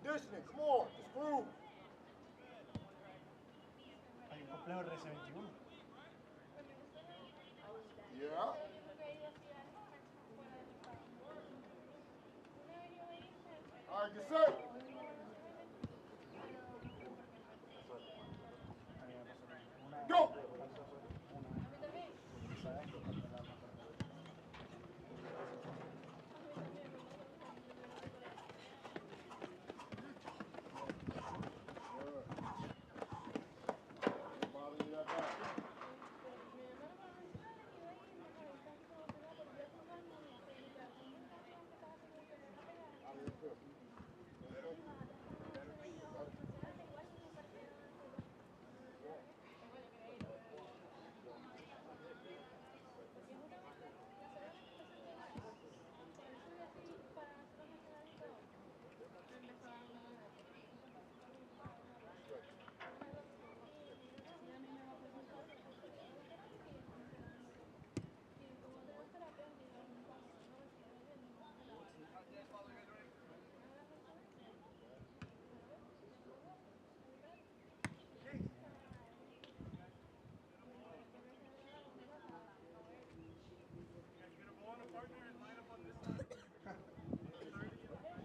Conditioning, come on, just groove. Hay un complejo RC21. Yeah. All right, get set. Go.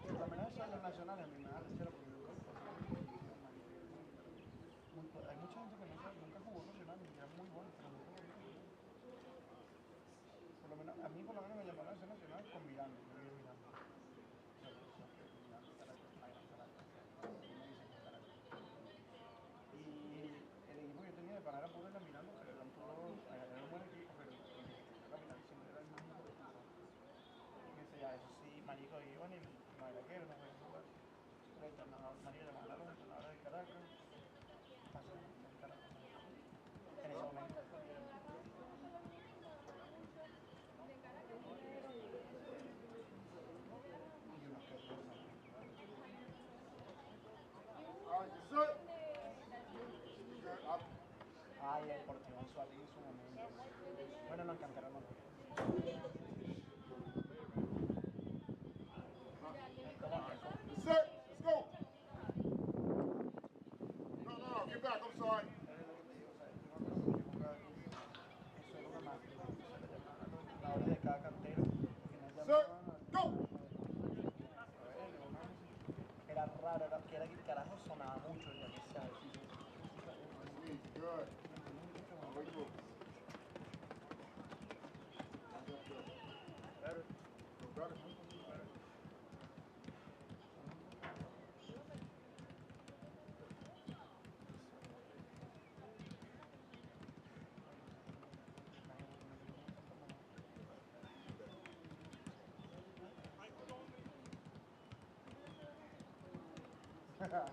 Por lo menos eso en los nacionales a mí me da rechero porque nunca hay mucha gente que nunca jugó nacional y era muy bueno, pero nunca jugó. Por lo menos, a mí por lo menos me llamó la atención nacional con Miranda, yo vi Miranda. Y el equipo que yo tenía de Panamá era puro de la Miranda, pero era un buen equipo, pero la Miranda siempre era el más importante. Eso sí, marico, iban y no era que no podían jugar. El entrenador, marico, llamaban a los entrenadores de Caracas. En ese momento. Y unos que otros no. Ay, el portugués Suárez en su momento. Bueno, nos encantaron los dos. Set, let's go. No, get back, I'm sorry. De cada cantera. Set, go. Era raro, era que el carajo sonaba mucho en la que sea. Good. Better. Better.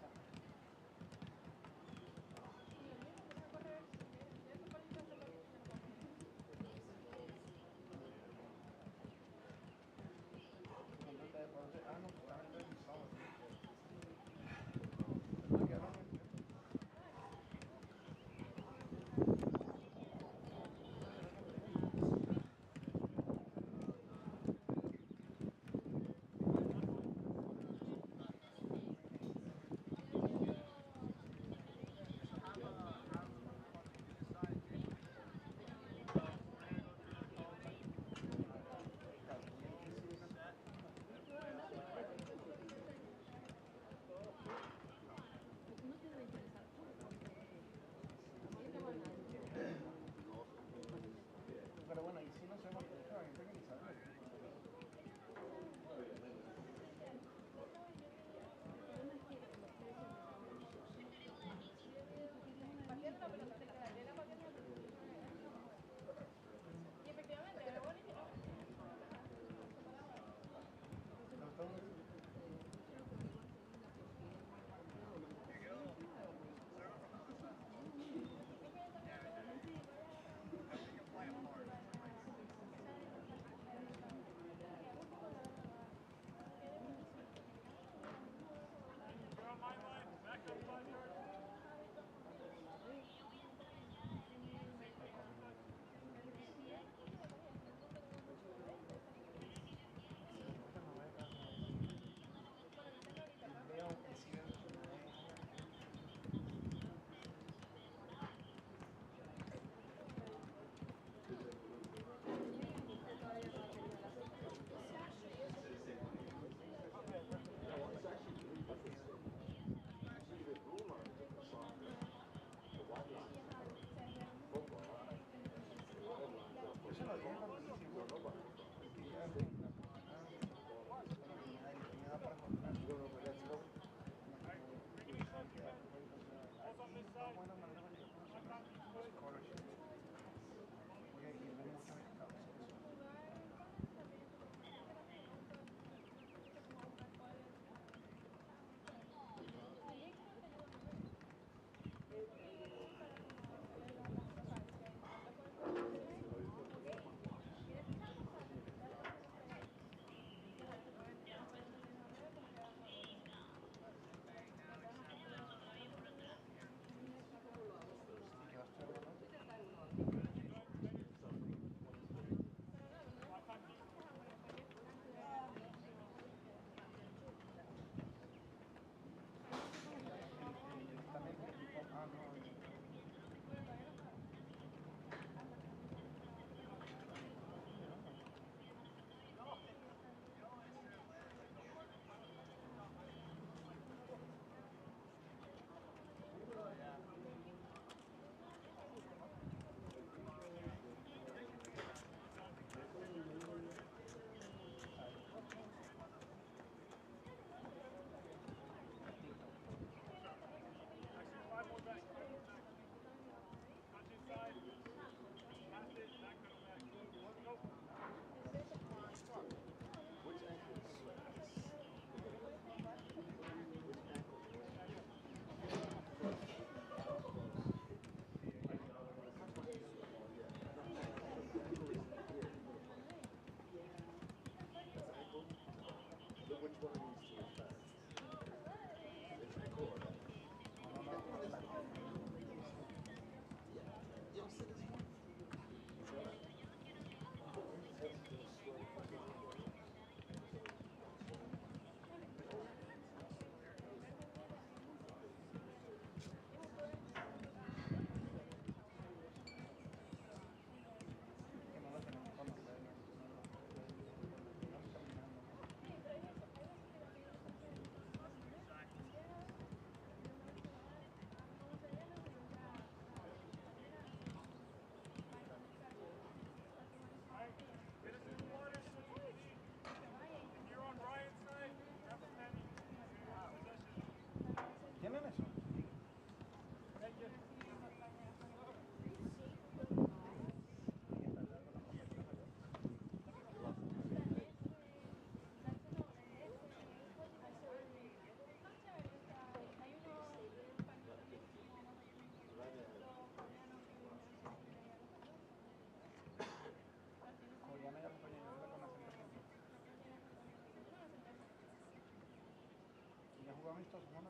amistoso, ¿no?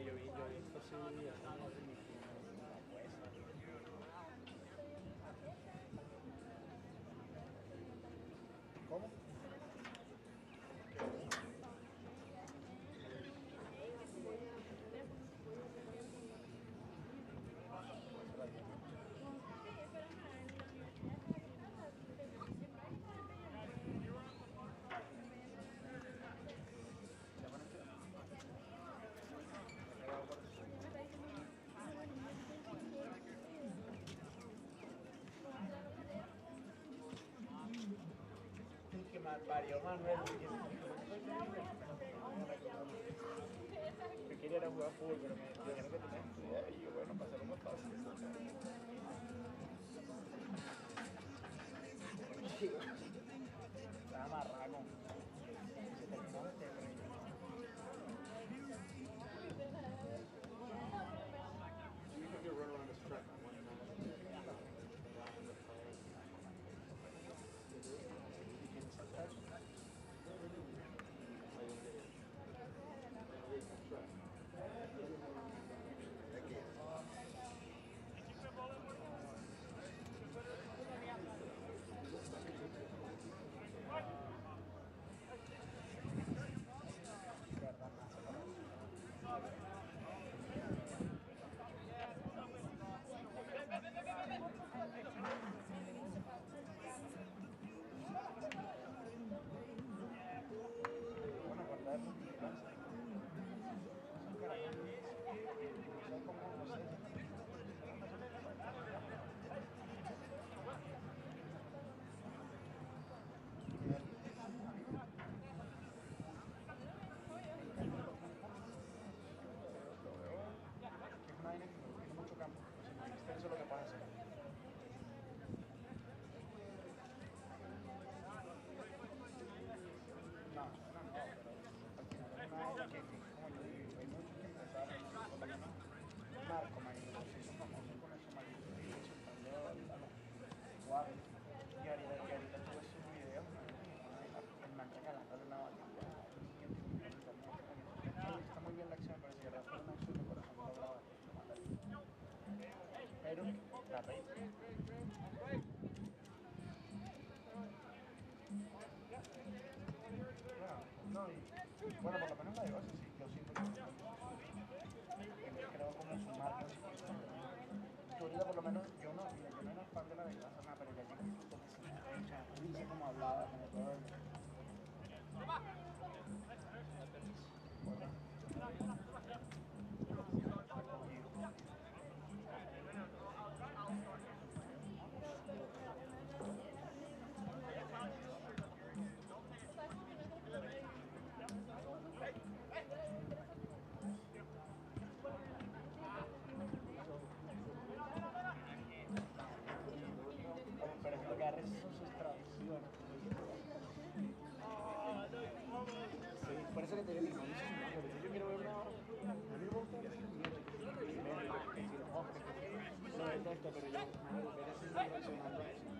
Yo vi posibilidades de mi ¿Cómo? que mal parió Manuel. Yo quería ir a jugar fútbol, pero me dijeron que tenía que estudiar y yo, bueno, pasarlo más fácil. Estaba amarrado con... Se terminó este rey. You can run around this track on one Bueno, guardar la vigilancia. Son carajones. No sé cómo, no sé. Que es una vaina que tiene mucho campo. Si no es extenso lo que puedes hacer. No, pero al final es una vaina que, como yo digo, hay muchos que empezaron, por lo menos Marco Marino, se hizo famoso con eso, Marino, y insultando a los jugadores. Y ahorita tuve sus videos, el man regalándole una batería a un niño en internet. Está muy bien la acción, pero si era fue una acción de corazón, no lo graba, lo mataría. Pero la reina. No, bueno, por lo menos la de base sí, yo siento que creo como su marca. Yo ahorita por lo menos, yo no era fan de la de base, nada, pero ya llega un punto que se me echa, dice como hablaba, como todo el... Pero es lo que agarres son sus tradiciones. Sí, por eso que te digo que no hizo su nombre. Yo quiero ver una hora. A mí me gusta ver no es esto, pero yo me veré sin reaccionando a eso.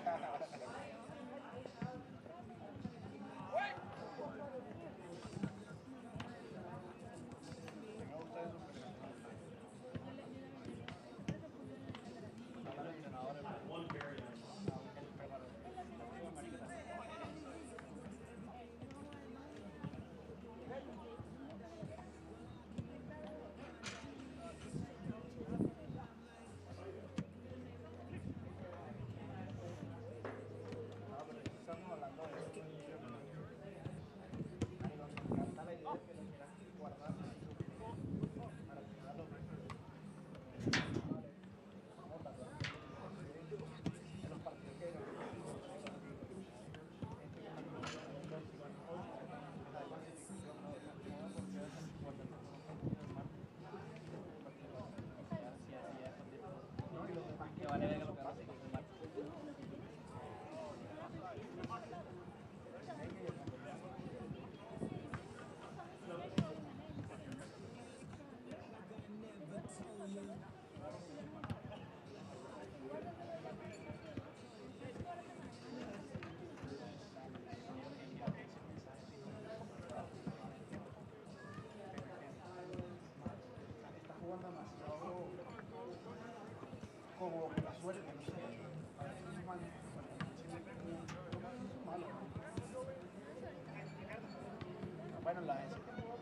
gusta eso, pero los entrenadores, el preparador. No, pero estamos hablando de eso. Ay, nos encanta la idea de que lo quieras guardar para que haga los récords. En los partidos que no, y los demás que vale ver lo que hace. Está jugando demasiado como con la suerte, no sé. A veces es malo, es malo. Bueno, la S que jugó.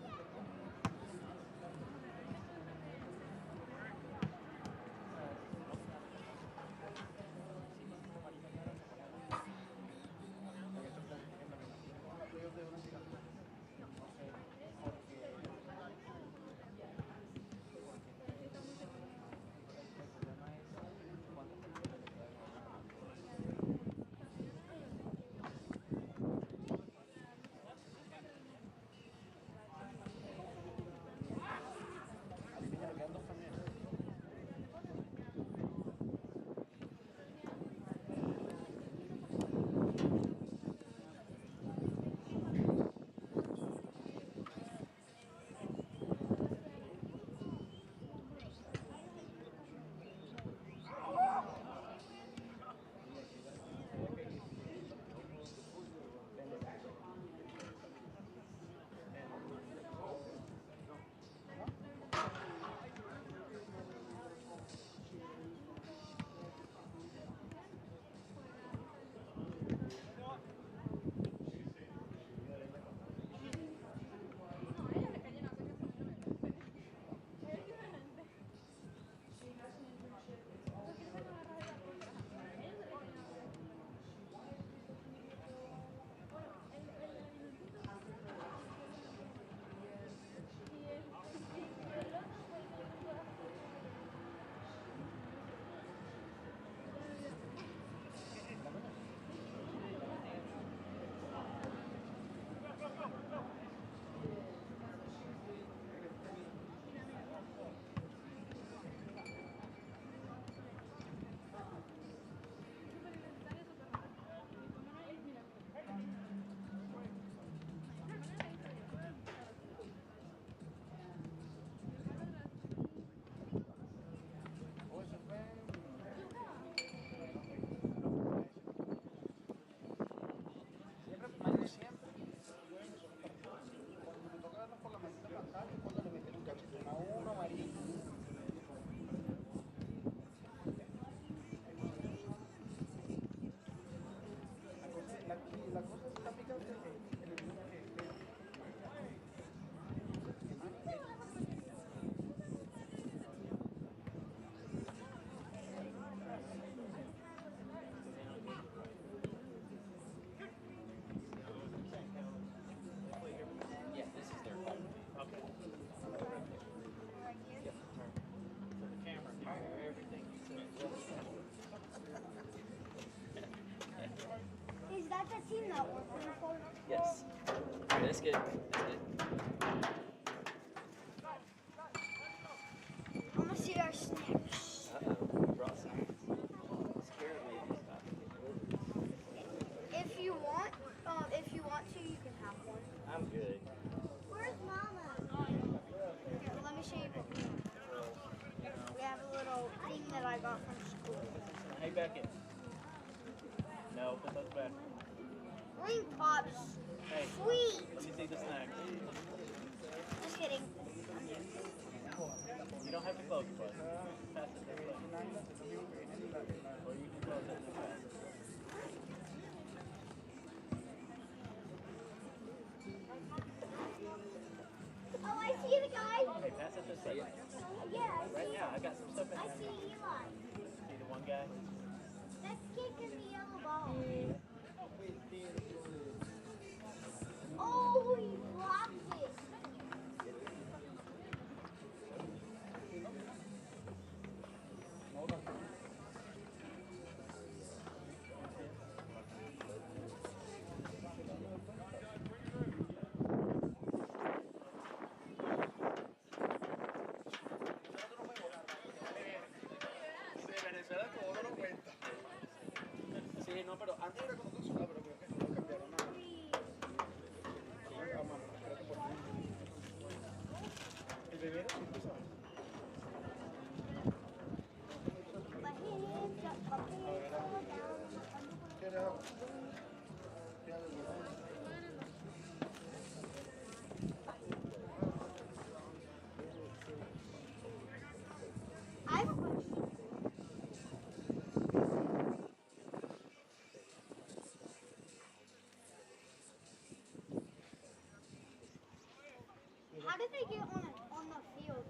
Siempre. Cuando me toca verlos por la maldita pantalla, cuando le meten un cachetón a uno, amarillo. La cosa está picante en el mundo que Is that the team that we're playing for? Yes. That's good. That's good. I'm gonna see our snacks. Uh-oh. Brought some. Scared me. If you want to, you can have one. I'm good. Where's Mama? Here, let me show you what we have. We have a little thing that I got from school. Hey, Beckett. No, but that's bad. Ring pops. Hey, Sweet. let me see the snack. Just kidding. You don't have to close it, bud. Pass it this way. Or you can close it and pass it. Oh, I see the guy. Hey, pass it this way. Yeah, I Right see now, I him. got some stuff in I there. see Eli. See the one guy? That's kicking the yellow ball. Oh, he blocked it. Hold on. Sí, no, pero antes era como consola, pero creo que no lo cambiaron a... creo que por el bebé sí, tú sabes. My hands up, my pants all down. ¿Qué era? I have a question. How did they get on the field?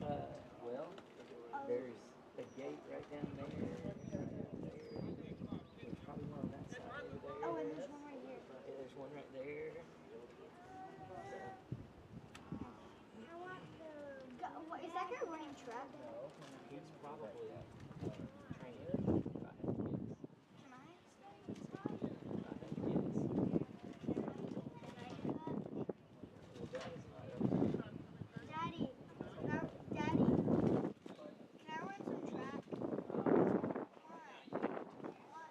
Well, there's a gate right down there. There's probably one on that side over there. Oh, and there's one right here. Yeah, there's one right there. Is that guy running track? He's probably training. If I had to guess. Can I stay If I had to guess. Well, that is not up to you. Daddy, can I run some track? Why?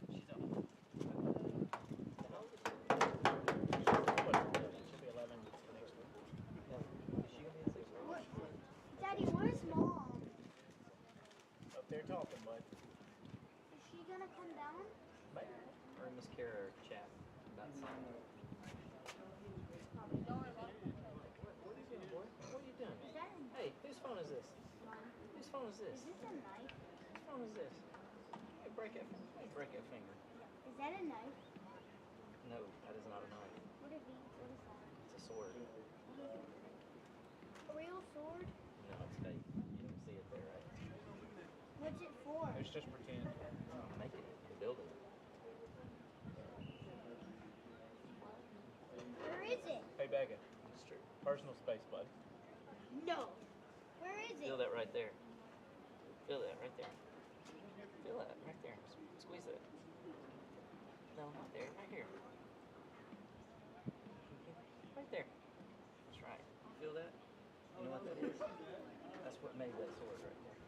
She's up. She'll be 11 next week. Is she gonna be in sixth grade? What? Daddy, where's mom? Up there talking, bud. Is she gonna come down? Her and Miss Kara chat about something. Probably. What are you doing, boy? What are you doing? Is that a Hey, whose phone is this? mine? Whose phone is this? Is this a knife? Whose phone is this? Hey, break that finger. Hey, break that finger. Is that a knife? No, that is not a knife. What is that? It's a sword. A real sword? No, it's fake. You don't see it there, right? What's it for? It's just pretend. Make it and build it. Where is it? Hey, Becca. It's true. Personal space, bud. No. Where is Feel it? that right there. Feel that right there. Feel that right there. Squeeze it. No, not there. Right here. Right there. That's right. Feel that? You know what that is? That's what made that sword right there.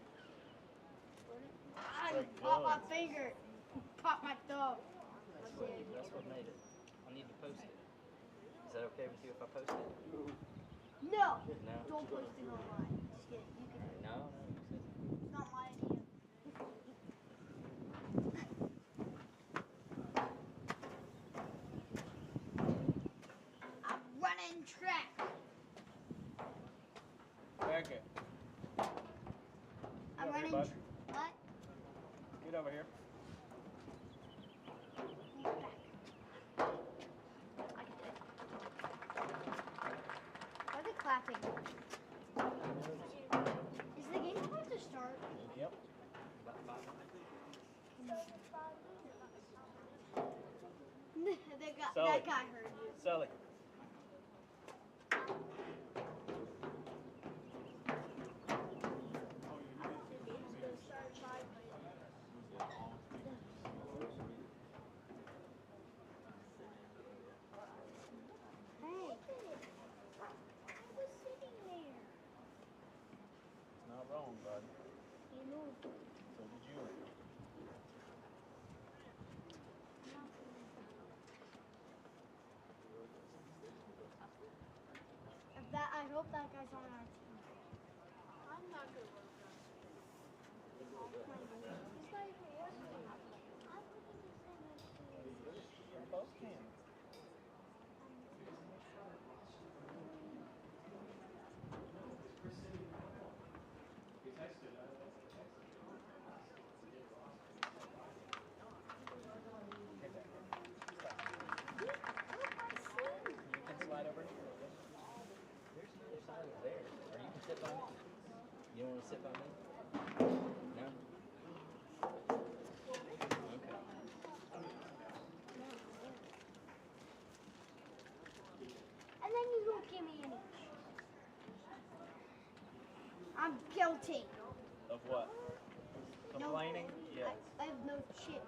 I Straight popped my guns. finger. Popped my thumb. That's what made it. I need to post it. Is that okay with you if I post it? No. No? Don't post it online. Just kidding. You can. No? It's not my idea. I'm running track. Becca. I'm over here, running. bud. What? Get over here. Back. I did. Why are they clapping? Is the game about to start? Yep. About 5 minutes. That guy heard you. Sully. Hey. I was sitting there. It's not wrong, bud. You moved. So did you. I hope that guy's on our team. sit by me? You don't want to sit by me? No? Okay. And then you don't give me any. I'm guilty. Of what? Complaining? Yes. I have no chips.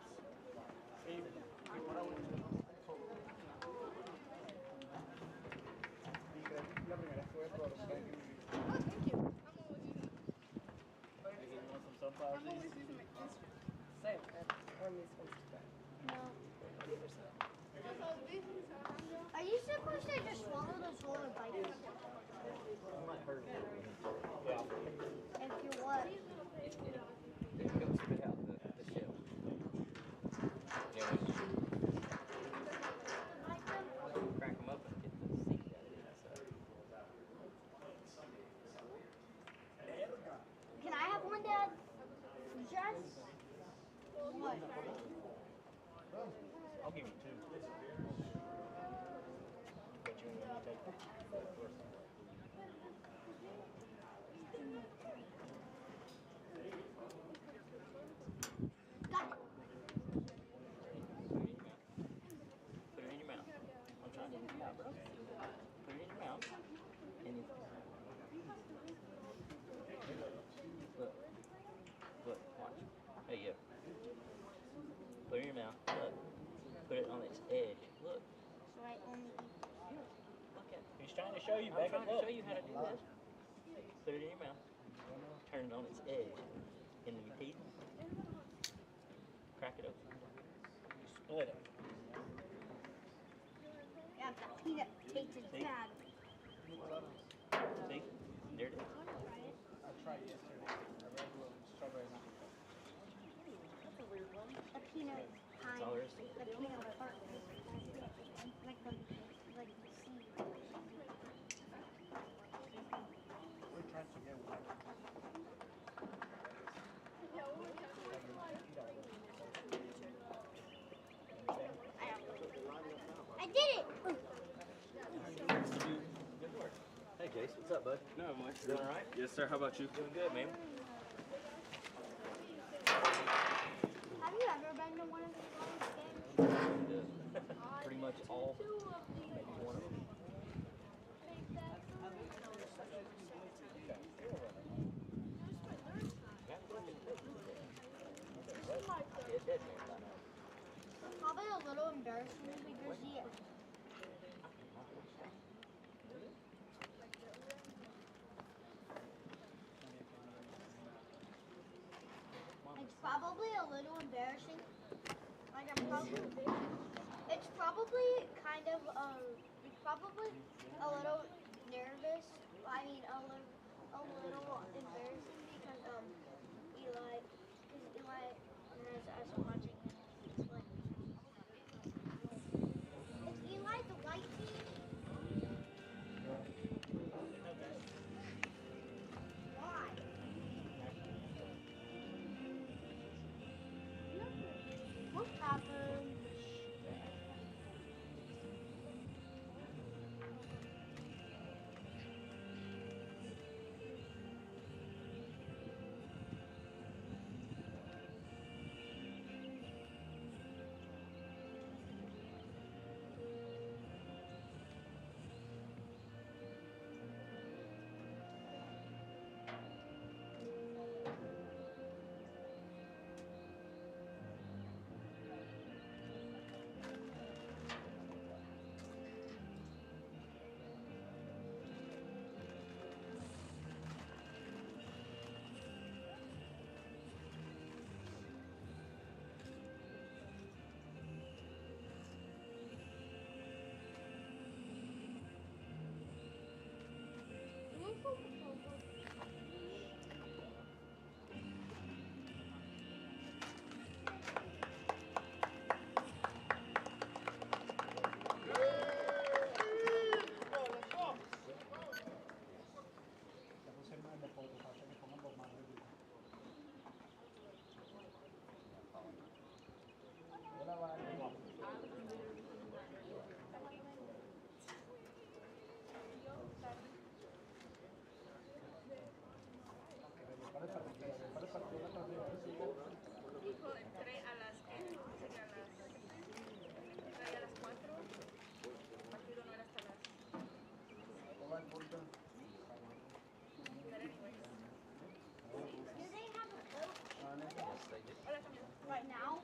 La primera fue por un baby. Oh, thank you. I'm always using You want some sunflower I'm always seeds? using my Instagram. Same. On this Instagram. No. That's all it is. Are you supposed to just swallow this whole and bite it? You might hurt me. Yeah. If you what? Go spit out the shell. Yeah, when you crack them up and get the seed out of the inside. Can I have one, Dad? Just one. I'll give you two. But you want to take the first one. Got it. Put it in your mouth. I'm trying to get it out, bro. Put it in your mouth. And you look. Look, watch. There you go. Put it in your mouth. Look. Put it on its edge. Look. So I only Look at it. He's trying to show you, I'm back trying up. to show you how to do this. Put it in your mouth. Turn it on its edge. And then your teeth. Crack it open. Split it. Yeah, that peanut tasted See? bad. See? There it is. I tried yesterday. I read a little strawberry. A peanut pie. That's all there is to it. The peanut part. Like the seed. We're trying to get one. I did it! Good work. Hey, Jace, what's up, bud? No, much. Doing all right? Yes, sir. How about you? Doing good, man. Have you ever been to one of these games? Pretty much all, maybe one of them. It did, man. Probably a little embarrassing because it's probably a little embarrassing. Like it's probably kind of it's probably a little nervous. I mean a little embarrassing because Eli has us watching him. It's Eli the white team? Why? What happened? they have a boat right now?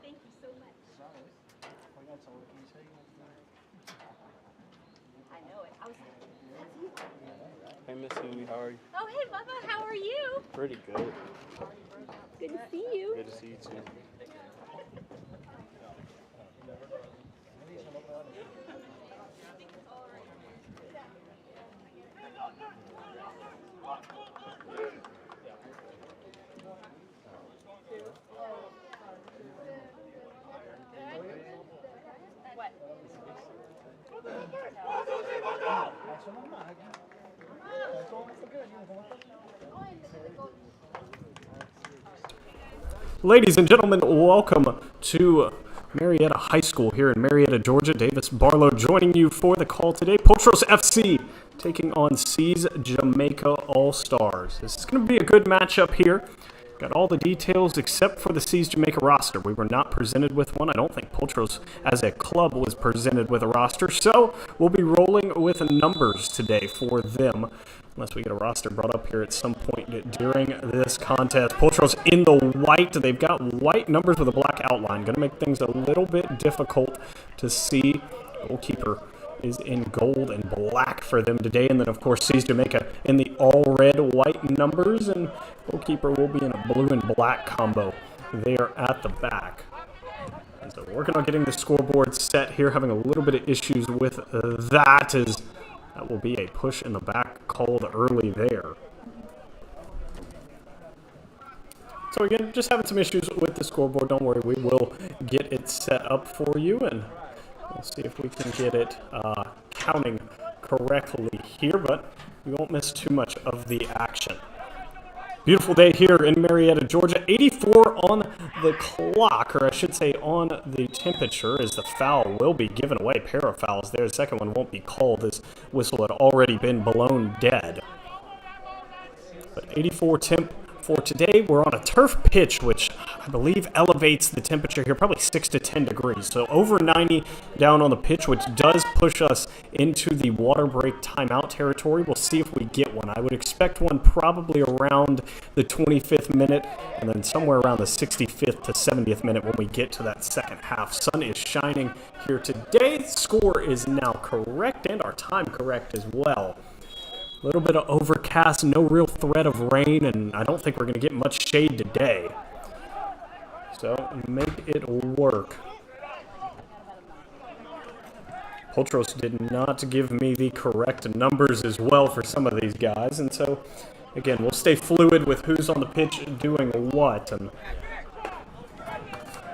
Thank you so much. I know it. I was Hey, Miss Suey, how are you? Oh, hey, Bubba, how are you? Pretty good. Good to see you. Good to see you too. What? Ladies and gentlemen, welcome to Marietta High School here in Marietta, Georgia. Davis Barlow joining you for the call today. Potros FC taking on C's Jamaica All-Stars. This is going to be a good matchup here. Got all the details except for the C's Jamaica roster. We were not presented with one. I don't think Potros as a club was presented with a roster. So we'll be rolling with numbers today for them. Unless we get a roster brought up here at some point during this contest. Potros in the white. They've got white numbers with a black outline. Going to make things a little bit difficult to see. Goalkeeper is in gold and black for them today. And then, of course, C's Jamaica in the all-red white numbers. And goalkeeper will be in a blue and black combo there at the back. And so working on getting the scoreboard set here. Having a little bit of issues with that as that will be a push in the back called early there. So again, just having some issues with the scoreboard. Don't worry, we will get it set up for you, and we'll see if we can get it counting correctly here, but we won't miss too much of the action. Beautiful day here in Marietta, Georgia. 84 on the clock, or I should say on the temperature, as the foul will be given away. Pair of fouls there. The second one won't be called. This whistle had already been blown dead. But 84 temp for today. We're on a turf pitch, which I believe elevates the temperature here probably 6 to 10 degrees. So over 90 down on the pitch, which does push us into the water break timeout territory. We'll see if we get one. I would expect one probably around the 25th minute and then somewhere around the 65th to 70th minute when we get to that second half. Sun is shining here today. Score is now correct and our time correct as well. A little bit of overcast, no real threat of rain, and I don't think we're going to get much shade today. So make it work. Potros did not give me the correct numbers as well for some of these guys, and so again, we'll stay fluid with who's on the pitch doing what, and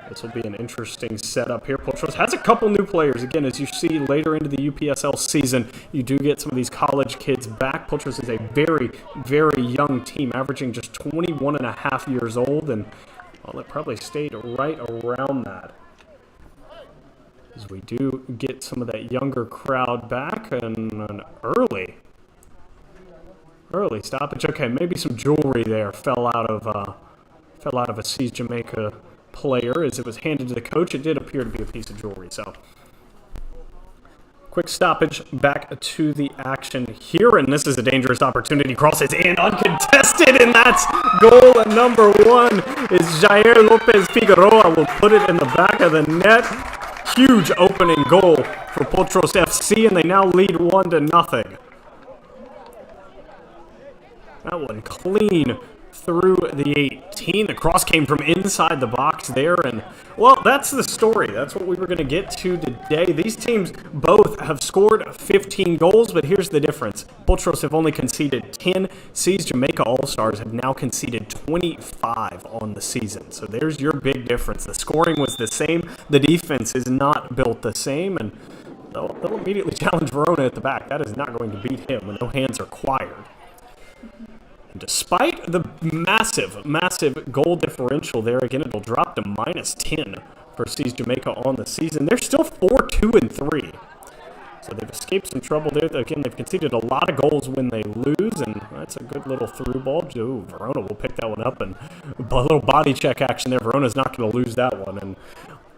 this will be an interesting setup here. Potros has a couple new players. Again, as you see later into the UPSL season, you do get some of these college kids back. Potros is a very, very young team, averaging just 21 and a half years old, and well, it probably stayed right around that. As we do get some of that younger crowd back, and an early stoppage. Okay, maybe some jewelry there fell out of a C's Jamaica player as it was handed to the coach. It did appear to be a piece of jewelry. So quick stoppage back to the action here, and this is a dangerous opportunity. Crosses in uncontested, and that's goal number 1 is Jair Lopez Figueroa will put it in the back of the net. Huge opening goal for Potros FC, and they now lead 1-0. That one clean through the 18. The cross came from inside the box there, and well, that's the story. That's what we were going to get to today. These teams both have scored 15 goals, but here's the difference. Potros have only conceded 10. C's Jamaica All-Stars have now conceded 25 on the season. So there's your big difference. The scoring was the same. The defense is not built the same, and they'll immediately challenge Verona at the back. That is not going to beat him when no hands are acquired. And despite the massive goal differential there, again, it'll drop to -10 for Seas Jamaica on the season. They're still 4-2-3. So they've escaped some trouble there. Again, they've conceded a lot of goals when they lose, and that's a good little through ball. Ooh, Verona will pick that one up, and a little body check action there. Verona's not going to lose that one. And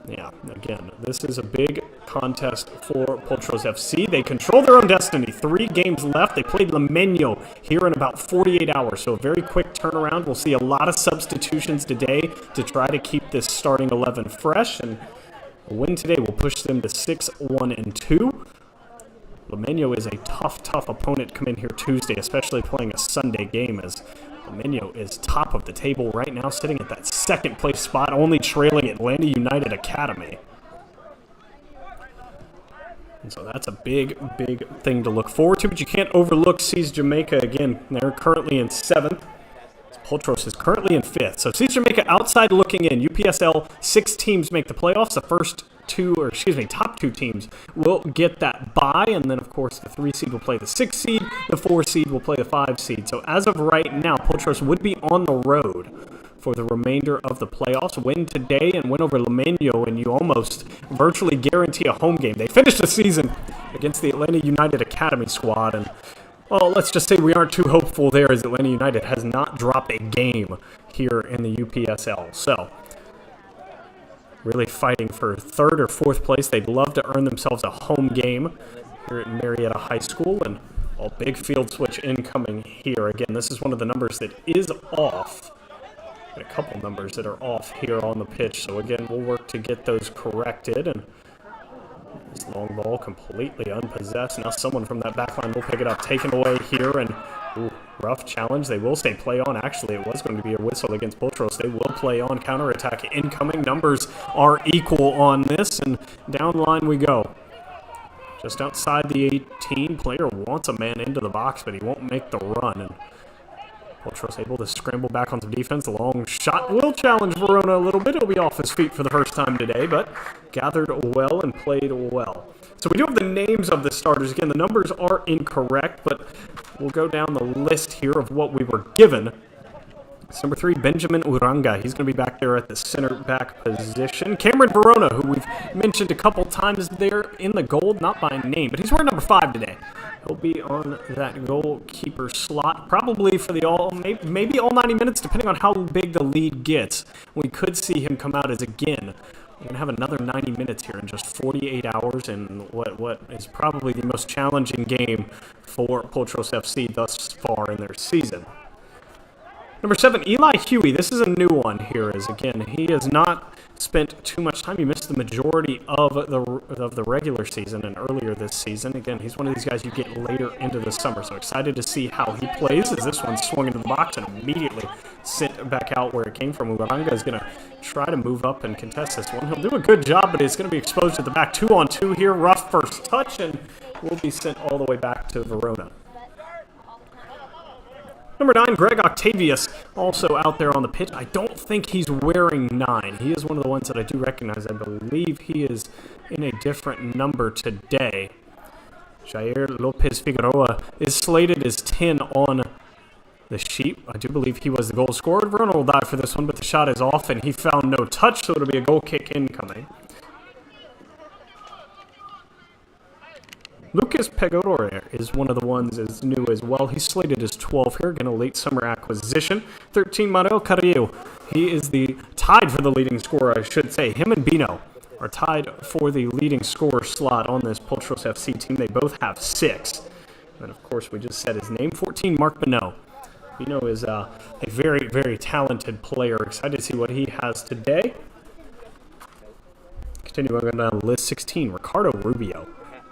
yeah, again, this is a big contest for Potros FC. They control their own destiny. 3 games left. They played Limeño here in about 48 hours, so a very quick turnaround. We'll see a lot of substitutions today to try to keep this starting 11 fresh, and a win today will push them to 6-1-2. Limeño is a tough opponent come in here Tuesday, especially playing a Sunday game, as Limeño is top of the table right now, sitting at that second place spot, only trailing Atlanta United Academy. And so that's a big thing to look forward to, but you can't overlook Seas Jamaica again. They're currently in 7th. Potros is currently in 5th. So Seas Jamaica outside looking in. UPSL, 6 teams make the playoffs. The top 2 teams will get that bye, and then of course the 3 seed will play the 6 seed, the 4 seed will play the 5 seed. So as of right now, Potros would be on the road for the remainder of the playoffs. Win today and win over Limeño, and you almost virtually guarantee a home game. They finished the season against the Atlanta United Academy squad, and well, let's just say we aren't too hopeful there, as Atlanta United has not dropped a game here in the UPSL. So really fighting for 3rd or 4th place. They'd love to earn themselves a home game here at Marietta High School, and a big field switch incoming here. Again, this is one of the numbers that is off. A couple numbers that are off here on the pitch. So again, we'll work to get those corrected. And this long ball completely unpossessed. Now someone from that back line will pick it up, taken away here, and ooh, rough challenge. They will stay play on. Actually, it was going to be a whistle against Potros. They will play on. Counterattack incoming. Numbers are equal on this, and down the line we go. Just outside the 18, player wants a man into the box, but he won't make the run. And Potros able to scramble back on some defense. The long shot will challenge Verona a little bit. It'll be off his feet for the first time today, but gathered well and played well. So we do have the names of the starters. Again, the numbers are incorrect, but we'll go down the list here of what we were given. It's number 3, Benjamin Uranga. He's going to be back there at the center back position. Cameron Verona, who we've mentioned a couple times there in the gold, not by name, but he's wearing number 5 today. He'll be on that goalkeeper slot, probably for the maybe all 90 minutes, depending on how big the lead gets. We could see him come out as, again, we're going to have another 90 minutes here in just 48 hours in what is probably the most challenging game for Potros FC thus far in their season. Number 7, Eli Huey. This is a new one here, as again, he has not spent too much time. He missed the majority of the regular season and earlier this season. Again, he's one of these guys you get later into the summer, so excited to see how he plays, as this one swung into the box and immediately sent back out where it came from. Uranga is going to try to move up and contest this one. He'll do a good job, but he's going to be exposed at the back. 2-on-2 here, rough first touch, and will be sent all the way back to Verona. Number 9, Greg Octavius, also out there on the pitch. I don't think he's wearing 9. He is one of the ones that I do recognize. I believe he is in a different number today. Jair Lopez Figueroa is slated as 10 on the sheet. I do believe he was the goal scorer. Verona will die for this one, but the shot is off, and he found no touch, so it'll be a goal kick incoming. Lucas Pegorore is one of the ones that's new as well. He's slated as 12 here, getting a late summer acquisition. 13, Manuel Carrillo. He is tied for the leading scorer, I should say. Him and Bino are tied for the leading scorer slot on this Potros FC team. They both have 6. And of course, we just said his name. 14, Mark Bino. Bino is a very, very talented player. Excited to see what he has today. Continuing on down list, 16, Ricardo Rubio.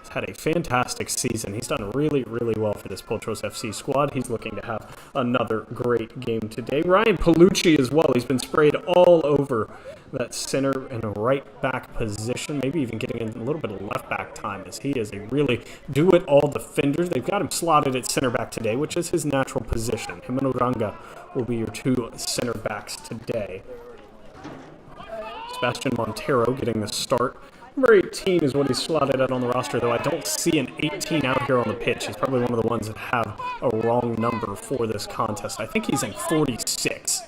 Had a fantastic season. He's done really, really well for this Potros FC squad. He's looking to have another great game today. Ryan Palucci as well. He's been sprayed all over that center and a right back position, maybe even getting a little bit of left back time, as he is a really do-it-all defender. They've got him slotted at center back today, which is his natural position. Him and Uranga will be your 2 center backs today. Sebastian Montero getting the start. Number 18 is what he's slotted at on the roster, though I don't see an 18 out here on the pitch. He's probably one of the ones that have a wrong number for this contest. I think he's in 46.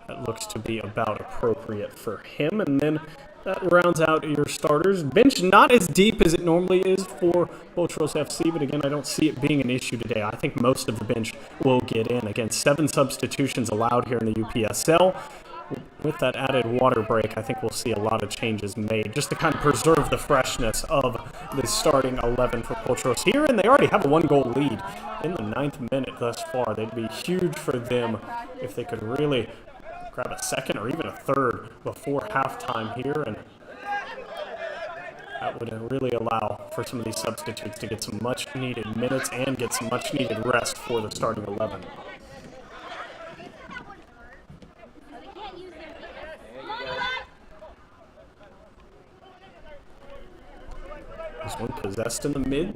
That looks to be about appropriate for him. And then that rounds out your starters. Bench not as deep as it normally is for Potros FC, but again, I don't see it being an issue today. I think most of the bench will get in. Again, 7 substitutions allowed here in the UPSL. With that added water break, I think we'll see a lot of changes made just to kind of preserve the freshness of the starting 11 for Potros here. And they already have a 1-goal lead in the 9th minute thus far. They'd be huge for them if they could really grab a second or even a third before halftime here. And that would really allow for some of these substitutes to get some much-needed minutes and get some much-needed rest for the starting 11. This one possessed in the mid.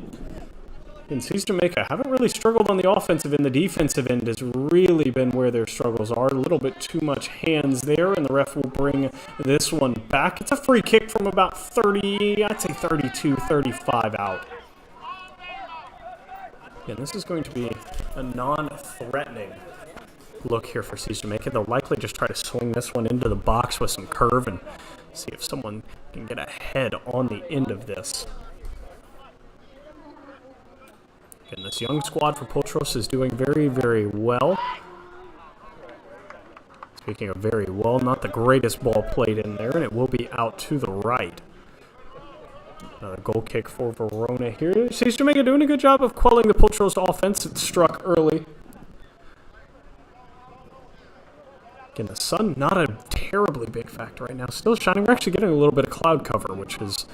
And Seas Jamaica haven't really struggled on the offensive end. The defensive end has really been where their struggles are. A little bit too much hands there, and the ref will bring this one back. It's a free kick from about 30, I'd say 32, 35 out. And this is going to be a non-threatening look here for Seas Jamaica. They'll likely just try to swing this one into the box with some curve and see if someone can get a head on the end of this. And this young squad for Potros is doing very, very well. Speaking of very well, not the greatest ball played in there, and it will be out to the right. Another goal kick for Verona here. Seas Jamaica doing a good job of quelling the Potros offense. It struck early. Again, the sun, not a terribly big factor right now. Still shining. We're actually getting a little bit of cloud cover, which is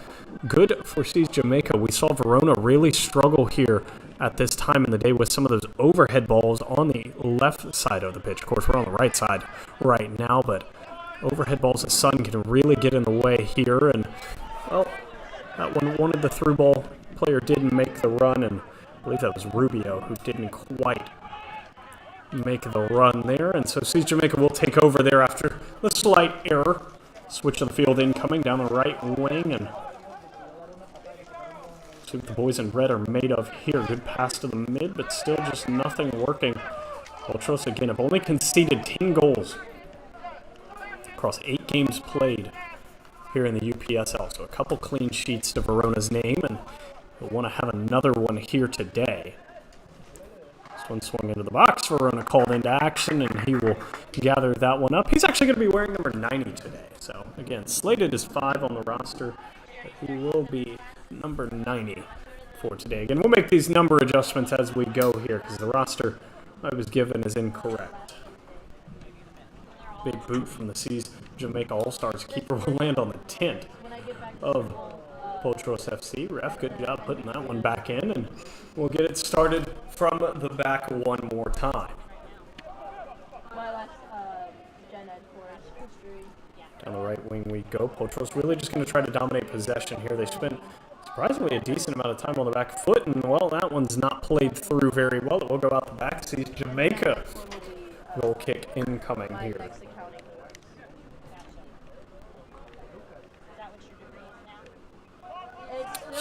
good for Seas Jamaica. We saw Verona really struggle here at this time in the day with some of those overhead balls on the left side of the pitch. Of course, we're on the right side right now, but overhead balls, the sun can really get in the way here. And, well, that one of the through ball player didn't make the run, and I believe that was Rubio who didn't quite make the run there. And so Seas Jamaica will take over there after the slight error. Switch of the field incoming down the right wing, and see what the boys in red are made of here. Good pass to the mid, but still just nothing working. Potros, again, have only conceded 10 goals across 8 games played here in the UPSL. So a couple clean sheets to Verona's name, and we'll want to have another one here today. This one swung into the box. Verona called into action, and he will gather that one up. He's actually going to be wearing number 90 today. So, again, slated as 5 on the roster, but he will be number 90 for today. Again, we'll make these number adjustments as we go here because the roster I was given is incorrect. Big boot from the Seas Jamaica All-Stars. Keeper will land on the tent of Potros FC. Ref, good job putting that one back in, and we'll get it started from the back one more time. Down the right wing we go. Potros really just going to try to dominate possession here. They spent surprisingly a decent amount of time on the back foot, and, well, that one's not played through very well. It will go out the back. Seas Jamaica goal kick incoming here.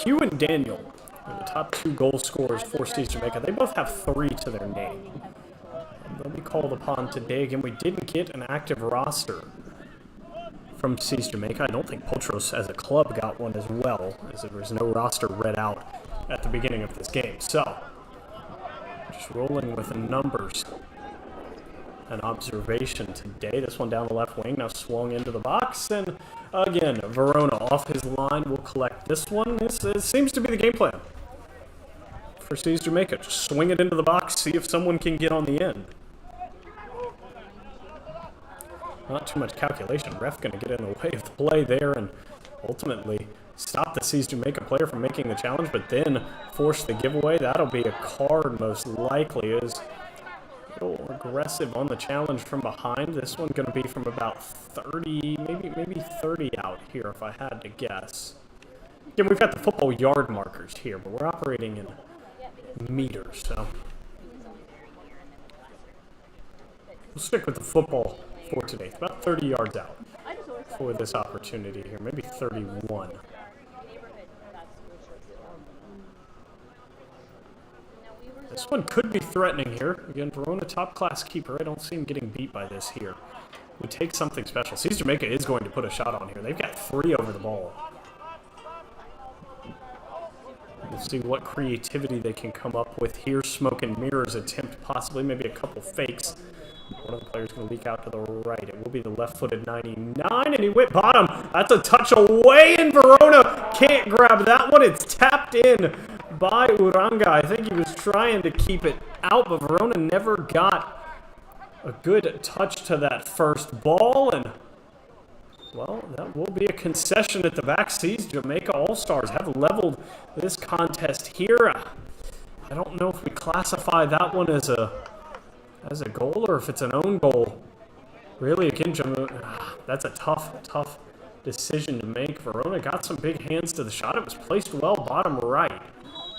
Hugh and Daniel are the top 2 goal scorers for Seas Jamaica. They both have 3 to their name. They'll be called upon today. Again, we didn't get an active roster from Seas Jamaica. I don't think Potros as a club got one as well, as there was no roster read out at the beginning of this game. So, just rolling with the numbers. An observation today. This one down the left wing, now swung into the box, and again, Verona off his line will collect this one. This seems to be the game plan for Seas Jamaica. Just swing it into the box, see if someone can get on the end. Not too much calculation. Ref going to get in the way of the play there and ultimately stop the Seas Jamaica player from making the challenge, but then force the giveaway. That'll be a card most likely. Is a little aggressive on the challenge from behind. This one's going to be from about 30, maybe 30 out here if I had to guess. Again, we've got the football yard markers here, but we're operating in meters, so we'll stick with the football for today. It's about 30 yards out for this opportunity here, maybe 31. This one could be threatening here. Again, Verona top-class keeper. I don't see him getting beat by this here. would take something special. Sees Jamaica is going to put a shot on here. They've got 3 over the ball. We'll see what creativity they can come up with here. Smoke and mirrors attempt, possibly, maybe a couple fakes. One of the players going to leak out to the right. It will be the left-footed 99, and he went bottom. That's a touch away, and Verona can't grab that one. It's tapped in by Uranga. I think he was trying to keep it out, but Verona never got a good touch to that first ball, and well, that will be a concession at the back. Seas Jamaica All-Stars have leveled this contest here. I don't know if we classify that one as a goal or if it's an own goal. Really, again, that's a tough decision to make. Verona got some big hands to the shot. It was placed well bottom right.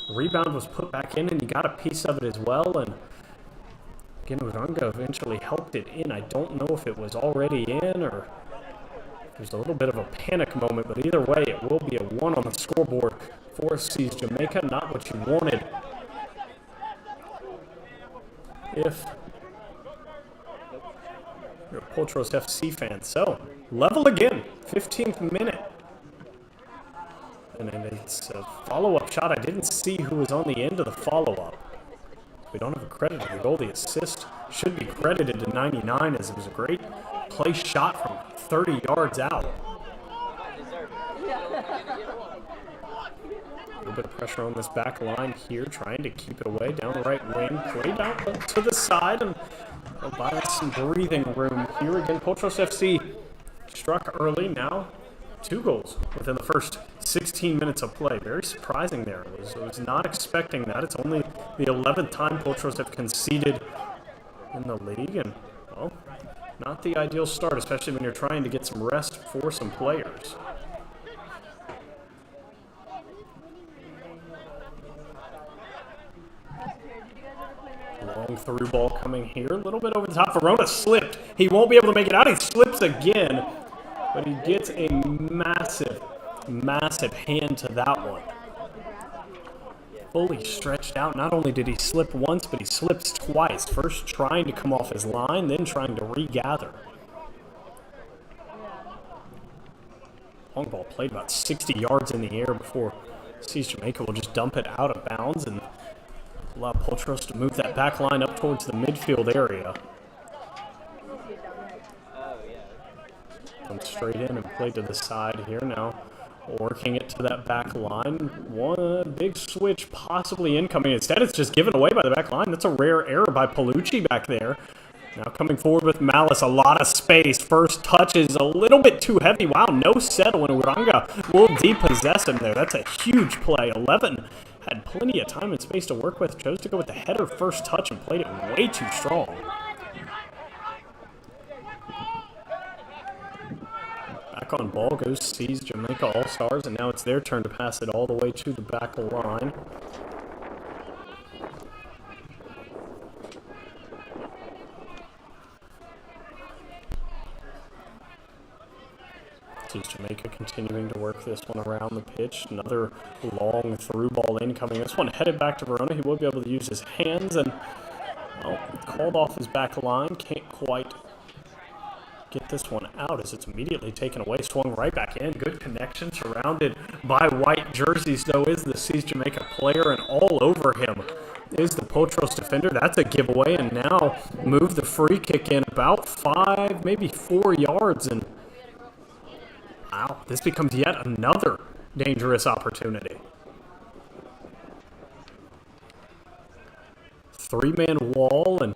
The rebound was put back in, and he got a piece of it as well. And again, Uranga eventually helped it in. I don't know if it was already in or there's a little bit of a panic moment, but either way, it will be a 1 on the scoreboard for Seas Jamaica. Not what you wanted. If you're a Potros FC fan. So, level again, 15th minute. And then it's a follow-up shot. I didn't see who was on the end of the follow-up. We don't have a credit to the goal. The assist should be credited to 99 as it was a great place shot from 30 yards out. A little bit of pressure on this back line here, trying to keep it away down the right wing. Played out to the side and buy us some breathing room here. Again, Potros FC struck early. Now 2 goals within the first 16 minutes of play. Very surprising there. I was not expecting that. It's only the 11th time Potros have conceded in the league, and well, not the ideal start, especially when you're trying to get some rest for some players. Long through ball coming here, a little bit over the top. Verona slipped. He won't be able to make it out. He slips again, but he gets a massive hand to that one. Fully stretched out. Not only did he slip once, but he slips twice. First trying to come off his line, then trying to regather. Long ball played about 60 yards in the air before Seas Jamaica will just dump it out of bounds and allow Potros to move that back line up towards the midfield area. Comes straight in and played to the side here now. Working it to that back line. One big switch possibly incoming. Instead, it's just given away by the back line. That's a rare error by Palucci back there. Now coming forward with Malice. A lot of space. First touch is a little bit too heavy. Wow, no settle, and Uranga will depossess him there. That's a huge play. 11 had plenty of time and space to work with. Chose to go with the header first touch and played it way too strong. Back on ball goes Seas Jamaica All-Stars, and now it's their turn to pass it all the way to the back line. Seas Jamaica continuing to work this one around the pitch. Another long through ball incoming. This one headed back to Verona. He will be able to use his hands, and well, called off his back line. Can't quite get this one out as it's immediately taken away. Swung right back in. Good connection. Surrounded by white jerseys, though, is the Seas Jamaica player, and all over him is the Potros defender. That's a giveaway, and now move the free kick in about 5, maybe 4 yards, and wow, this becomes yet another dangerous opportunity. 3-man wall, and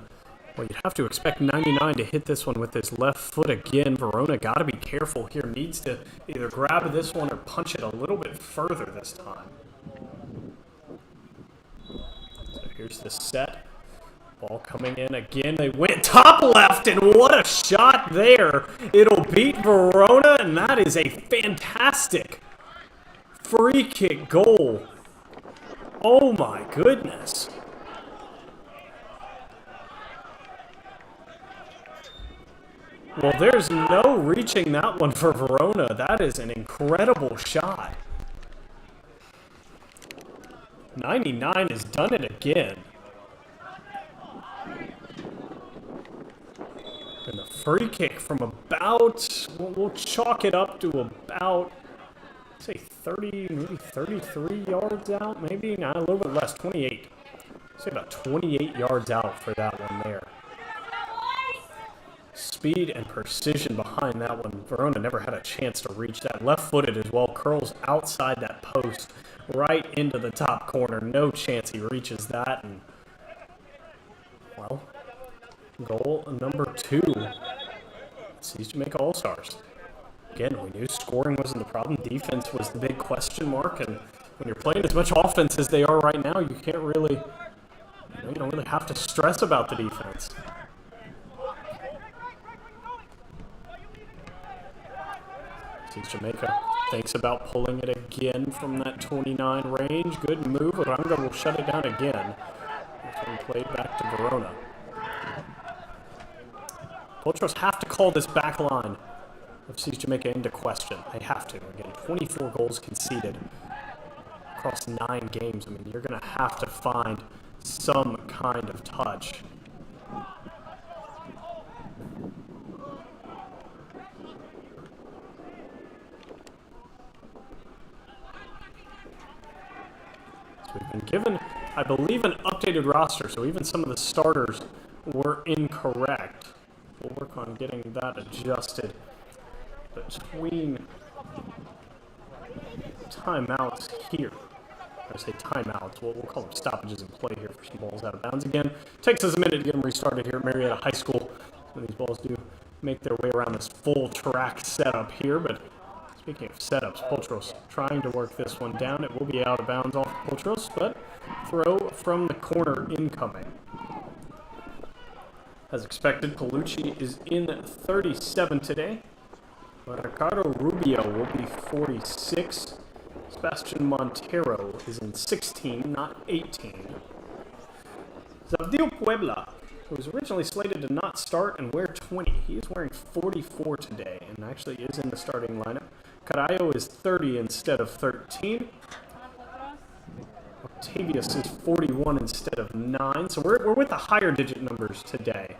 well, you'd have to expect 99 to hit this one with his left foot again. Verona got to be careful here. Needs to either grab this one or punch it a little bit further this time. So here's the set. Ball coming in again. They went top left, and what a shot there. It'll beat Verona, and that is a fantastic free kick goal. Oh my goodness. Well, there's no reaching that one for Verona. That is an incredible shot. 99 has done it again. And the free kick from about, we'll chalk it up to about, say 30, maybe 33 yards out, maybe, nah, a little bit less, 28. Say about 28 yards out for that one there. Speed and precision behind that one. Verona never had a chance to reach that. Left-footed as well, curls outside that post, right into the top corner. No chance he reaches that, and, well, goal number 2. Sees Jamaica All-Stars. Again, we knew scoring wasn't the problem. Defense was the big question mark, and when you're playing as much offense as they are right now, you can't really, you don't really have to stress about the defense. Sees Jamaica thinks about pulling it again from that 29 range. Good move. Uranga will shut it down again. This one played back to Verona. Potros have to call this back line of Sees Jamaica into question. They have to. Again, 24 goals conceded across 9 games. I mean, you're going to have to find some kind of touch. So we've been given, I believe, an updated roster, so even some of the starters were incorrect. We'll work on getting that adjusted. Between timeouts here, I say timeouts, we'll call them stoppages in play here for some balls out of bounds again. Takes us a minute to get them restarted here at Marietta High School. Some of these balls do make their way around this full track setup here, but speaking of setups, Potros trying to work this one down. It will be out of bounds off Potros, but throw from the corner incoming. As expected, Palucci is in 37 today. Ricardo Rubio will be 46. Sebastian Montero is in 16, not 18. Zavdil Puebla, who was originally slated to not start and wear 20. He is wearing 44 today and actually is in the starting lineup. Carallo is 30 instead of 13. Octavius is 41 instead of 9. So we're with the higher digit numbers today.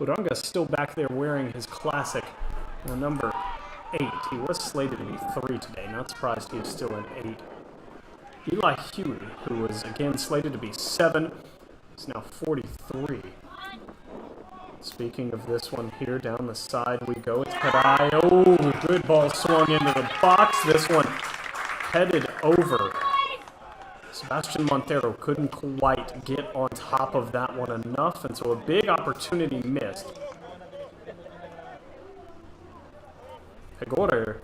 Uranga's still back there wearing his classic number 8. He was slated to be 3 today. Not surprised he is still in 8. Eli Huey, who was again slated to be 7, is now 43. Speaking of this one here, down the side we go. It's Kadai. Oh, good ball swung into the box. This one headed over. Sebastian Montero couldn't quite get on top of that one enough, and so a big opportunity missed. Pegore,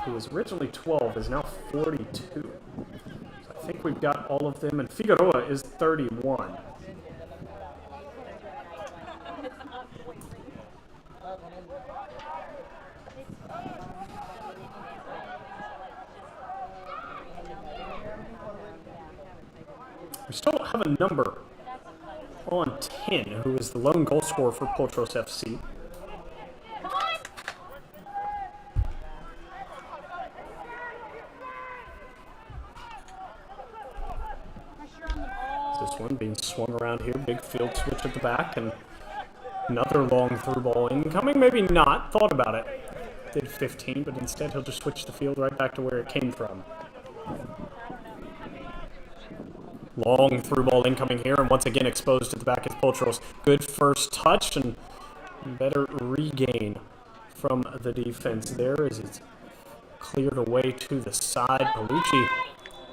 who was originally 12, is now 42. So I think we've got all of them, and Figueroa is 31. We still don't have a number on 10, who is the lone goal scorer for Potros FC. This one being swung around here, big field switch at the back, and another long through ball incoming. Maybe not, thought about it. Did 15, but instead he'll just switch the field right back to where it came from. Long through ball incoming here, and once again exposed at the back is Potros. Good first touch, and better regain from the defense there as it's cleared away to the side. Palucci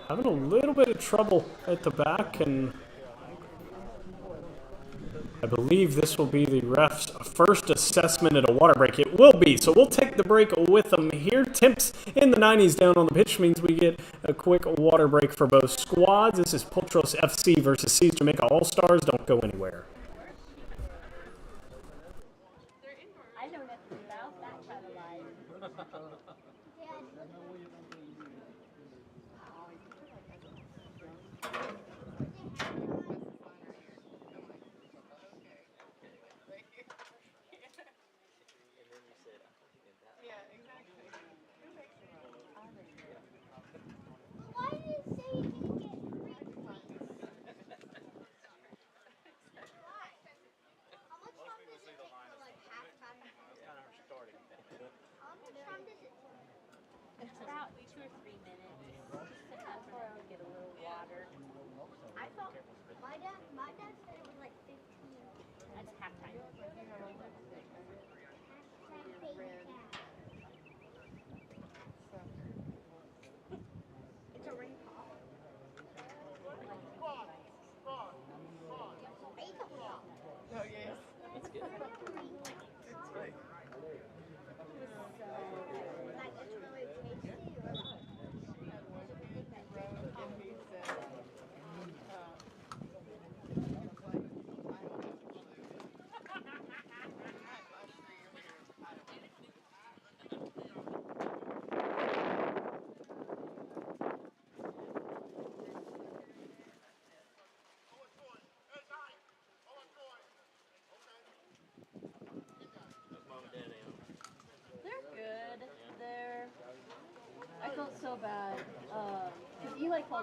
having a little bit of trouble at the back, and I believe this will be the ref's first assessment at a water break. It will be, so we'll take the break with them here. Temps in the 90s down on the pitch means we get a quick water break for both squads. This is Potros FC versus Sees Jamaica All-Stars. Don't go anywhere. I know nothing about that kind of life. Why do you say you can get rid of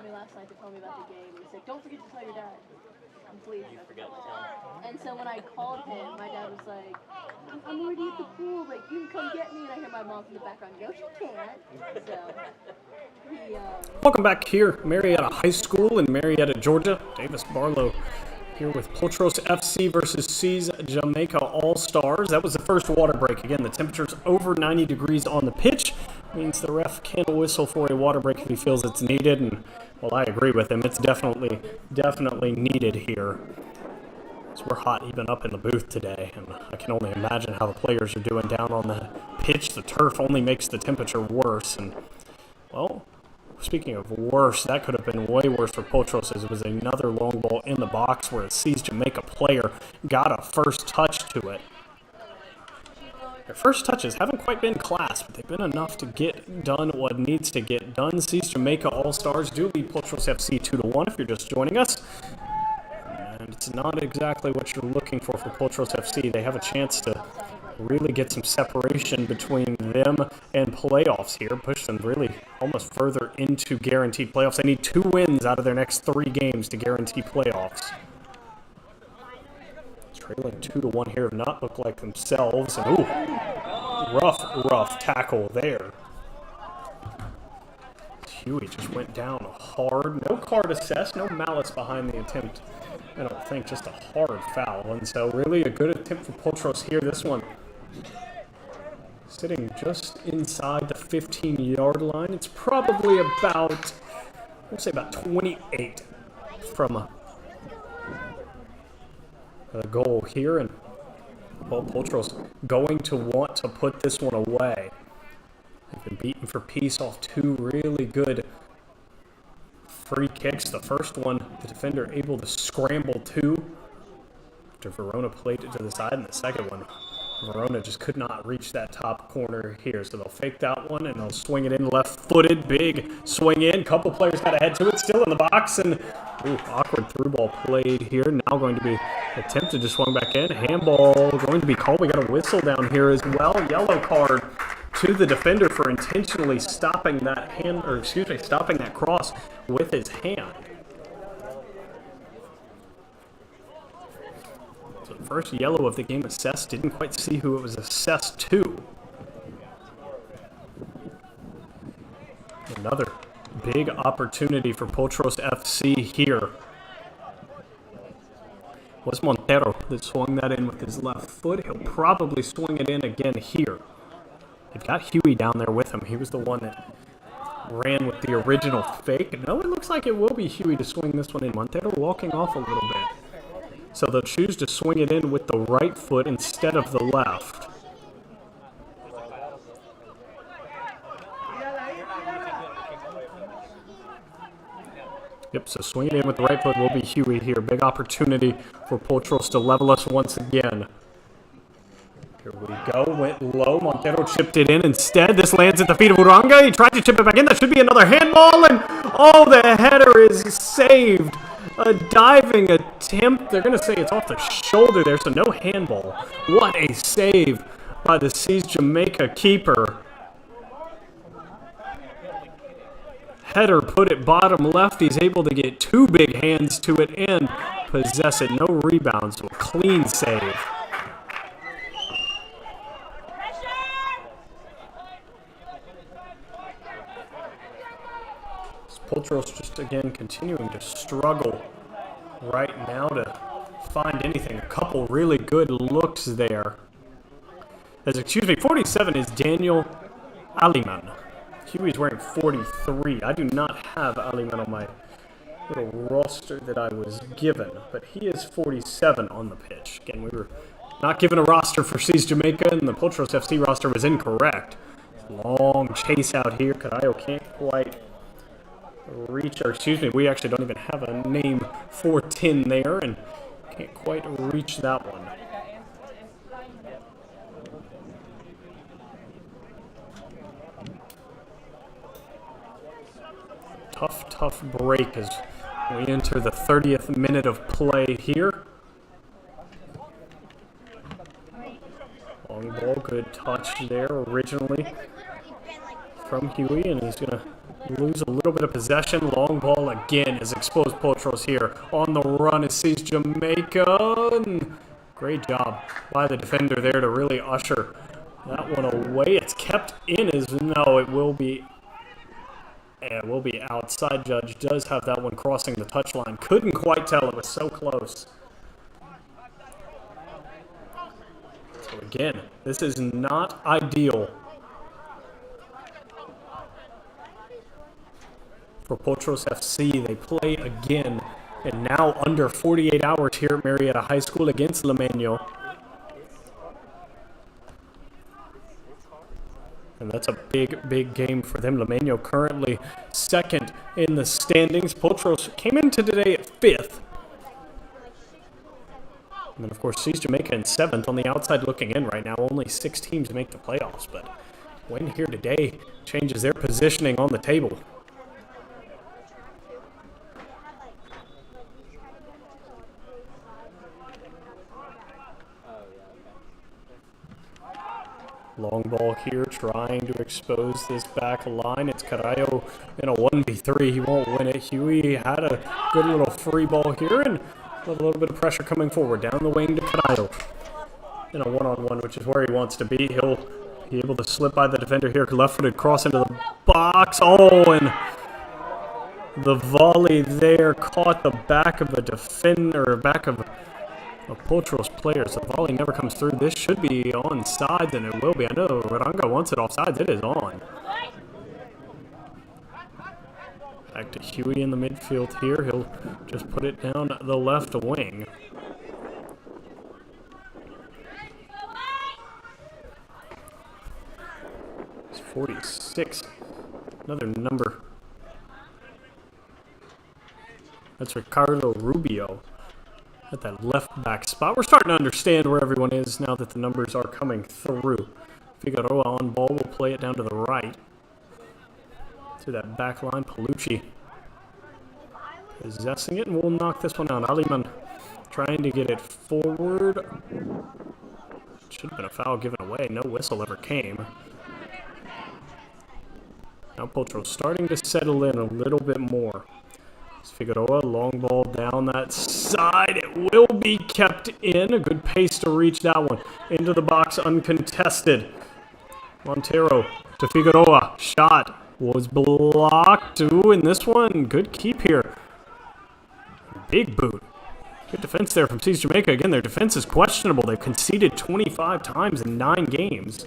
called me last night to tell me about the game. He said, "Don't forget to tell your dad." Please. You forgot to tell him. And so when I called him, my dad was like, "I'm already at the pool. Like, you can come get me." And I hear my mom from the background go, "She can't." So he. Welcome back here, Marietta High School in Marietta, Georgia. Davis Barlow here with Potros FC versus C's Jamaica All-Stars. That was the first water break. Again, the temperature's over 90 degrees on the pitch. Means the ref can whistle for a water break if he feels it's needed. And, well, I agree with him. It's definitely needed here. So we're hot even up in the booth today. And I can only imagine how the players are doing down on the pitch. The turf only makes the temperature worse. And, well, speaking of worse, that could have been way worse for Potros as it was another long ball in the box where a C's Jamaica player got a first touch to it. Their first touches haven't quite been class, but they've been enough to get done what needs to get done. C's Jamaica All-Stars do lead Potros FC 2-1 if you're just joining us. And it's not exactly what you're looking for Potros FC. They have a chance to really get some separation between them and playoffs here, push them really almost further into guaranteed playoffs. They need 2 wins out of their next 3 games to guarantee playoffs. Trailing 2-1 here have not looked like themselves. And ooh, rough tackle there. Huey just went down hard. No card assessed, no malice behind the attempt. I don't think, just a hard foul. And so really a good attempt for Potros here. This one sitting just inside the 15-yard line. It's probably about, we'll say about 28 from the goal here. And, well, Potros going to want to put this one away. They've been beaten for peace off 2 really good free kicks. The first one, the defender able to scramble to after Verona played it to the side, and the second one, Verona just could not reach that top corner here. So they'll fake that one, and they'll swing it in left-footed. Big swing in. Couple players got ahead to it, still in the box, and ooh, awkward through ball played here. Now going to be attempted to swing back in. Handball going to be called. We got a whistle down here as well. Yellow card to the defender for intentionally stopping that stopping that cross with his hand. So the first yellow of the game assessed. Didn't quite see who it was assessed to. Another big opportunity for Potros FC here. Was Montero that swung that in with his left foot. He'll probably swing it in again here. They've got Huey down there with him. He was the one that ran with the original fake. No, it looks like it will be Huey to swing this one in. Montero walking off a little bit. So they'll choose to swing it in with the right foot instead of the left. Yep, so swing it in with the right foot will be Huey here. Big opportunity for Potros to level us once again. Here we go, went low, Montero chipped it in instead. This lands at the feet of Uranga. He tried to chip it back in. That should be another handball, and oh, the header is saved. A diving attempt. They're going to say it's off the shoulder there, so no handball. What a save by the C's Jamaica keeper. Header put it bottom left. He's able to get 2 big hands to it and possess it. No rebounds, so a clean save. Potros just, again, continuing to struggle right now to find anything. A couple really good looks there. 47 is Daniel Aliman. Huey's wearing 43. I do not have Aliman on my little roster that I was given, but he is 47 on the pitch. Again, we were not given a roster for C's Jamaica, and the Potros FC roster was incorrect. Long chase out here. Carayo can't quite reach, or we actually don't even have a name for 10 there, and can't quite reach that one. Tough break as we enter the 30th minute of play here. Long ball, good touch there originally from Huey, and he's going to lose a little bit of possession. Long ball again is exposed. Potros here on the run. It sees Jamaica. And great job by the defender there to really usher that one away. It's kept in as no, it will be. Yeah, it will be outside. Judge does have that one crossing the touchline. Couldn't quite tell. It was so close. So again, this is not ideal for Potros FC. They play again, and now under 48 hours here at Marietta High School against Limeño. And that's a big, big game for them. Limeño currently second in the standings. Potros came into today at 5th. And then, of course, sees Jamaica in 7th on the outside looking in right now. Only 6 teams make the playoffs, but win here today changes their positioning on the table. Long ball here, trying to expose this back line. It's Carrillo in a 1v3. He won't win it. Huey had a good little free ball here, and a little bit of pressure coming forward. Down the wing to Carrillo in a one-on-one, which is where he wants to be. He'll be able to slip by the defender here. Left-footed cross into the box. Oh, and the volley there caught the back of a defender, back of Potros players. The volley never comes through. This should be onside, and it will be. I know Ranga wants it offsides. It is on. Back to Huey in the midfield here. He'll just put it down the left wing. It's 46. Another number. That's Ricardo Rubio at that left back spot. We're starting to understand where everyone is now that the numbers are coming through. Figueroa on ball will play it down to the right. To that back line, Palucci possessing it, and we'll knock this one out. Aliman trying to get it forward. Should have been a foul given away. No whistle ever came. Now Potros starting to settle in a little bit more. Figueroa, long ball down that side. It will be kept in. A good pace to reach that one. Into the box, uncontested. Montero to Figueroa. Shot was blocked. Ooh, and this one, good keep here. Big boot. Good defense there from Seas Jamaica. Again, their defense is questionable. They've conceded 25 times in 9 games.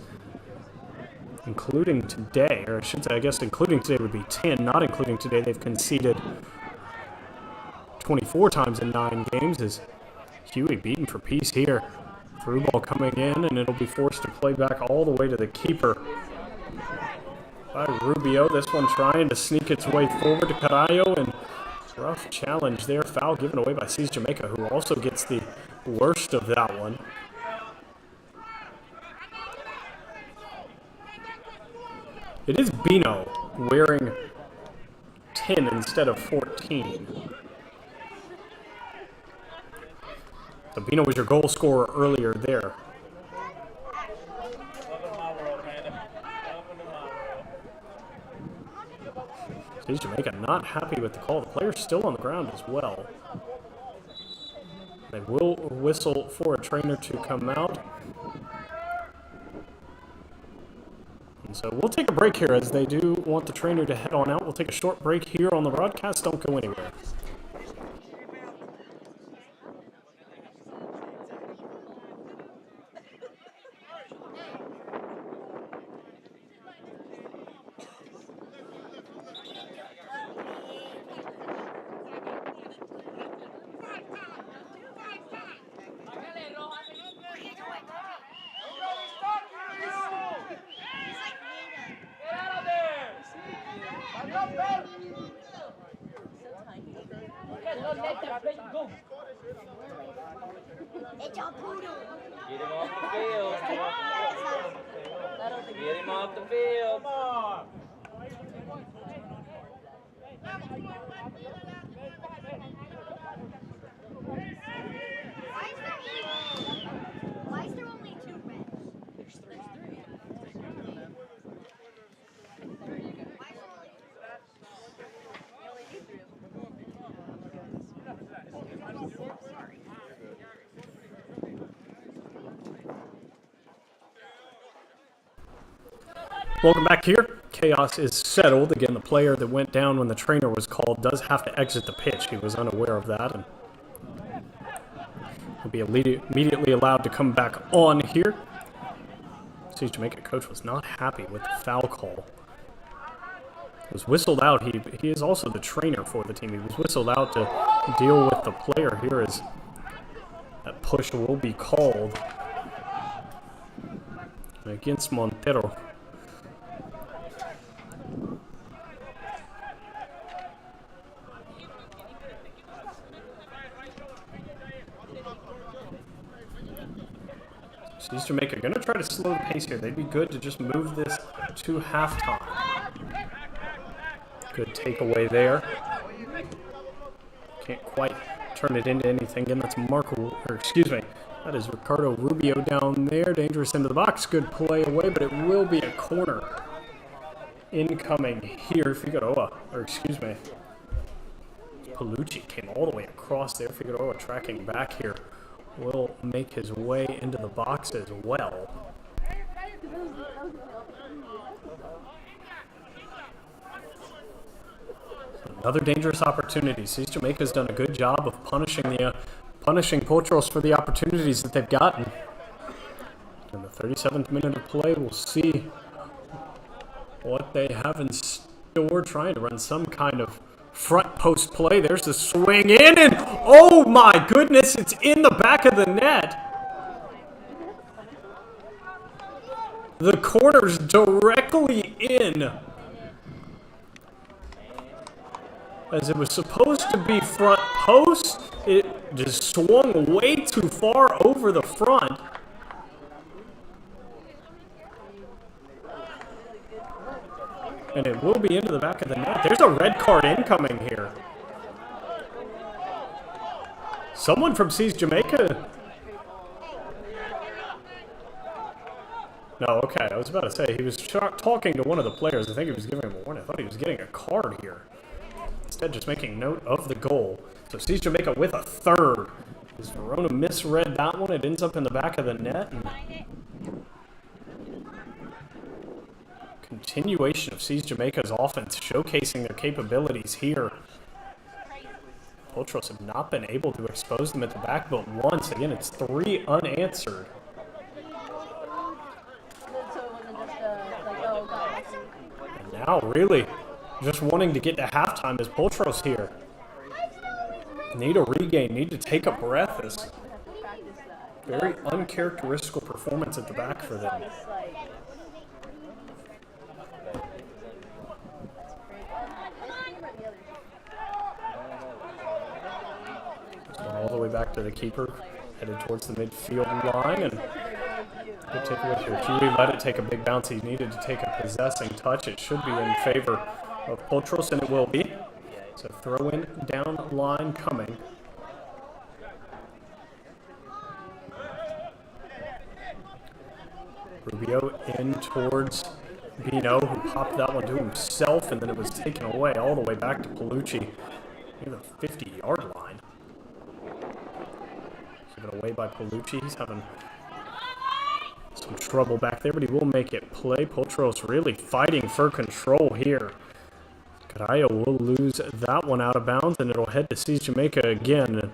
Including today, or I should say, I guess including today would be 10. Not including today, they've conceded 24 times in 9 games. Is Huey beaten for peace here. Through ball coming in, and it'll be forced to play back all the way to the keeper. By Rubio, this one trying to sneak its way forward to Carrillo, and rough challenge there. Foul given away by Seas Jamaica, who also gets the worst of that one. It is Bino wearing 10 instead of 14. So Bino was your goal scorer earlier there. Seas Jamaica not happy with the call. The player's still on the ground as well. They will whistle for a trainer to come out. And so we'll take a break here as they do want the trainer to head on out. We'll take a short break here on the broadcast. Don't go anywhere. It's a poodle. Get him off the field. Get him off the field. Why is there only 2 reds? There's 3. Why is there only 2 reds? Welcome back here. Chaos is settled. Again, the player that went down when the trainer was called does have to exit the pitch. He was unaware of that, and he'll be immediately allowed to come back on here. See, Jamaica coach was not happy with the foul call. It was whistled out. He is also the trainer for the team. He was whistled out to deal with the player here as that push will be called against Montero. East Jamaica going to try to slow the pace here. They'd be good to just move this to halftime. Good takeaway there. Can't quite turn it into anything. Again, that's that is Ricardo Rubio down there. Dangerous into the box. Good play away, but it will be a corner. Incoming here. Palucci came all the way across there. Figueroa tracking back here. Will make his way into the box as well. Another dangerous opportunity. East Jamaica's done a good job of punishing Potros for the opportunities that they've gotten. In the 37th minute of play, we'll see what they have in store, trying to run some kind of front post play. There's the swing in, and oh my goodness, it's in the back of the net. The corner's directly in. As it was supposed to be front post, it just swung way too far over the front. And it will be into the back of the net. There's a red card incoming here. Someone from Seas Jamaica. No, okay, I was about to say, he was talking to one of the players. I think he was giving him a warning. I thought he was getting a card here. Instead, just making note of the goal. So Seas Jamaica with a third. As Verona misread that one, it ends up in the back of the net. And continuation of Seas Jamaica's offense, showcasing their capabilities here. Potros have not been able to expose them at the back, but once again, it's 3 unanswered. And now, really, just wanting to get to halftime is Potros here. Need a regain, need to take a breath. This very uncharacteristical performance at the back for them. All the way back to the keeper, headed towards the midfield line, and we'll take it with here. Huey let it take a big bounce. He needed to take a possessing touch. It should be in favor of Potros, and it will be. So throw in down line coming. Rubio in towards Bino, who popped that one to himself, and then it was taken away all the way back to Palucci near the 50-yard line. Given away by Palucci. He's having some trouble back there, but he will make it play. Potros really fighting for control here. Carrillo will lose that one out of bounds, and it'll head to Seas Jamaica again.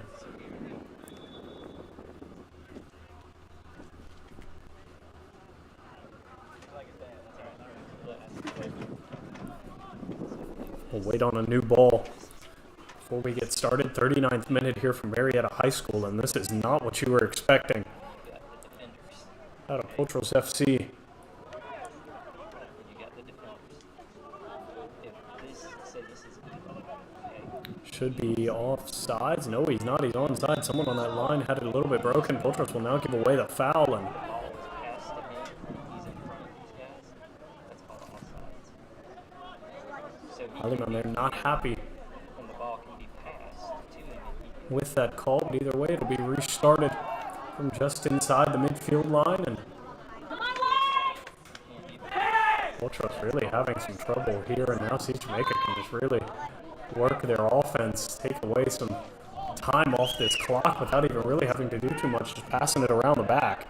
We'll wait on a new ball before we get started. 39th minute here from Marietta High School, and this is not what you were expecting out of Potros FC. Should be offsides. No, he's not. He's onside. Someone on that line had it a little bit broken. Potros will now give away the foul, and Aliman, they're not happy with that call, but either way, it'll be restarted from just inside the midfield line, and Potros really having some trouble here, and now Seas Jamaica can just really work their offense, take away some time off this clock without even really having to do too much, just passing it around the back.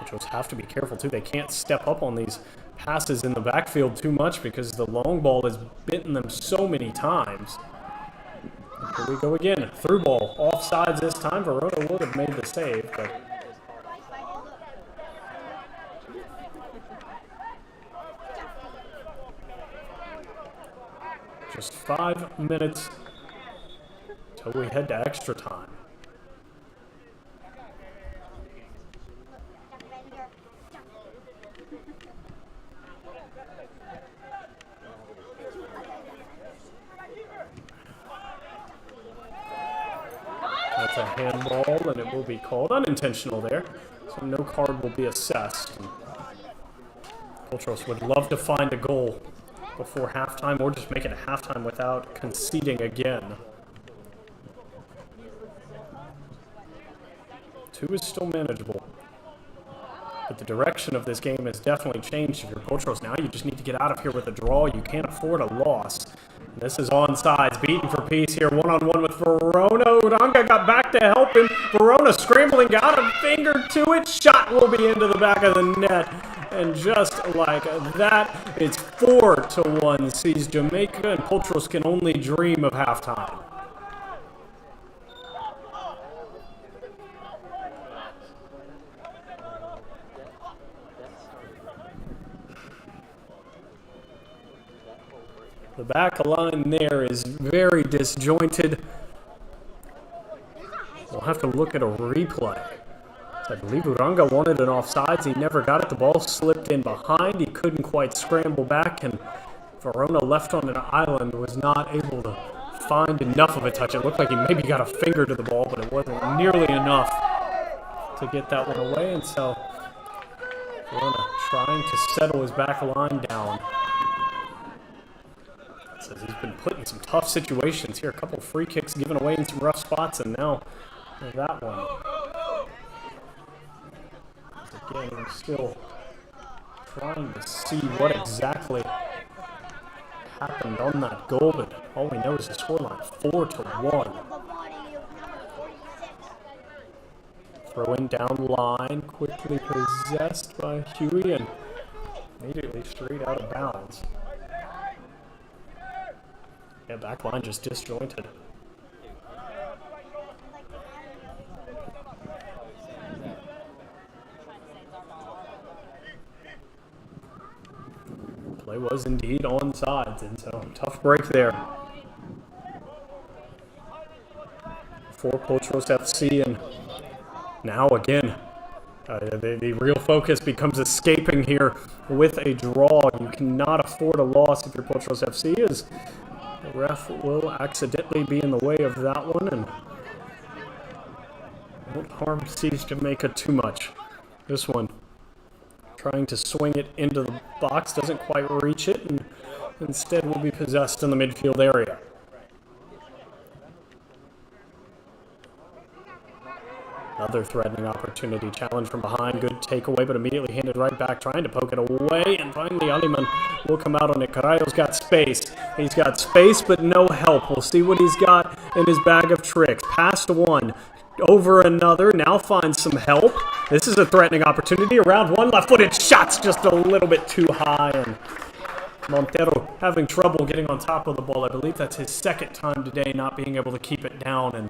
Potros have to be careful too. They can't step up on these passes in the backfield too much because the long ball has bitten them so many times. Here we go again. Through ball. Offsides this time. Verona would have made the save, but just 5 minutes till we head to extra time. That's a handball, and it will be called unintentional there. So no card will be assessed. And Potros would love to find a goal before halftime, or just make it a halftime without conceding again. 2 is still manageable. But the direction of this game has definitely changed. If you're Potros now, you just need to get out of here with a draw. You can't afford a loss. And this is onside, beaten for peace here, one-on-one with Verona. Uranga got back to help him. Verona scrambling, got a finger to it. Shot will be into the back of the net. And just like that, it's 4-1. Sees Jamaica, and Potros can only dream of halftime. The back line there is very disjointed. We'll have to look at a replay. I believe Uranga wanted an offsides. He never got it. The ball slipped in behind. He couldn't quite scramble back, and Verona left on an island was not able to find enough of a touch. It looked like he maybe got a finger to the ball, but it wasn't nearly enough to get that one away. And so Verona trying to settle his back line down. Says he's been put in some tough situations here. A couple of free kicks given away in some rough spots, and now that one. Again, we're still trying to see what exactly happened on that goal, but all we know is the scoreline, 4-1. Throw in down line, quickly possessed by Huey, and immediately straight out of bounds. Yeah, back line just disjointed. Play was indeed onside, and so tough break there for Potros FC. And now again, the real focus becomes escaping here with a draw. You cannot afford a loss if you're Potros FC, as the ref will accidentally be in the way of that one, and won't harm Seas Jamaica too much. This one, trying to swing it into the box, doesn't quite reach it, and instead will be possessed in the midfield area. Another threatening opportunity, challenge from behind, good takeaway, but immediately handed right back, trying to poke it away, and finally Aliman will come out on it. Carayo's got space. He's got space, but no help. We'll see what he's got in his bag of tricks. Past one, over another, now finds some help. This is a threatening opportunity. Around one, left-footed shots just a little bit too high, and Montero having trouble getting on top of the ball. I believe that's his second time today not being able to keep it down, and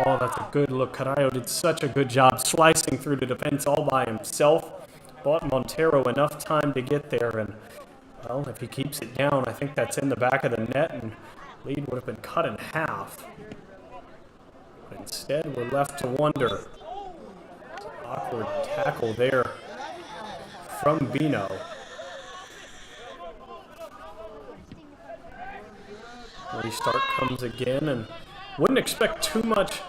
oh, that's a good look. Carayo did such a good job slicing through the defense all by himself. Bought Montero enough time to get there, and well, if he keeps it down, I think that's in the back of the net, and lead would have been cut in half. But instead, we're left to wonder. Awkward tackle there from Bino. Restart comes again, and wouldn't expect too much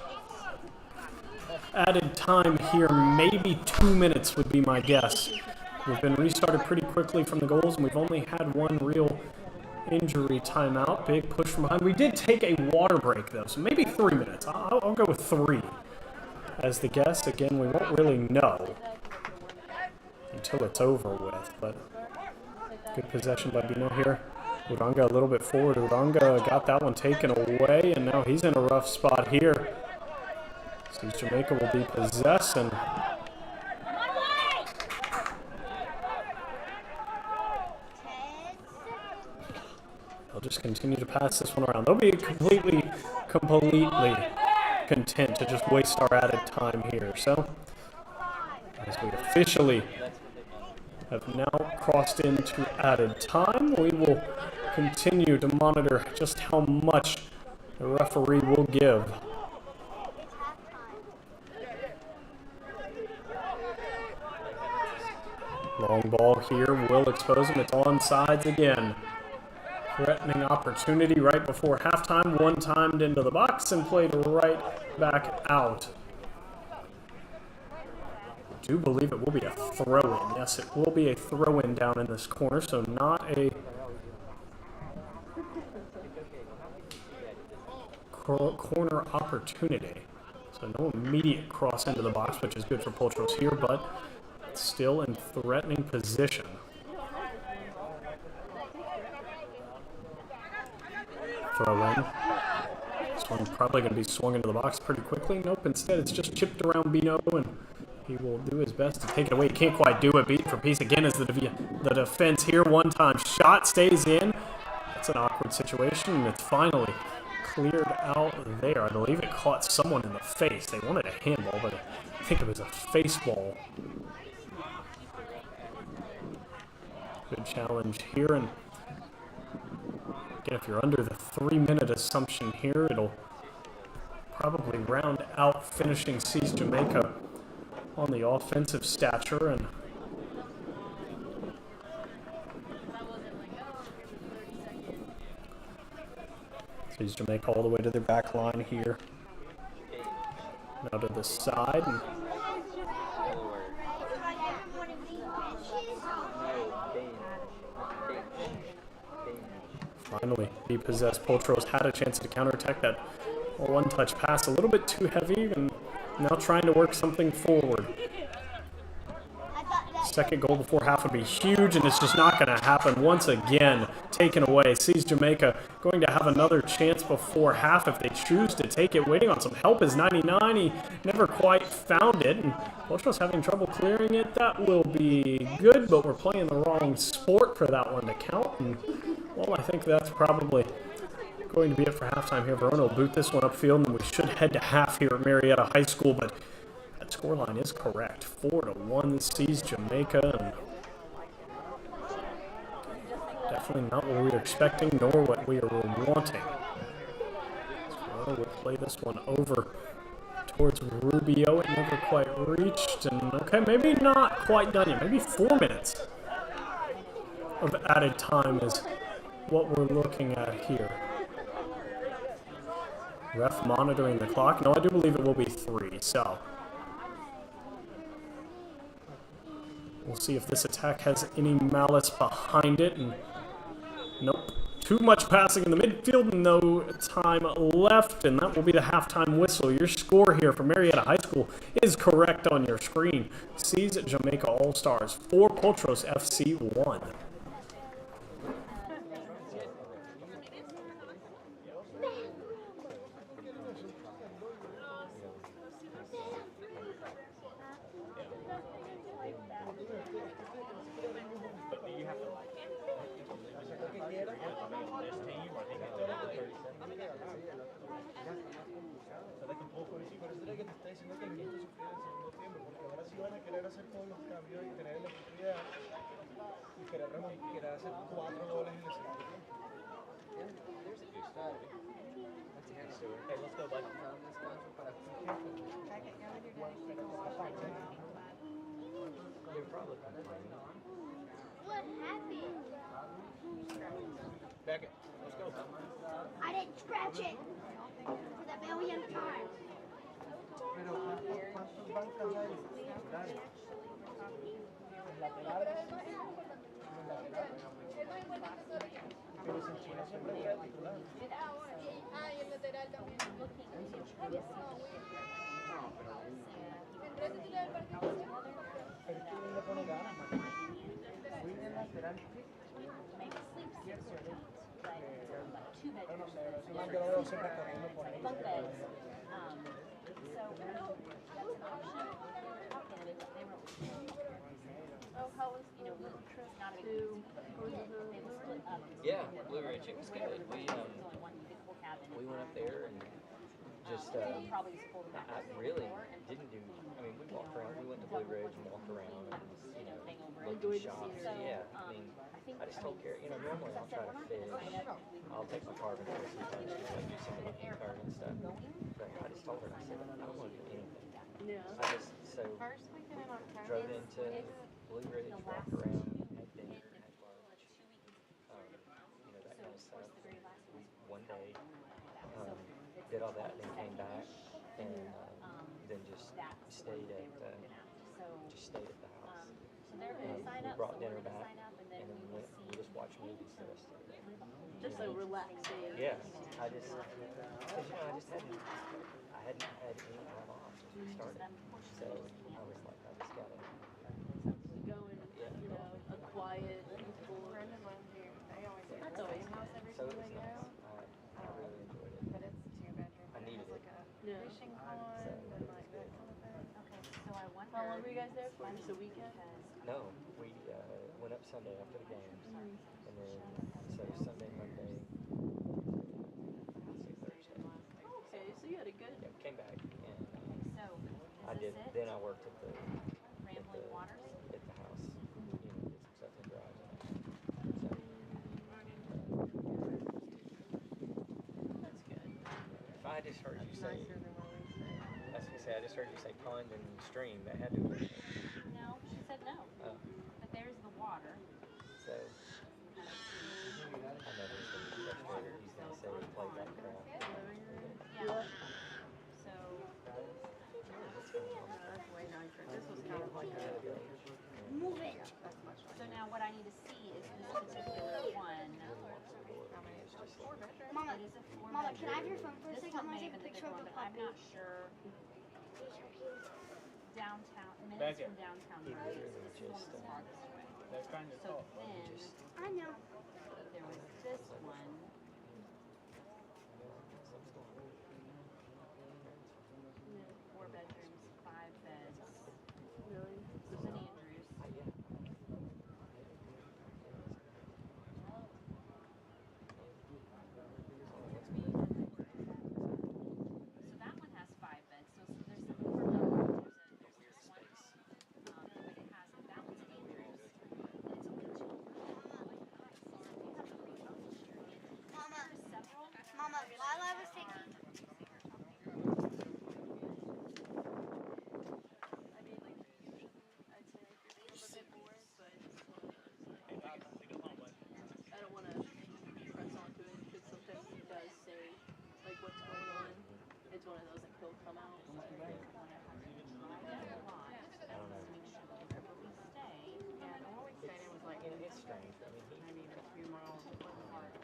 added time here. Maybe 2 minutes would be my guess. We've been restarted pretty quickly from the goals, and we've only had one real injury timeout. Big push from behind. We did take a water break, though, so maybe 3 minutes. I'll go with 3 as the guess. Again, we won't really know until it's over with, but good possession by Bino here. Uranga a little bit forward. Uranga got that one taken away, and now he's in a rough spot here. See, Jamaica will be possessed, and they'll just continue to pass this one around. They'll be completely content to just waste our added time here. So, as we officially have now crossed into added time, we will continue to monitor just how much the referee will give. Long ball here will expose him. It's onside again. Threatening opportunity right before halftime. One timed into the box and played right back out. I do believe it will be a throw-in. Yes, it will be a throw-in down in this corner, so not a corner opportunity. So no immediate cross into the box, which is good for Potros here, but still in threatening position. Throw in. This one probably going to be swung into the box pretty quickly. Nope, instead it's just chipped around Bino, and he will do his best to take it away. He can't quite do it. Beat for piece again as the defense here. One time shot stays in. That's an awkward situation, and it's finally cleared out there. I believe it caught someone in the face. They wanted a handball, but I think it was a face ball. Good challenge here, and again, if you're under the 3-minute assumption here, it'll probably round out finishing sees Jamaica on the offensive stature, and sees Jamaica all the way to their back line here. Now to the side, and finally be possessed. Potros had a chance to counterattack that one-touch pass, a little bit too heavy, and now trying to work something forward. Second goal before half would be huge, and it's just not going to happen. Once again, taken away. Sees Jamaica going to have another chance before half if they choose to take it. Waiting on some help is 99. He never quite found it, and Potros having trouble clearing it. That will be good, but we're playing the wrong sport for that one to count. And, well, I think that's probably going to be it for halftime here. Verona will boot this one upfield, and we should head to half here at Marietta High School, but that scoreline is correct. 4-1 sees Jamaica, and definitely not what we were expecting, nor what we were wanting. So we'll play this one over towards Rubio. It never quite reached, and okay, maybe not quite done yet. Maybe 4 minutes of added time is what we're looking at here. Ref monitoring the clock. No, I do believe it will be 3, so we'll see if this attack has any malice behind it. And nope. Too much passing in the midfield, no time left, and that will be the halftime whistle. Your score here for Marietta High School is correct on your screen. Sees Jamaica All-Stars 4, Potros FC 1. What happened? Back it. Let's go. I didn't scratch it for the millionth time. So that's an option. We were talking and they were Oh, how was you know, we trip not a to they were split up. Yeah, Blue Ridge, it was good. There's only one big full cabin. We went up there and just probably just pulled back. I really didn't do. I mean, we walked around. We went to Blue Ridge and walked around and looked at shops. Yeah, I mean, I just told Carrie. You know, normally I'll try to fish. I'll take my carbon fish sometimes, like do some of the carbon stuff. But I just told her, I said, I don't want to do anything. Yeah. I just First weekend in October. drove into Blue Ridge, walked around, had dinner, had lunch, you know, that kind of stuff. One day, did all that, and then came back, and then just stayed at the house. We brought dinner back, and then we just watched movies the rest of the day. Just a relaxing. Yeah, I just, cause you know, I hadn't had any time off since we started, so I was like, I just gotta. Go in, you know, a quiet, peaceful. That's always nice. So it was nice. I really enjoyed it. But it's 2 bedroom. I needed it. Yeah. Fishing pond and like that kind of thing. So I wonder. How long were you guys there for? Just a weekend? No, we went up Sunday after the games, and then so Sunday, Monday, Thursday. Okay, so you had a good. Yeah, we came back, and So I did. Then I worked at the Rambling Waters. at the house. You know, did some stuff in the garage. So, That's good. if I just heard you say, Nicer than what we say. that's what I say. I just heard you say pond and stream. That had to be. No, she said no. Oh, But there's the water. so I know he's gonna be frustrated. He's gonna say he played that crap. Yeah. So That's way nicer. This was kind of like a. Move it. That's much nicer. so now what I need to see is this particular one. How many is it? 4 bedroom? Mama, It is a four Mama, can I have bedroom. your phone for a This second? I one want may to have take a been the picture bigger of one, the but I'm puppy. not sure. Downtown, Back minutes it. from downtown He roads. really This one just, is farthest away. That's kind of So tall. then I know. there was this one. Four bedrooms, 5 beds. Really? St. Andrews. So that one has 5 beds. So there's some more levels. There's this one. But it has that one's Andrews. And it's only 2 Mama, several. Mama, while I was taking. I mean, like, usually, I'd say like you're a little bit bored, but I don't want to press onto it because sometimes he does say, like, what's going on. It's one of those that he'll come out. But I don't know. Wherever we stay. Yeah, the one we stayed in was like And it's strange. I mean, maybe even 2 miles apart.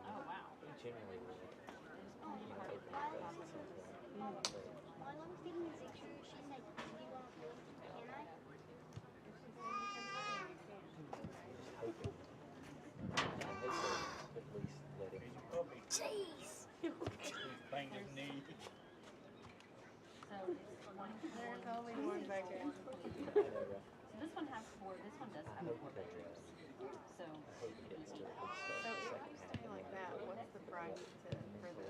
Oh wow. he generally will, you know, open While his I eyes was and things like Mama, that. But while I was taking the picture, she said, "Do you want to play? Can I?" just hoping. I hope they at least let him. Jeez. Banged his knee. So it's one. There's only one back there. I know, right? So this one has 4. This one does I have hope 4 they bedrooms. So I hope he gets to at least So start if the we second half. stay like that, what's the price for the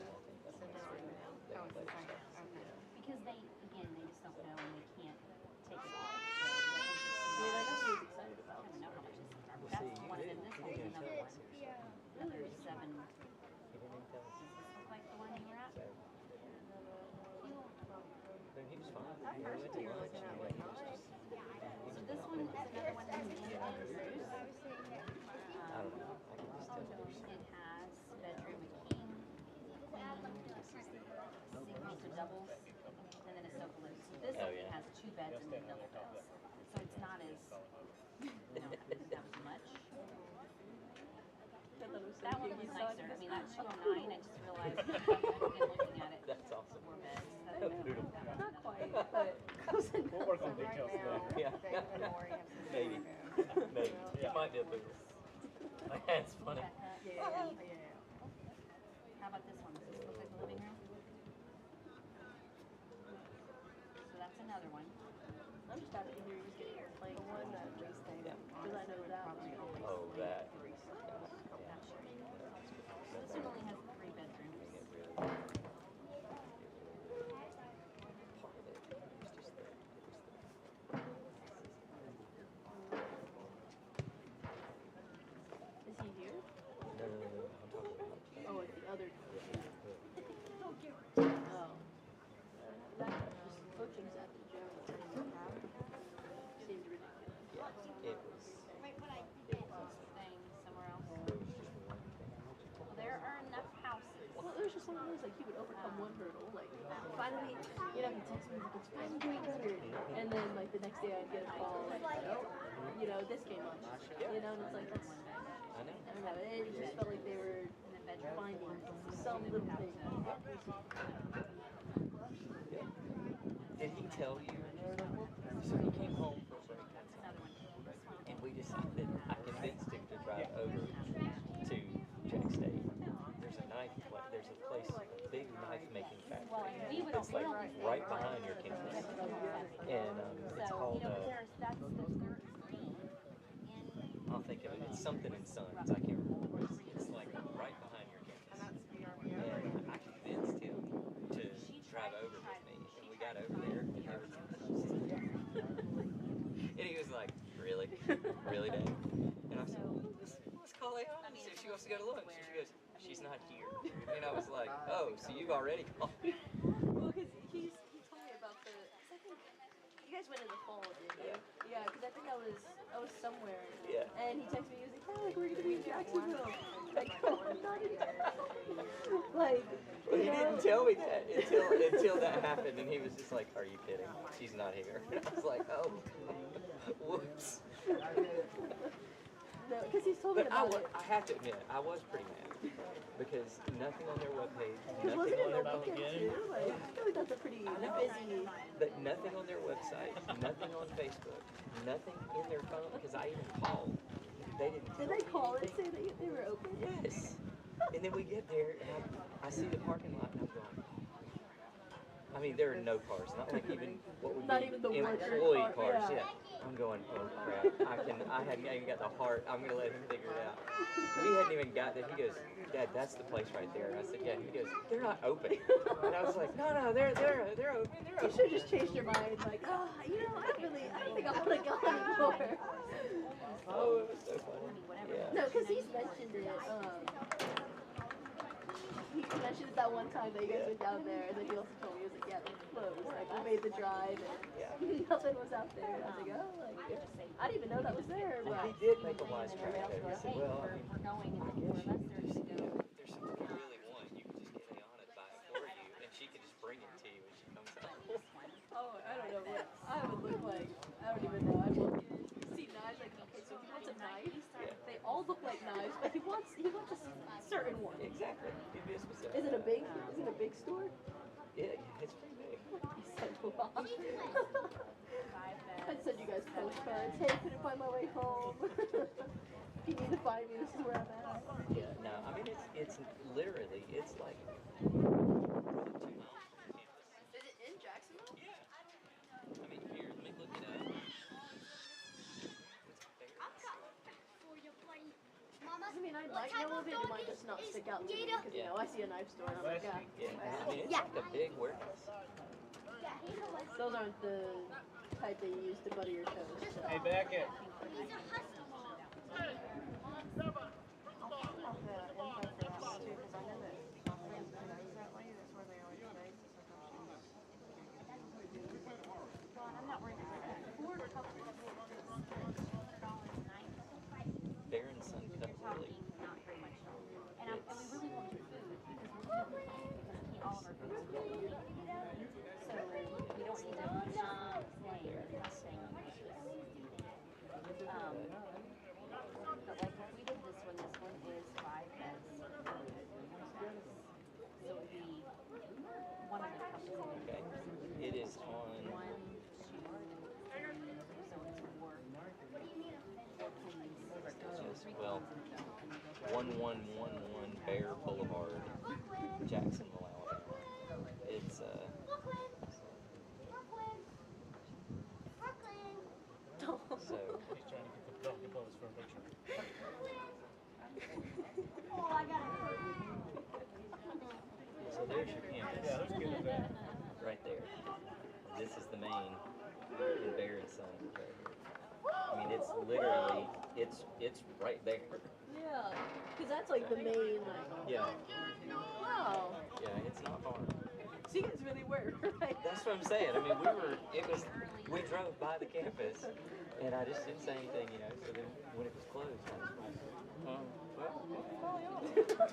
Cinderella now? Oh, it's the same. Okay. because they just don't know and they can't take it off. I mean, I know he was excited I about don't it. know how much this is. Well, That's see, one, and then this one is another one. Yeah. Another 7. Does He didn't even tell us. this look like the one you were at? So, then he was fine. That We first went one to you were lunch looking and at he was was nice. just, So this one is another one in Andrews. I don't know. I can just tell there's It has bedroom, a king, singles or doubles, and then a sofa lift. So this Oh, only yeah. has 2 beds and then double beds. So it's not as, that much. That one was nicer. I mean, that 209, I just realized, again, looking at it, That's awesome. 4 beds. Not quite, but close enough. We'll work on So right details now, today. Yeah. David and Lori have some Maybe. dinner. Maybe. It might be a booth. That's funny. Yeah. How about this one? Does this look like the living room? another one. I'm just happy to hear he's getting playing one that race thing because I know that was really Oh, that. This one only has 3 bedrooms. Is he here? No, I'm talking about. Oh, at the other. Oh. That just coaching's at the gym. Seemed ridiculous. Yeah, it was. Thing somewhere else. Well, there are enough houses. Well, it was just one of those, like, he would overcome one hurdle, like, finally, you know, he texted me, like, it's finally doing better. And then, like, the next day I'd get a call, like, oh, you know, this came up. You know, and it's like, that's, I know. I don't know, it just felt like they were finding some little thing. Did he tell you? So he came home for a break one time, and we decided, I convinced him to drive over to Jack State. There's a there's a place, a big knife making factory. It's like right behind your campus. And it's called, I'll think of it, it's something in Sons, I can't remember. It's like right behind your campus. And I convinced him to drive over with me, and we got over there, and they were and he was like, really? Really, Dad? And I said, well, let's call Ayana and see if she wants to go to lunch. And she goes, she's not here. And I was like, oh, so you've already called? Well, because he told me about the, cause I think you guys went in the fall, didn't you? Yeah, because I think I was somewhere. Yeah. And he texted me, he was like, oh, like, we're going to be in Jacksonville. Like, oh, I'm not in like, Well, he didn't tell me that until that happened, and he was just like, are you kidding? She's not here. And I was like, oh, whoops. No, because he's told me But about it. I have to admit, I was pretty mad. Because nothing on their webpage, Because nothing wasn't on it their the weekend too? Like, I feel like that's a pretty busy. But nothing on their website, nothing on Facebook, nothing in their phone, because I even called. They didn't tell Did they me call and anything. say that they were open? Yes. And then we get there, and I see the parking lot, and I'm going, I mean, there are no cars, not like even what would Not be even the worker employee car, cars. yeah. Yeah. I'm going, oh crap, I hadn't even got the heart, I'm going to let him figure it out. We hadn't even got there. He goes, Dad, that's the place right there. And I said, yeah. And he goes, they're not open. And I was like, no, they're open, they're You open. should have just changed your mind. Like, oh, you know, I don't think I want to go anymore. Oh, it was so funny. Yeah. No, because he's mentioned it. He mentioned it that one time that you guys went down there, and then he also told me, he was like, yeah, they're closed. Like, we made the drive, and nothing was out there. And I was like, oh, like, I didn't even know that was there. Well, But he did make a wise track there. He said, well, I mean, We're going I and guess four of you us could are just, to go. if there's something you really want, you can just get Ayana to buy it for you, and she can just bring it to you when she comes home. oh, I don't know what I would look like. I don't even know. I'd walk in, see knives, like, okay, so he wants a knife. They all look like knives, but he wants a certain one. Exactly. You'd be a specific. Is it a big store? Yeah, it's pretty big. He said, well, I'd send you guys postcards. Hey, couldn't find my way home. If you need to find me, this is where I'm at. Yeah, no, I mean, it's literally, it's like probably 2 miles from campus. Is it in Jacksonville? Yeah. I mean, here, let me look it up. I mean, I might know of it, it might just not stick out to me because, you know, I see a knife store and I'm like, ah. Yeah, I mean, it's like a big warehouse. Those aren't the type that you use to butter your toast. So. Hey, back it. I'm not worried about that. Ford or couple of $100 a night. Bear and Sun Cut really. Not very much. And we really want your food because we're eat all of our food. So we don't need to stay or staying but like if we did this one is 5 beds. So it would be one of the couples. Okay. It is on. 1, 2, 3, so it's 4. Well, 1111 Bear Boulevard, Jacksonville, Alabama. It's there's your campus. Right there. This is the main in Barry Sons right here. I mean, it's literally, it's right there. Yeah, because that's like the main, like, Yeah. wow. Yeah, it's not far. So you guys really were, right? That's what I'm saying. I mean, we drove by the campus, and I just didn't say anything, you know. So then when it was closed, I was like, well,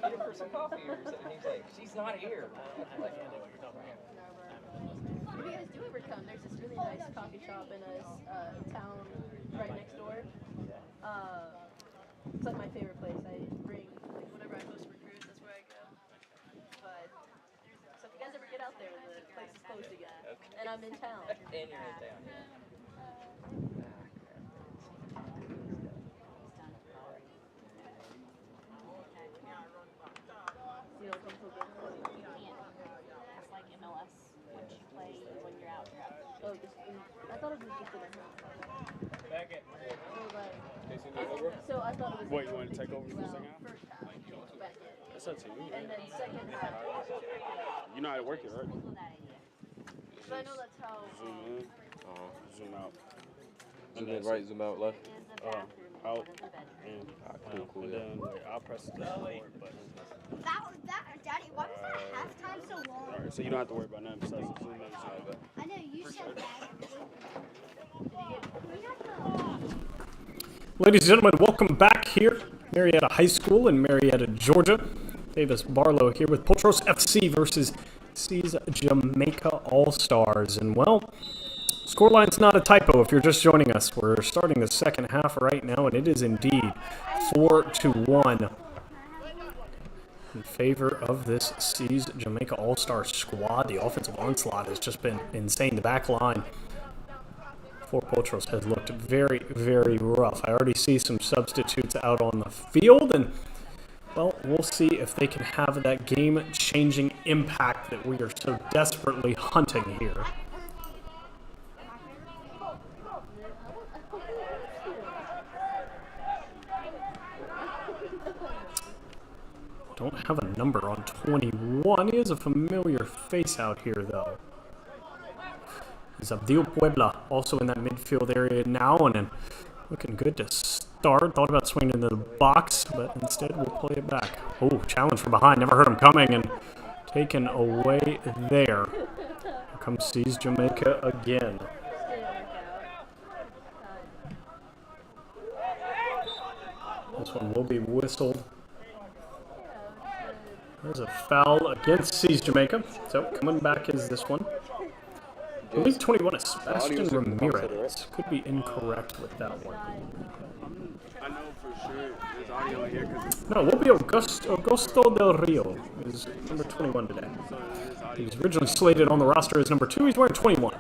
get her for some coffee or something. He's like, she's not here. I'm like, If you guys do ever come, there's this really nice coffee shop in a town right next door. It's like my favorite place. I bring, like, whenever I host recruits, that's where I go. But, so if you guys ever get out there, the place is closed again. Okay. And I'm in town. and you're in town. You know, come to the It's like MLS. Once you play, when you're out, you're out. Oh, I thought it was just in a house. Back it. So I thought it was. What, you want to take over for the second half? First half. Back in. That's up to you. And then second half. You know how to work it, right? So I know that's how. Zoom in, zoom out. Zoom in right, zoom out left. Is the bathroom in out. one of the bedrooms. And, Cool, and yeah. then I'll press the forward button. Daddy, why was that halftime so long? Alright, so you don't have to worry about nothing besides the zoom in, zoom out. I know you said that. Ladies and gentlemen, welcome back here. Marietta High School in Marietta, Georgia. Davis Barlow here with Potros FC versus C's Jamaica All-Stars. And, well, scoreline's not a typo if you're just joining us. We're starting the second half right now, and it is indeed 4-1 in favor of this C's Jamaica All-Star squad. The offensive onslaught has just been insane. The back line for Potros has looked very, very rough. I already see some substitutes out on the field, and, well, we'll see if they can have that game-changing impact that we are so desperately hunting here. Don't have a number on 21. He is a familiar face out here, though. Is Abdil Puebla also in that midfield area now, and then looking good to start. Thought about swinging into the box, but instead we'll play it back. Oh, challenge from behind. Never heard him coming, and taken away there. Here comes C's Jamaica again. This one will be whistled. There's a foul against C's Jamaica. So coming back is this one. I believe 21 is Sebastian Ramirez. Could be incorrect with that one. I know for sure there's audio in here because No, it will be Augusto Del Rio. Is number 21 today. He was originally slated on the roster as number 2. He's wearing 21.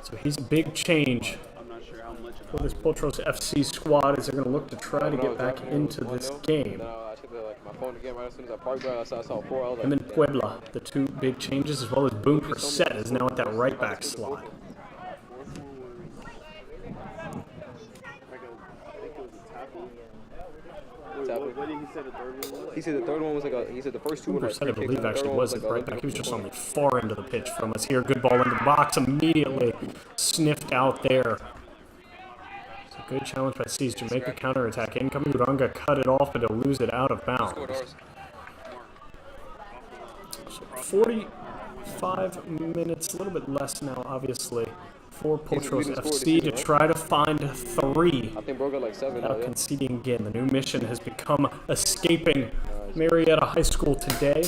So he's a big change I'm not sure how much of for this Potros FC squad as they're going to look to try to get back into this game. I took my phone again right as soon as I parked. I saw 4. I was Him like, and Puebla, the two big changes, as well as Boom Perset is now at that right back slot. what did he say the third one was? he said the third one was like he said the first two were like Perset, I free kicks, believe, and the actually third one was like at a right back. He was just on the far end of the pitch from us here. Good ball into the box, immediately sniffed out there. It's a good challenge by C's Jamaica. Counterattack incoming. Uranga cut it off, but he'll lose it out of bounds. 45 minutes, a little bit less now, obviously, for Potros FC to try to find 3 I think bro got like 7 now, without yeah. conceding again. The new mission has become escaping Marietta High School today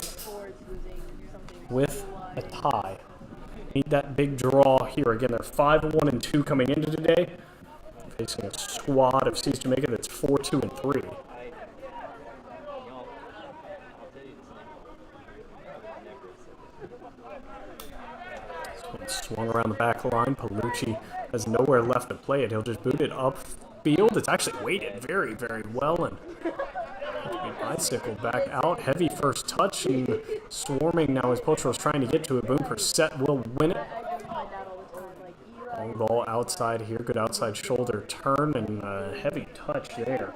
with a tie. Need that big draw here. Again, they're 5-1 and 2 coming into today, facing a squad of C's Jamaica that's 4-2 and 3. Swung around the back line. Palucci has nowhere left to play it. He'll just boot it upfield. It's actually weighted very, very well, and bicycled back out. Heavy first touch, and swarming now as Potros trying to get to it. Boom Perset will win it. Long ball outside here. Good outside shoulder turn, and a heavy touch there.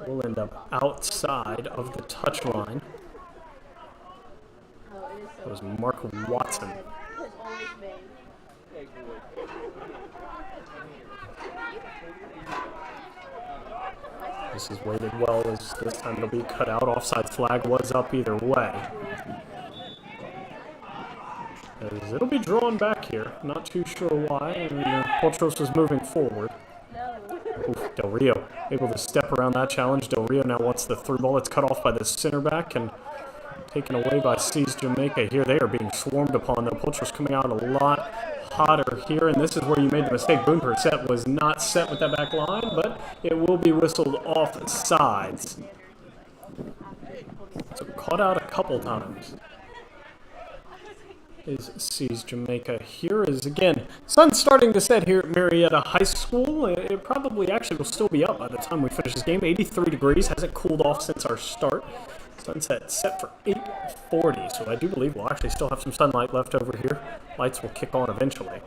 We'll end up outside of the touch line. That was Mark Watson. Has always been. This is weighted well, as this time it'll be cut out. Offside flag was up either way. As it'll be drawn back here. Not too sure why. And Potros was moving forward. Oof, Del Rio able to step around that challenge. Del Rio now wants the through ball. It's cut off by the center back and taken away by C's Jamaica. Here they are being swarmed upon. The Potros coming out a lot hotter here, and this is where you made the mistake. Boone Percett was not set with that back line, but it will be whistled off the sides. So caught out a couple times. Is C's Jamaica. Here is, again, sun's starting to set here at Marietta High School. It probably actually will still be up by the time we finish this game. 83 degrees, hasn't cooled off since our start. Sunset set for 8:40, so I do believe we'll actually still have some sunlight left over here. Lights will kick on eventually.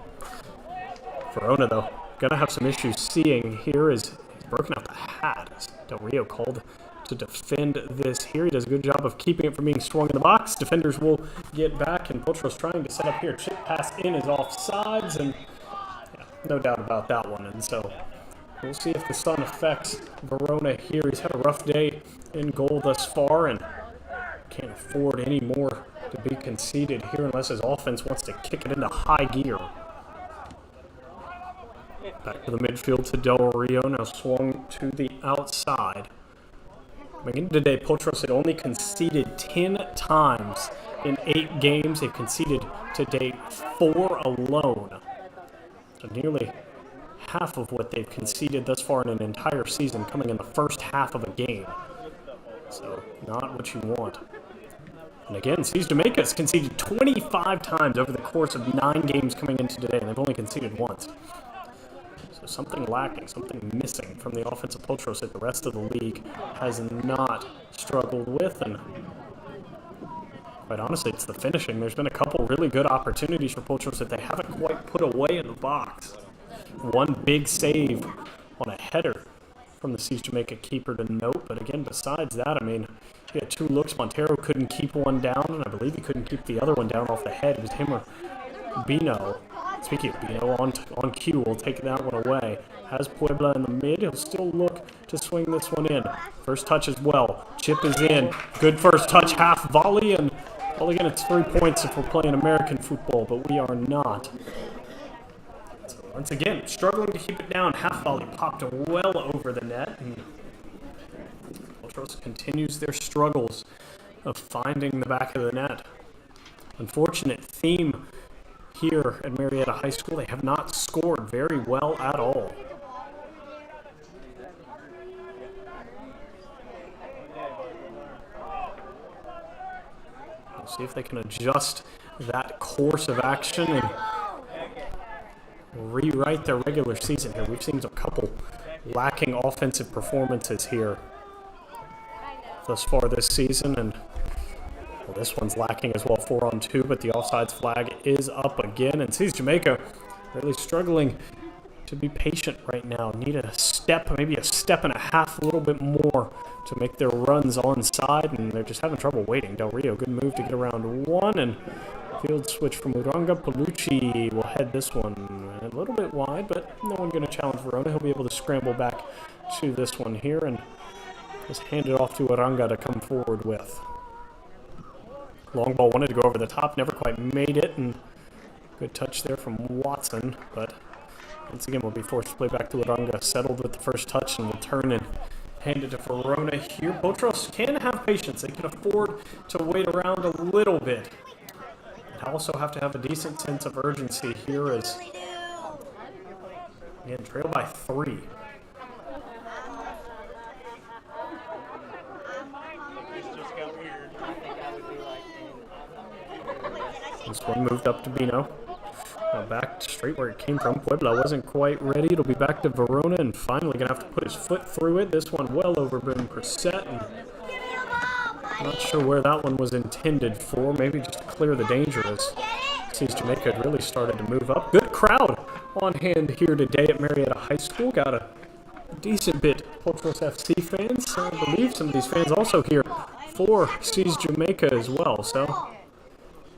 Verona, though, gonna have some issues seeing here as he's broken out the hat. As Del Rio called to defend this here. He does a good job of keeping it from being swung in the box. Defenders will get back, and Potros trying to set up here. Chip pass in is offsides, and yeah, no doubt about that one. And so we'll see if the sun affects Verona here. He's had a rough day in goal thus far, and can't afford any more to be conceded here unless his offense wants to kick it into high gear. Back to the midfield to Del Rio, now swung to the outside. Beginning today, Potros had only conceded 10 times in 8 games. They've conceded to date 4 alone. So nearly half of what they've conceded thus far in an entire season coming in the first half of a game. So not what you want. And again, C's Jamaica has conceded 25 times over the course of 9 games coming into today, and they've only conceded once. So something lacking, something missing from the offensive Potros that the rest of the league has not struggled with. And quite honestly, it's the finishing. There's been a couple really good opportunities for Potros that they haven't quite put away in the box. One big save on a header from the C's Jamaica keeper to note. But again, besides that, I mean, he had 2 looks. Montero couldn't keep one down, and I believe he couldn't keep the other one down off the head. It was him or Bino. Speaking of Bino, on cue, we'll take that one away. Has Puebla in the mid. He'll still look to swing this one in. First touch as well. Chip is in. Good first touch, half volley, and well, again, it's 3 points if we're playing American football, but we are not. So once again, struggling to keep it down. Half volley popped well over the net, and Potros continues their struggles of finding the back of the net. Unfortunate theme here at Marietta High School. They have not scored very well at all. We'll see if they can adjust that course of action and rewrite their regular season here. We've seen a couple lacking offensive performances here thus far this season, and well, this one's lacking as well, 4-on-2, but the offsides flag is up again, and C's Jamaica really struggling to be patient right now. Need a step, maybe a step and a half, a little bit more to make their runs onside, and they're just having trouble waiting. Del Rio, good move to get around one, and field switch from Uranga. Palucci will head this one a little bit wide, but no one going to challenge Verona. He'll be able to scramble back to this one here, and just hand it off to Uranga to come forward with. Long ball wanted to go over the top, never quite made it, and good touch there from Watson, but once again we'll be forced to play back to Uranga. Settled with the first touch, and will turn and hand it to Verona here. Potros can have patience. They can afford to wait around a little bit. They also have to have a decent sense of urgency here as, again, trail by 3. This one moved up to Bino. Now back straight where it came from. Puebla wasn't quite ready. It'll be back to Verona, and finally going to have to put his foot through it. This one well over Boone Percett. Not sure where that one was intended for. Maybe just to clear the danger as C's Jamaica had really started to move up. Good crowd on hand here today at Marietta High School. Got a decent bit Potros FC fans. I believe some of these fans also here for C's Jamaica as well. So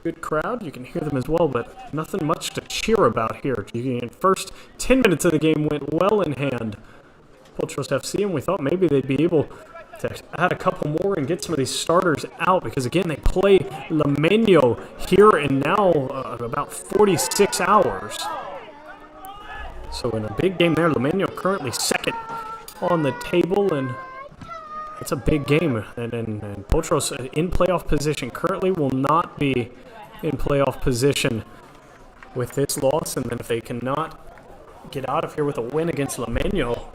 Good crowd. You can hear them as well, but nothing much to cheer about here. First 10 minutes of the game went well in hand. Potros FC, and we thought maybe they'd be able to add a couple more and get some of these starters out because, again, they play Limeño here in now about 46 hours. So in a big game there, Limeño currently second on the table, and it's a big game. And Potros in playoff position currently will not be in playoff position with this loss. And then if they cannot get out of here with a win against Limeño,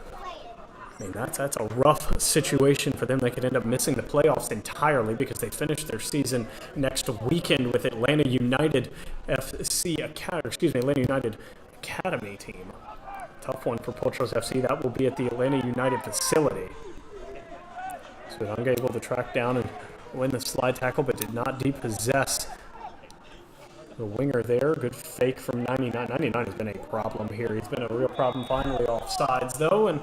I mean, that's a rough situation for them. They could end up missing the playoffs entirely because they finish their season next weekend with Atlanta United Atlanta United Academy team. Tough one for Potros FC. That will be at the Atlanta United facility. So Unga able to track down and win the slide tackle, but did not depossess the winger there. Good fake from 99. 99 has been a problem here. He's been a real problem finally off sides, though, and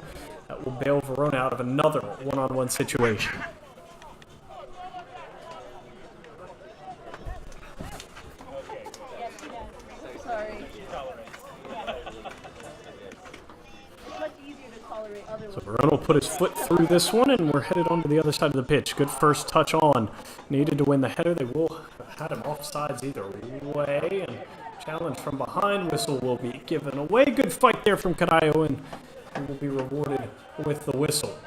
that will bail Verona out of another one-on-one situation. Sorry. It's much easier to tolerate other So Verona will put his foot through this one, and we're headed on to the other side of the pitch. Good first touch on. Needed to win the header. They will have had him off sides either way, and challenge from behind. Whistle will be given away. Good fight there from Carallo, and he will be rewarded with the whistle.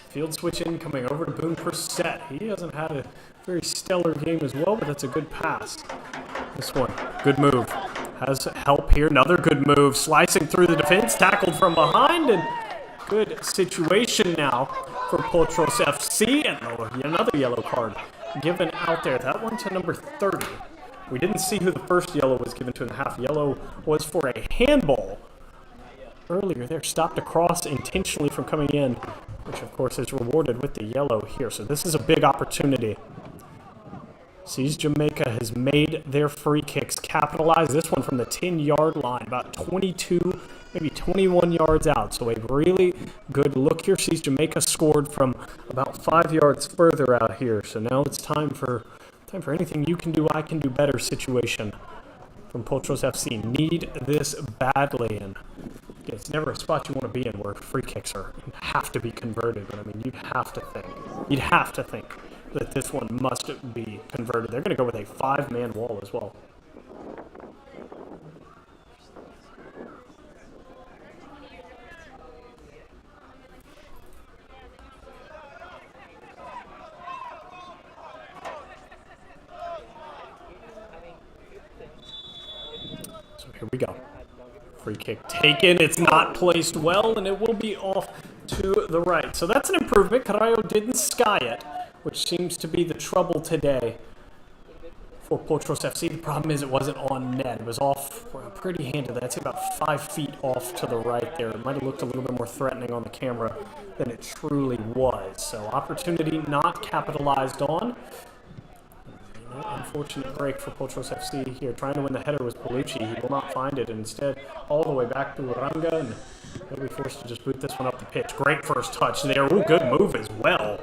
Field switch in, coming over to Boone Perset. He hasn't had a very stellar game as well, but that's a good pass. This one, good move. Has help here, another good move. Slicing through the defense, tackled from behind, and good situation now for Potros FC. And another yellow card given out there. That one to number 30. We didn't see who the first yellow was given to in the half. Yellow was for a handball earlier there, stopped across intentionally from coming in, which of course is rewarded with the yellow here. So this is a big opportunity. Sees Jamaica has made their free kicks capitalize. This one from the 10-yard line, about 22, maybe 21 yards out. So a really good look here. Sees Jamaica scored from about 5 yards further out here. So now it's time for anything you can do, I can do better situation from Potros FC. Need this badly, and it's never a spot you want to be in where free kicks have to be converted. But I mean, you'd have to think that this one must be converted. They're going to go with a 5-man wall as well. So here we go. Free kick taken. It's not placed well, and it will be off to the right. So that's an improvement. Carallo didn't sky it, which seems to be the trouble today for Potros FC. The problem is it wasn't on net. It was off pretty handily. I'd say about 5 feet off to the right there. It might have looked a little bit more threatening on the camera than it truly was. So opportunity not capitalized on. Unfortunate break for Potros FC here. Trying to win the header was Palucci. He will not find it. Instead, all the way back to Uranga, and he'll be forced to just boot this one up the pitch. Great first touch there. Ooh, good move as well.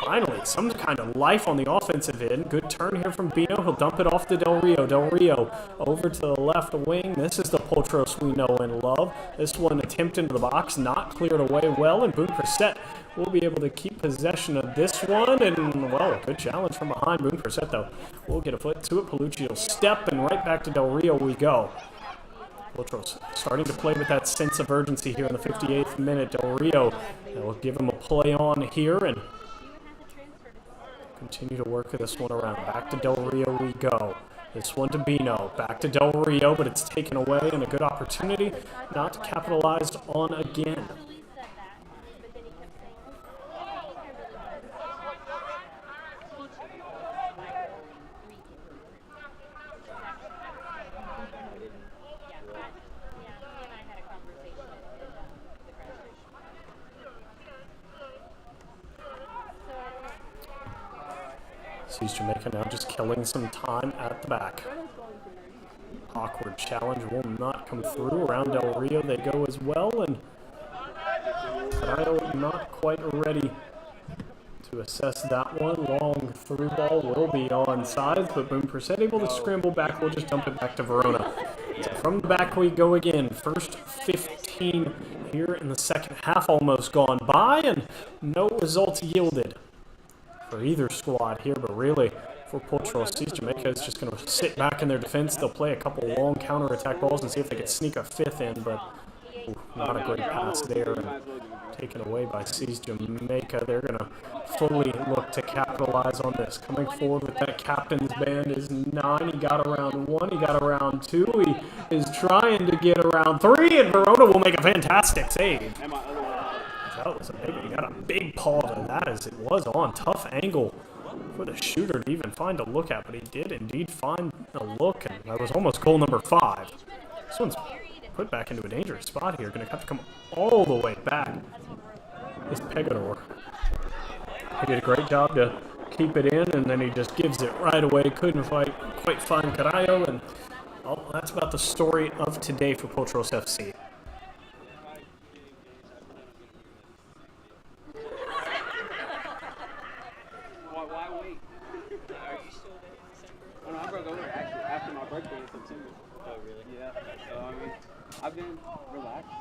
Finally, some kind of life on the offensive end. Good turn here from Bino. He'll dump it off to Del Rio. Del Rio over to the left wing. This is the Potros we know and love. This one attempt into the box, not cleared away well, and Boone Perset will be able to keep possession of this one. And, well, good challenge from behind. Boone Perset, though, will get a foot to it. Palucci will step, and right back to Del Rio we go. Potros starting to play with that sense of urgency here in the 58th minute. Del Rio will give him a play on here, and continue to work this one around. Back to Del Rio we go. This one to Bino. Back to Del Rio, but it's taken away, and a good opportunity not capitalized on again. Sees Jamaica now just killing some time at the back. Awkward challenge will not come through. Around Del Rio they go as well, and Carallo not quite ready to to assess that one. Long through ball will be on sides, but Boone Percent able to scramble back. We'll just dump it back to Verona. So from the back we go again. First 15 here in the second half almost gone by, and no results yielded for either squad here, but really for Potros, Jamaica is just going to sit back in their defense. They'll play a couple long counter-attack balls and see if they can sneak a fifth in, but ooh, not a great pass there, and taken away by Jamaica. They're going to fully look to capitalize on this. Coming forward with that captain's band is 9. He got around 1. He got around 2. He is trying to get around 3, and Verona will make a fantastic save. That was he got a big paw to that as it was on. Tough angle for the shooter to even find a look at, but he did indeed find a look, and that was almost goal number 5. This one's put back into a dangerous spot here. Going to have to come all the way back. Is Pegador. He did a great job to keep it in, and then he just gives it right away. Couldn't quite find Carallo, and well, that's about the story of today for Potros FC. Why wait? Are you still there in December? Oh no, I broke over actually after my birthday in September. Oh really? Yeah. So I mean, I've been relaxed.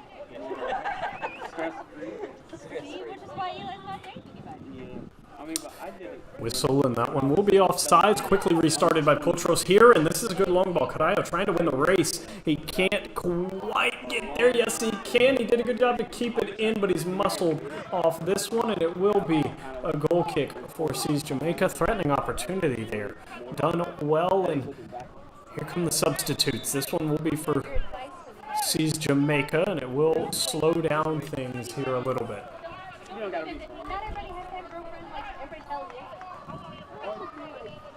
Stress-free. See, which is why you let that date with you back. Yeah. I mean, but I did it. Whistle, and that one will be offsides. Quickly restarted by Potros here, and this is a good long ball. Carallo trying to win the race. He can't quite get there. Yes, he can. He did a good job to keep it in, but he's muscled off this one, and it will be a goal kick for Jamaica. Threatening opportunity there. Done well, and here come the substitutes. This one will be for Jamaica, and it will slow down things here a little bit. You don't gotta be. Not everybody has to have girlfriends like everybody tells you. You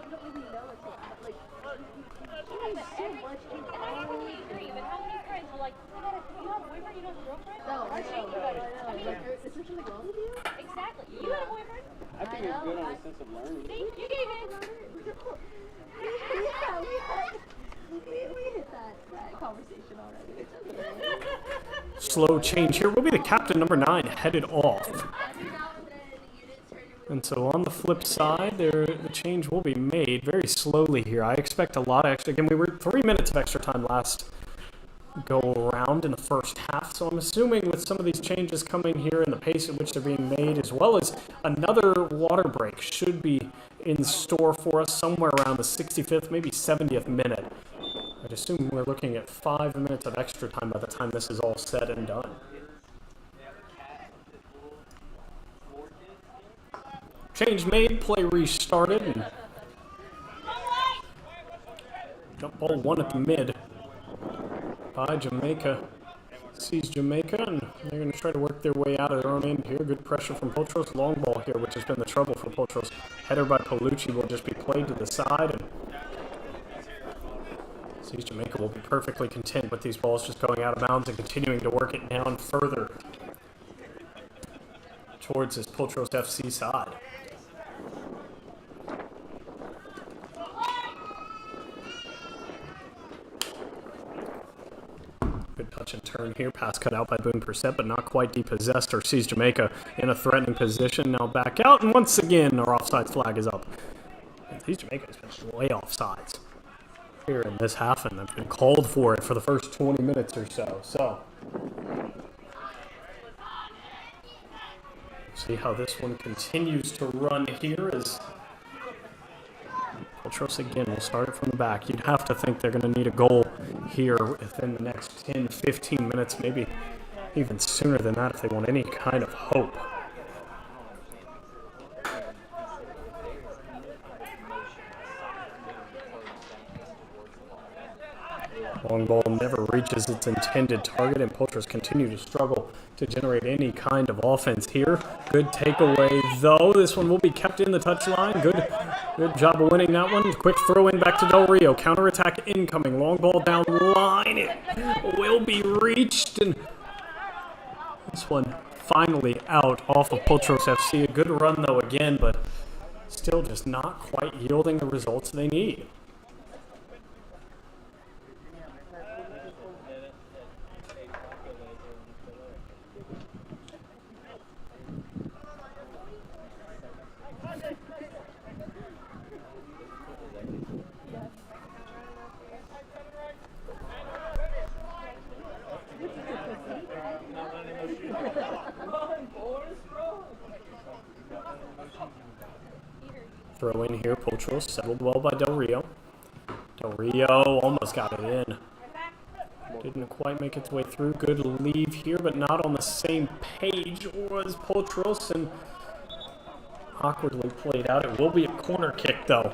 don't really know it. Like, you have so much in And I totally agree, but how many friends are like, you have a boyfriend, you don't have a girlfriend? No, I Or know. I mean, Like, is something wrong with you? exactly. You have a boyfriend? I think it's good on the sense of learning. See, you gave it. Yeah, we hit that conversation already. It's okay. Slow change here will be the captain, number 9, headed off. And so on the flip side, the change will be made very slowly here. I expect a lot of extra. Again, we were 3 minutes of extra time last go around in the first half. So I'm assuming with some of these changes coming here and the pace at which they're being made, as well as another water break should be in store for us somewhere around the 65th, maybe 70th minute. I'd assume we're looking at 5 minutes of extra time by the time this is all said and done. Change made, play restarted, and jump ball 1 at the mid by Jamaica. Sees Jamaica, and they're going to try to work their way out of their own end here. Good pressure from Potros. Long ball here, which has been the trouble for Potros. Header by Paolucci will just be played to the side, and sees Jamaica will be perfectly content with these balls just going out of bounds and continuing to work it down further towards his Potros FC side. Good touch and turn here. Pass cut out by Boone Percent, but not quite depossessed, or sees Jamaica in a threatening position. Now back out, and once again, our offside flag is up. And sees Jamaica has been way offsides here in this half, and they've been called for it for the first 20 minutes or so. So, see how this one continues to run here as Potros again will start it from the back. You'd have to think they're going to need a goal here within the next 10, 15 minutes, maybe even sooner than that if they want any kind of hope. Long ball never reaches its intended target, and Potros continue to struggle to generate any kind of offense here. Good takeaway, though. This one will be kept in the touchline. Good job of winning that one. Quick throw in back to Del Rio. Counterattack incoming. Long ball down the line. It will be reached, and this one finally out off of Potros FC. A good run, though, again, but still just not quite yielding the results they need. Throw in here, Potros settled well by Del Rio. Del Rio almost got it in. Didn't quite make its way through. Good leave here, but not on the same page was Potros, and awkwardly played out. It will be a corner kick, though.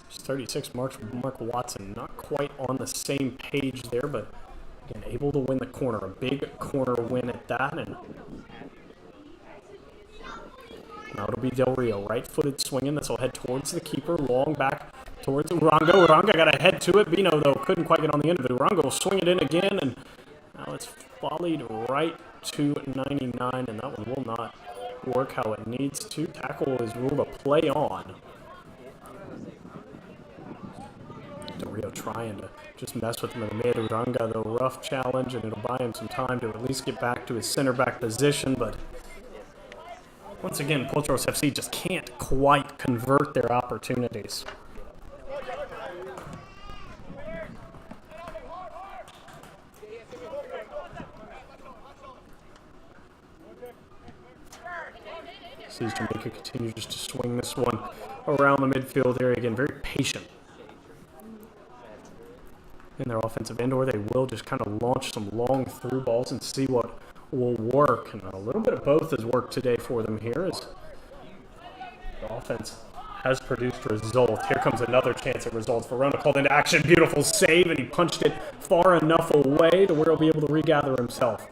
Just 36, Mark Watson, not quite on the same page there, but again, able to win the corner. A big corner win at that, and now it'll be Del Rio, right-footed swinging. This will head towards the keeper, long back towards Urango. Urango got a head to it. Bino, though, couldn't quite get on the end of it. Urango will swing it in again, and now it's volleyed right to 99, and that one will not work how it needs to. Tackle is ruled a play on. Del Rio trying to just mess with him in the mid. Uranga, though, rough challenge, and it'll buy him some time to at least get back to his center back position, but once again, Potros FC just can't quite convert their opportunities. Sees Jamaica continue just to swing this one around the midfield area. Again, very patient in their offensive end, or they will just kind of launch some long through balls and see what will work. And a little bit of both has worked today for them here, as the offense has produced results. Here comes another chance at results. Verona called into action. Beautiful save, and he punched it far enough away to where he'll be able to regather himself.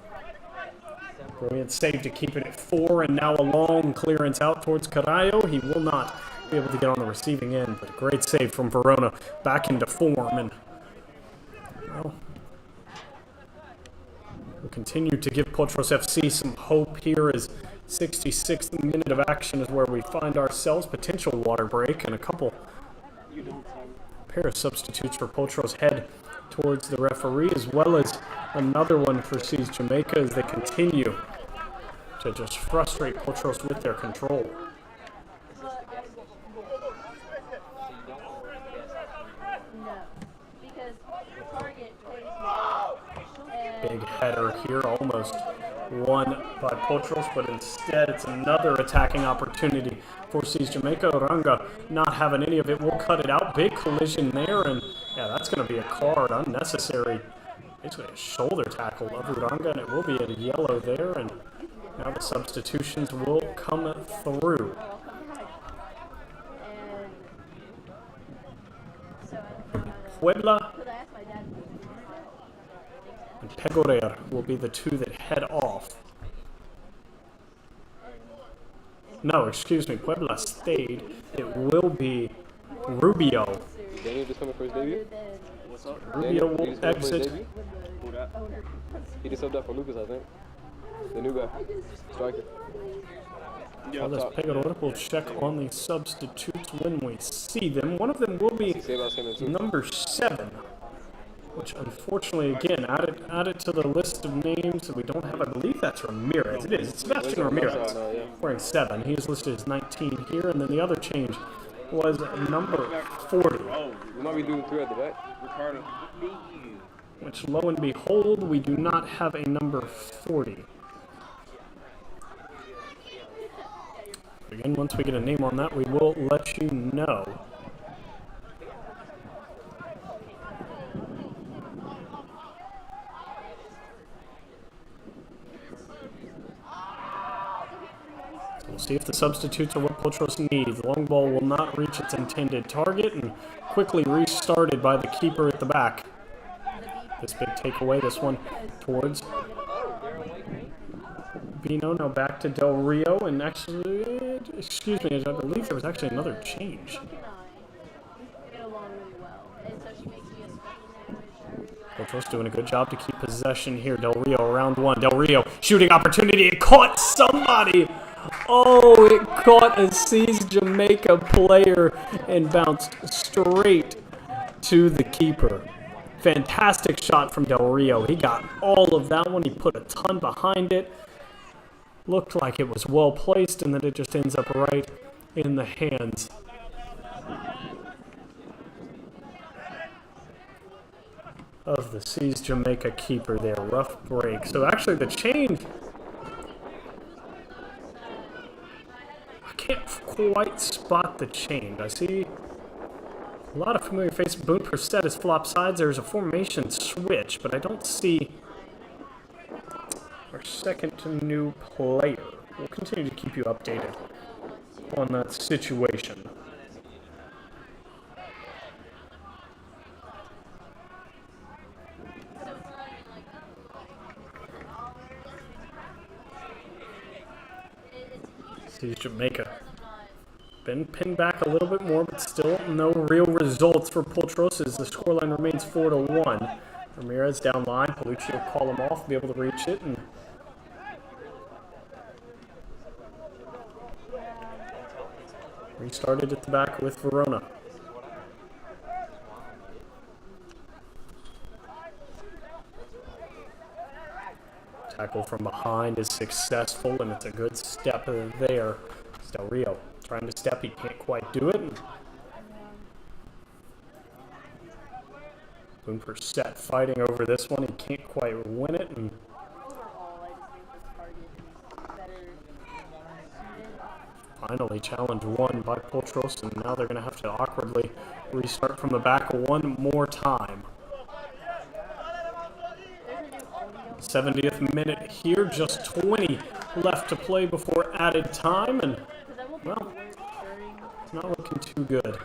Brilliant save to keep it at 4, and now a long clearance out towards Carallo. He will not be able to get on the receiving end, but a great save from Verona back into form. And well, we'll continue to give Potros FC some hope here, as 66th minute of action is where we find ourselves. Potential water break, and a couple pair of substitutes for Potros head towards the referee, as well as another one for Seas Jamaica, as they continue to just frustrate Potros with their control. Big header here, almost won by Potros, but instead it's another attacking opportunity for Seas Jamaica. Uranga not having any of it, will cut it out. Big collision there, and yeah, that's going to be a card, unnecessary. Basically a shoulder tackle of Uranga, and it will be a yellow there, and now the substitutions will come through. Puebla and Pegorer will be the two that head off. No, excuse me, Puebla stayed. It will be Rubio. Daniel just coming for his debut? Rubio will exit. He just subbed up for Lucas, I think. The new guy. Striker. Carlos Pegorer will check on the substitutes when we see them. One of them will be number 7. Which unfortunately, again, added to the list of names that we don't have. I believe that's Ramirez. It is. It's Sebastian Ramirez, wearing 7. He is listed as 19 here, and then the other change was number 40. We might be doing 3 at the back. Ricardo. Which, lo and behold, we do not have a number 40. Again, once we get a name on that, we will let you know. We'll see if the substitutes are what Potros needs. The long ball will not reach its intended target, and quickly restarted by the keeper at the back. This big takeaway, this one towards Bino. Now back to Del Rio, and actually, excuse me, I believe there was actually another change. Potros doing a good job to keep possession here. Del Rio around 1. Del Rio shooting opportunity. It caught somebody. Oh, it caught a Seas Jamaica player and bounced straight to the keeper. Fantastic shot from Del Rio. He got all of that one. He put a ton behind it. Looked like it was well placed, and then it just ends up right in the hands of the Seas Jamaica keeper there. Rough break. So actually the change, I can't quite spot the change. I see a lot of familiar faces. Boone Perset is flop sides. There's a formation switch, but I don't see our second new player. We'll continue to keep you updated on that situation. See Jamaica. Been pinned back a little bit more, but still no real results for Potros as the scoreline remains 4-1. Ramirez down line. Palucci will call him off, be able to reach it, and restarted at the back with Verona. Tackle from behind is successful, and it's a good step there. It's Del Rio trying to step, he can't quite do it. Boone Perset fighting over this one, he can't quite win it. And finally, challenge won by Potros, and now they're going to have to awkwardly restart from the back one more time. 70th minute here, just 20 left to play before added time, and, well, it's not looking too good.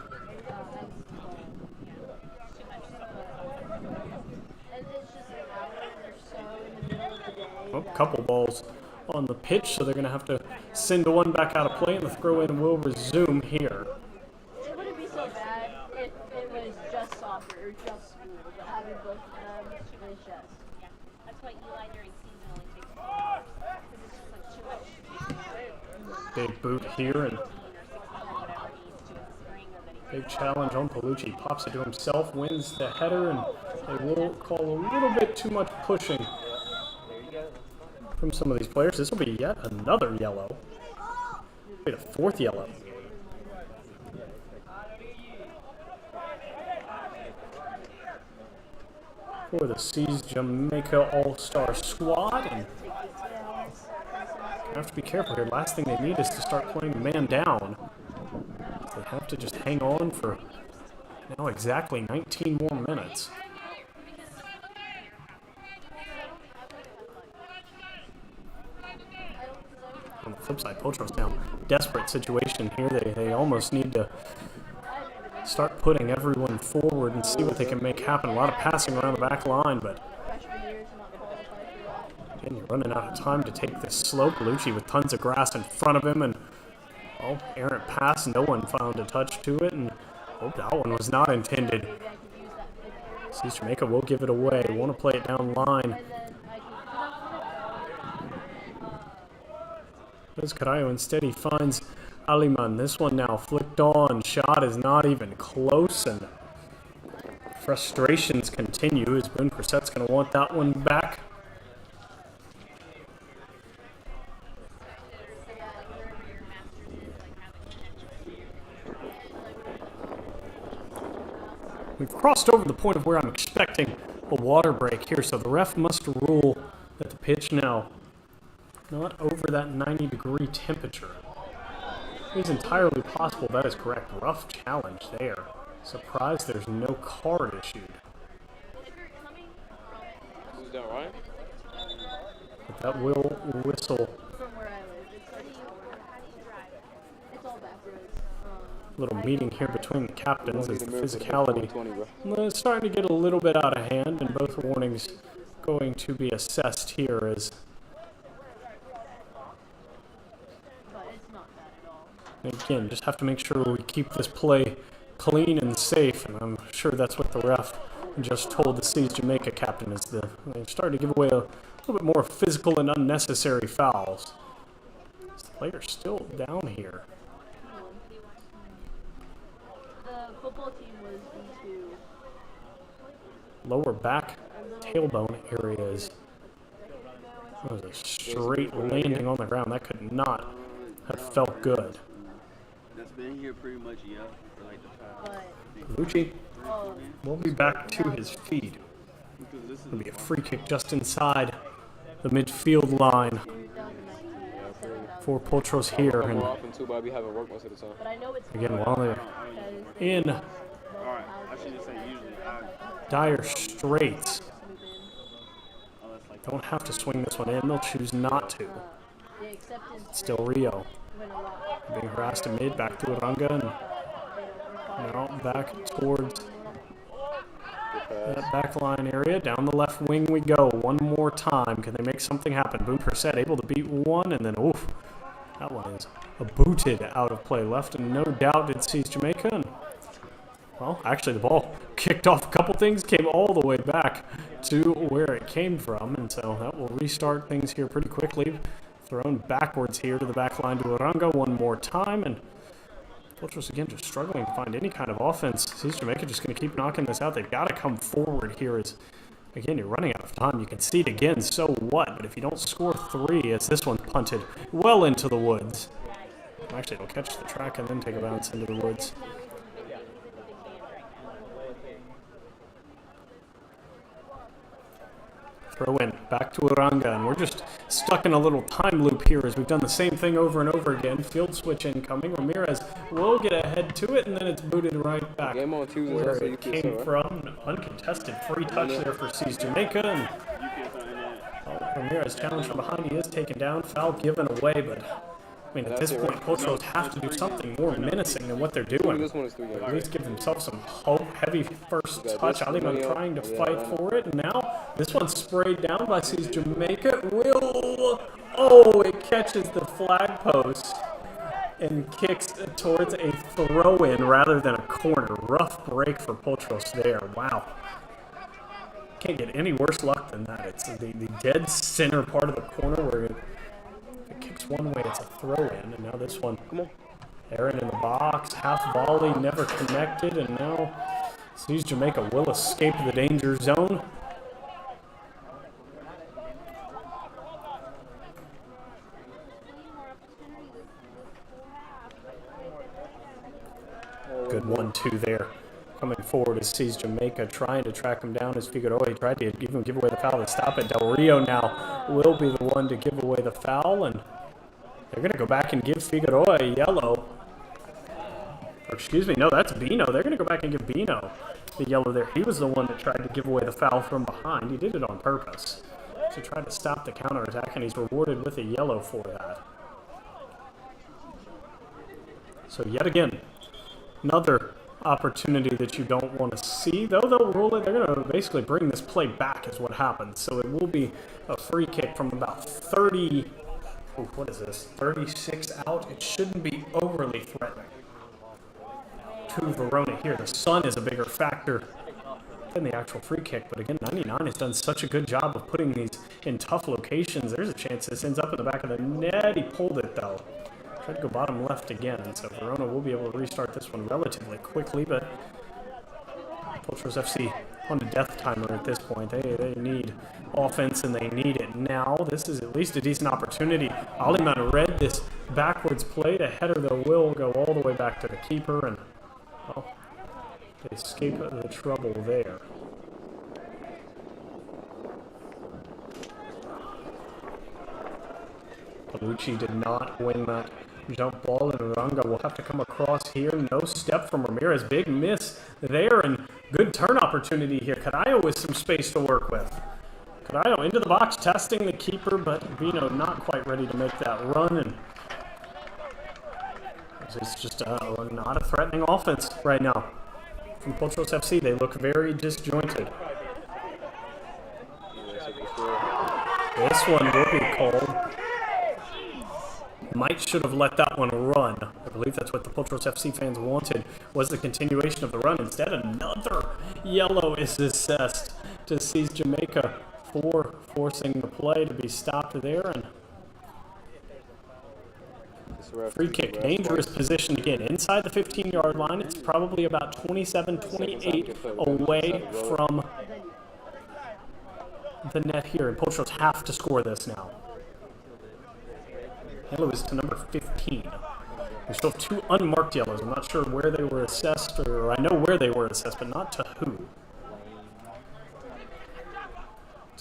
Oh, couple balls on the pitch, so they're going to have to send one back out of play, and the throw-in will resume here. It wouldn't be so bad if it was just soccer or just school, but having both of them is just... Yeah, that's why Eli during season only takes 4 hours, because it's just like too much. Big boot here, and big challenge on Palucci. Pops it to himself, wins the header, and they will call a little bit too much pushing from some of these players. This will be yet another yellow. It'll be the 4th yellow. For the Seas Jamaica All-Star squad, and have to be careful here. Last thing they need is to start playing man down. They have to just hang on for now exactly 19 more minutes. On the flip side, Potros now desperate situation here. They almost need to start putting everyone forward and see what they can make happen. A lot of passing around the back line, but again, you're running out of time to take this slow. Palucci with tons of grass in front of him, and oh, errant pass. No one found a touch to it, and oh, that one was not intended. Seas Jamaica will give it away. Want to play it down line. Does Carayo instead, he finds Aliman. This one now flicked on. Shot is not even close, and frustrations continue as Boone Perset's going to want that one back. We've crossed over the point of where I'm expecting a water break here, so the ref must rule that the pitch now not over that 90-degree temperature. It is entirely possible that is correct. Rough challenge there. Surprised there's no card issued. Is that right? But that will whistle. From where I live, it's all back roads. Little meeting here between the captains as the physicality is starting to get a little bit out of hand, and both warnings going to be assessed here as again, just have to make sure we keep this play clean and safe, and I'm sure that's what the ref just told the Seas Jamaica captain is they've started to give away a little bit more physical and unnecessary fouls. This player's still down here. The football team was into Lower back tailbone areas. That was a straight landing on the ground. That could not have felt good. That's been here pretty much, yeah, for like the past. Palucci will be back to his feet. It'll be a free kick just inside the midfield line for Potros here. And More often too, but I be having work most of the time. But I know it's again, while they're in Alright, I should just say usually. dire straits, Unless like don't have to swing this one in. They'll choose not to. the acceptance Still Rio went a lot. being harassed at mid, back to Uranga, and now back towards that back line area. Down the left wing we go. One more time. Can they make something happen? Boom Perset able to beat one, and then oof. That one is booted out of play. Left, and no doubt it sees Jamaica. And, well, actually the ball kicked off a couple things, came all the way back to where it came from, and so that will restart things here pretty quickly. Thrown backwards here to the back line to Uranga one more time, and Potros again just struggling to find any kind of offense. Sees Jamaica just going to keep knocking this out. They've got to come forward here as, again, you're running out of time. You can see it again, so what? But if you don't score three, as this one's punted well into the woods. Actually, it'll catch the track and then take a bounce into the woods. Throw in, back to Uranga, and we're just stuck in a little time loop here as we've done the same thing over and over again. Field switch incoming. Ramirez will get ahead to it, and then it's booted right back Game on Tuesdays, where also it UPSL, came right? from. An uncontested free touch there for Seas Jamaica, and Ramirez challenged from behind. He is taken down. Foul given away, but I mean, at this point, Potros have to do something more menacing than what they're doing. This one is 3 games. At least give themselves some hope. Heavy first touch. Aliman trying to fight for it. And now this one's sprayed down by Seas Jamaica. Oh, it catches the flag post and kicks towards a throw-in rather than a corner. Rough break for Potros there. Wow. Can't get any worse luck than that. It's the dead center part of the corner where it kicks one way, it's a throw-in, and now this one, come on, Aaron in the box, half volley, never connected, and now sees Jamaica will escape the danger zone. Good 1-2 there. Coming forward as sees Jamaica trying to track him down as Figueroa. He tried to even give away the foul to stop it. Del Rio now will be the one to give away the foul, and they're going to go back and give Figueroa a yellow. Or excuse me, no, that's Bino. They're going to go back and give Bino the yellow there. He was the one that tried to give away the foul from behind. He did it on purpose to try to stop the counterattack, and he's rewarded with a yellow for that. So yet again, another opportunity that you don't want to see, though they'll rule it. They're going to basically bring this play back is what happens. So it will be a free kick from about 30, what is this, 36 out. It shouldn't be overly threatening to Verona here. The sun is a bigger factor than the actual free kick, but again, 99 has done such a good job of putting these in tough locations. There's a chance this ends up in the back of the net. He pulled it though. Tried to go bottom left again, and so Verona will be able to restart this one relatively quickly, but Potros FC on a death timer at this point. They need offense, and they need it now. This is at least a decent opportunity. Aliman read this backwards play. The header, though, will go all the way back to the keeper, and well, they escape the trouble there. Palucci did not win that jump ball, and Uranga will have to come across here. No step from Ramirez. Big miss there, and good turn opportunity here. Cadillo with some space to work with. Cadillo into the box, testing the keeper, but Vino not quite ready to make that run, and it's just not a threatening offense right now from Potros FC. They look very disjointed. This one will be called. Might should have let that one run. I believe that's what the Potros FC fans wanted, was the continuation of the run. Instead, another yellow is assessed to seize Jamaica for forcing the play to be stopped there. And free kick, dangerous position again. Inside the 15-yard line, it's probably about 27, 28 away from the net here. And Potros have to score this now. Yellow is to number 15. We still have 2 unmarked yellows. I'm not sure where they were assessed, or I know where they were assessed, but not to who.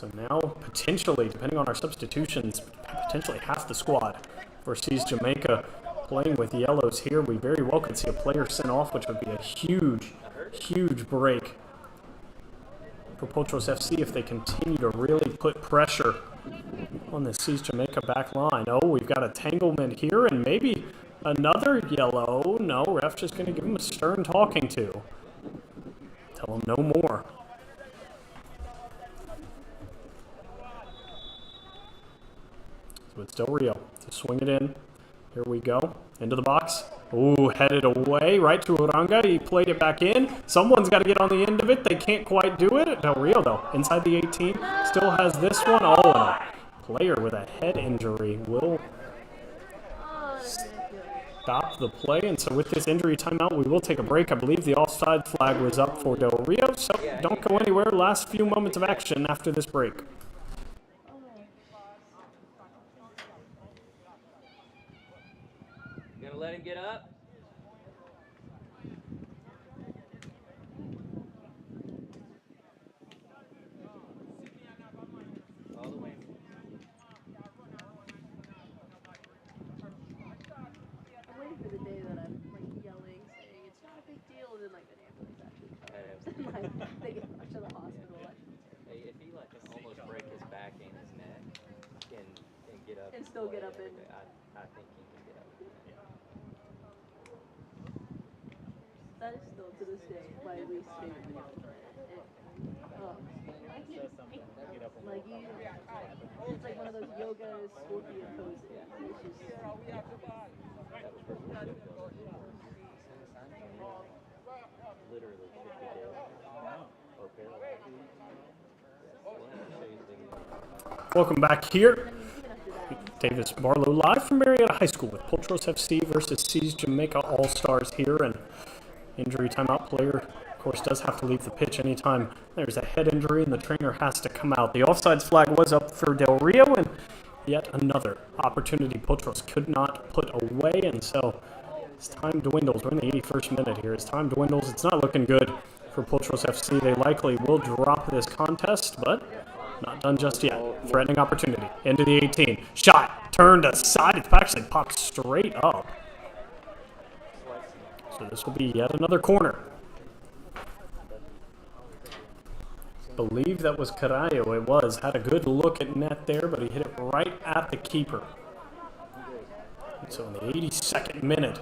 So now, potentially, depending on our substitutions, potentially half the squad versus Jamaica playing with yellows here. We very well could see a player sent off, which would be a huge, huge break for Potros FC if they continue to really put pressure on the Seas Jamaica back line. Oh, we've got a tanglement here and maybe another yellow. No, ref just going to give him a stern talking to. Tell him no more. So it's Del Rio to swing it in. Here we go. Into the box. Ooh, headed away. Right to Uranga. He played it back in. Someone's got to get on the end of it. They can't quite do it. Del Rio, though, inside the 18. Still has this one. Oh, and a player with a head injury will stop the play. And so with this injury timeout, we will take a break. I believe the offside flag was up for Del Rio. So don't go anywhere. Last few moments of action after this break. Gonna let him get up? All the way. I'm waiting for the day that I'm like yelling, saying it's not a big deal, and then like an ambulance actually comes. And like they get rushed to the hospital. Hey, if he like can almost break his back and his neck and get up And still get up and I think he can get up. that is still to this day my least favorite video. Like you, it's like one of those yoga scorpion poses. It's just Literally should be dead. Or paralyzed. Welcome back here. Davis Barlow live from Marietta High School with Potros FC versus Seas Jamaica All-Stars here. And injury timeout player, of course, does have to leave the pitch anytime there's a head injury and the trainer has to come out. The offsides flag was up for Del Rio, and yet another opportunity Potros could not put away. And so as time dwindles, we're in the 81st minute here. As time dwindles, it's not looking good for Potros FC. They likely will drop this contest, but not done just yet. Threatening opportunity. Into the 18. Shot. Turned aside. It's actually popped straight up. So this will be yet another corner. Believe that was Carallo. It was. Had a good look at net there, but he hit it right at the keeper. And so in the 82nd minute,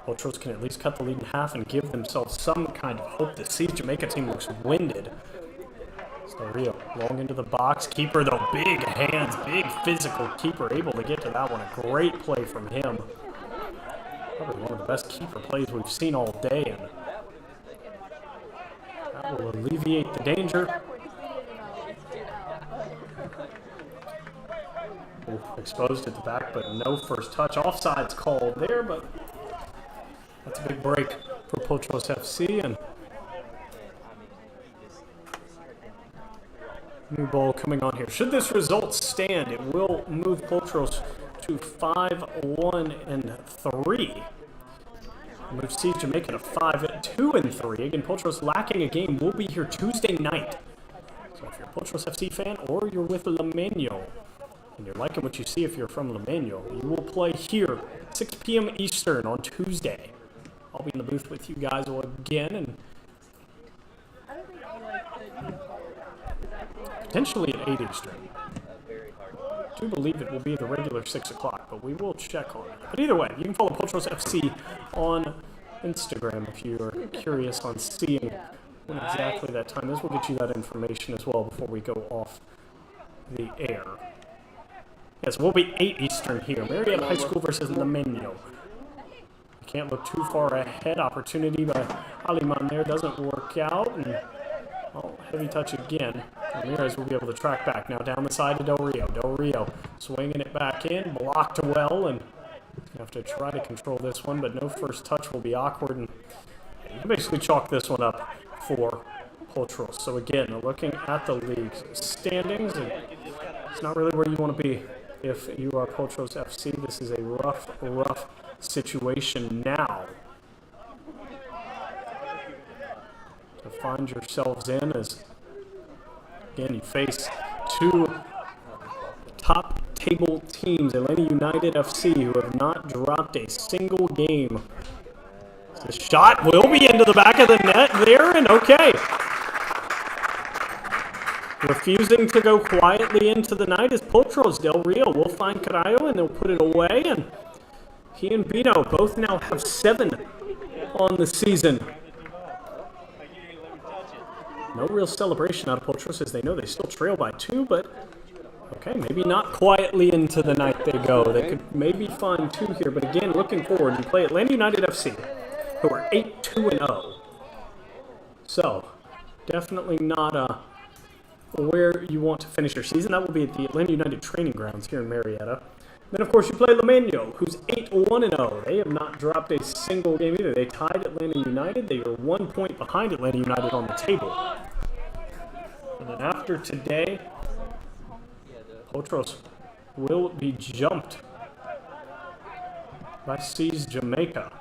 Potros can at least cut the lead in half and give themselves some kind of hope. The Seas Jamaica team looks winded. Del Rio long into the box. Keeper, though, big hands, big physical keeper, able to get to that one. A great play from him. Probably one of the best keeper plays we've seen all day, and that will alleviate the danger. Ooh, exposed at the back, but no first touch. Offside's called there, but that's a big break for Potros FC, and new ball coming on here. Should this result stand, it will move Potros to 5-1-3. Move Seas Jamaica to 5-2-3. Again, Potros lacking a game. We'll be here Tuesday night. So if you're a Potros FC fan or you're with Lemeño and you're liking what you see if you're from Lemeño, you will play here 6 p.m. Eastern on Tuesday. I'll be in the booth with you guys again, and potentially at 8 Eastern. I do believe it will be the regular 6 o'clock, but we will check on it. But either way, you can follow Potros FC on Instagram if you're curious on seeing when exactly that time is. We'll get you that information as well before we go off the air. Yes, we'll be 8 Eastern here. Marietta High School versus Lemeño. Can't look too far ahead. Opportunity by Aliman there doesn't work out. And heavy touch again. Ramirez will be able to track back. Now down the side to Del Rio. Del Rio swinging it back in. Blocked well. And you have to try to control this one, but no first touch will be awkward. And you can basically chalk this one up for Potros. So again, looking at the league's standings, and it's not really where you want to be if you are Potros FC. This is a rough situation now to find yourselves in, as Again, you face two top table teams, Atlanta United FC, who have not dropped a single game. The shot will be into the back of the net there, and okay. Refusing to go quietly into the night is Potros. Del Rio will find Carallo, and they'll put it away, and he and Bino both now have 7 on the season. No real celebration out of Potros as they know they still trail by 2, but okay, maybe not quietly into the night they go. They could maybe find 2 here, but again, looking forward, you play Atlanta United FC, who are 8-2-0. So, definitely not where you want to finish your season. That will be at the Atlanta United training grounds here in Marietta. Then, of course, you play Limeño, who's 8-1-0. They have not dropped a single game either. They tied Atlanta United. They are 1 point behind Atlanta United on the table. And then after today, Potros will be jumped by C's Jamaica.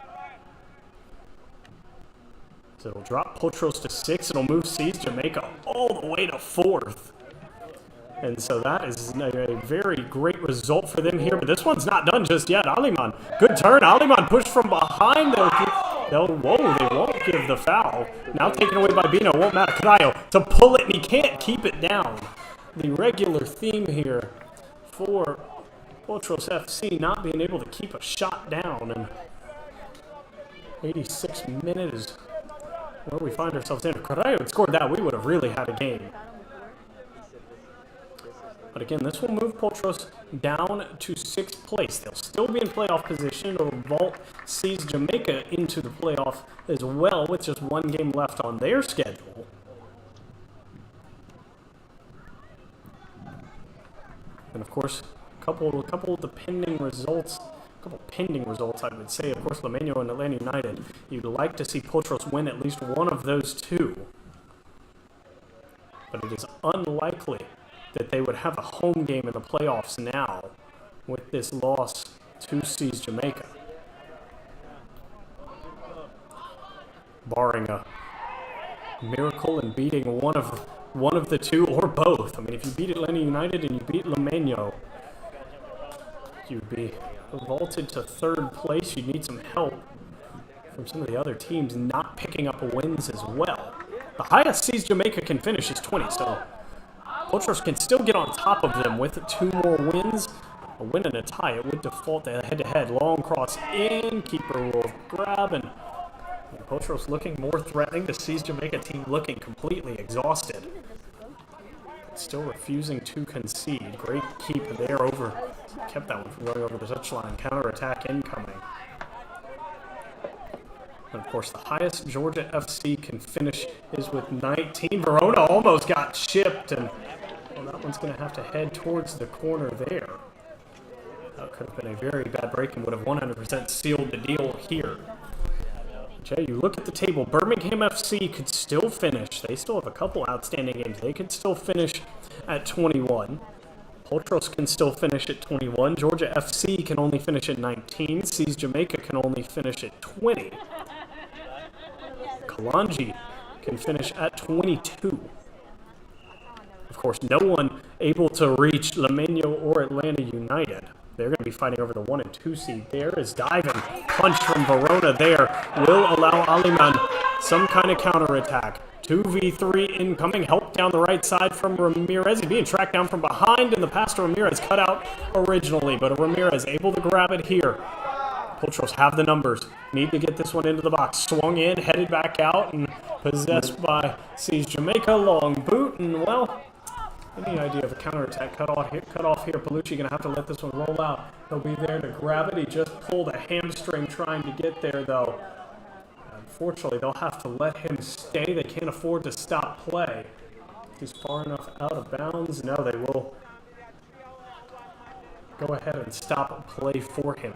So it'll drop Potros to 6. It'll move C's Jamaica all the way to 4th. And so that is a very great result for them here. But this one's not done just yet. Aliman, good turn. Aliman pushed from behind. They won't give the foul. Now taken away by Bino. Won't matter. Carallo to pull it, and he can't keep it down. The regular theme here for Potros FC not being able to keep a shot down. And 86 minutes is where we find ourselves in. If Carallo had scored that, we would have really had a game. But again, this will move Potros down to 6th place. They'll still be in playoff position. It'll vault C's Jamaica into the playoff as well with just 1 game left on their schedule. And of course, a couple of the pending results, I would say. Of course, Limeño and Atlanta United. You'd like to see Potros win at least one of those 2. But it is unlikely that they would have a home game in the playoffs now with this loss to C's Jamaica. Barring a miracle and beating one of the 2 or both. I mean, if you beat Atlanta United and you beat Limeño, you'd be vaulted to 3rd place. You'd need some help from some of the other teams not picking up wins as well. The highest C's Jamaica can finish is 20, so Potros can still get on top of them with 2 more wins. A win and a tie. It would default to head-to-head. Long cross in. Keeper will grab, and Potros looking more threatening. The C's Jamaica team looking completely exhausted. Still refusing to concede. Great keep there over. Kept that one from going over the touchline. Counter-attack incoming. And of course, the highest Georgia FC can finish is with 19. Verona almost got chipped, and well, that one's going to have to head towards the corner there. That could have been a very bad break and would have 100% sealed the deal here. Jay, you look at the table. Birmingham FC could still finish. They still have a couple outstanding games. They could still finish at 21. Potros can still finish at 21. Georgia FC can only finish at 19. C's Jamaica can only finish at 20. Kalanji can finish at 22. Of course, no one able to reach Limeño or Atlanta United. They're going to be fighting over the 1 and 2 seed. There is diving punch from Verona there. Will allow Aliman some kind of counterattack. 2v3 incoming. Help down the right side from Ramirez. He's being tracked down from behind, and the pass to Ramirez cut out originally, but Ramirez able to grab it here. Potros have the numbers. Need to get this one into the box. Swung in, headed back out, and possessed by C's Jamaica. Long boot, and well, any idea of a counterattack cut off here. Palucci going to have to let this one roll out. He'll be there to grab it. He just pulled a hamstring trying to get there, though. Unfortunately, they'll have to let him stay. They can't afford to stop play. He's far enough out of bounds. No, they will go ahead and stop play for him.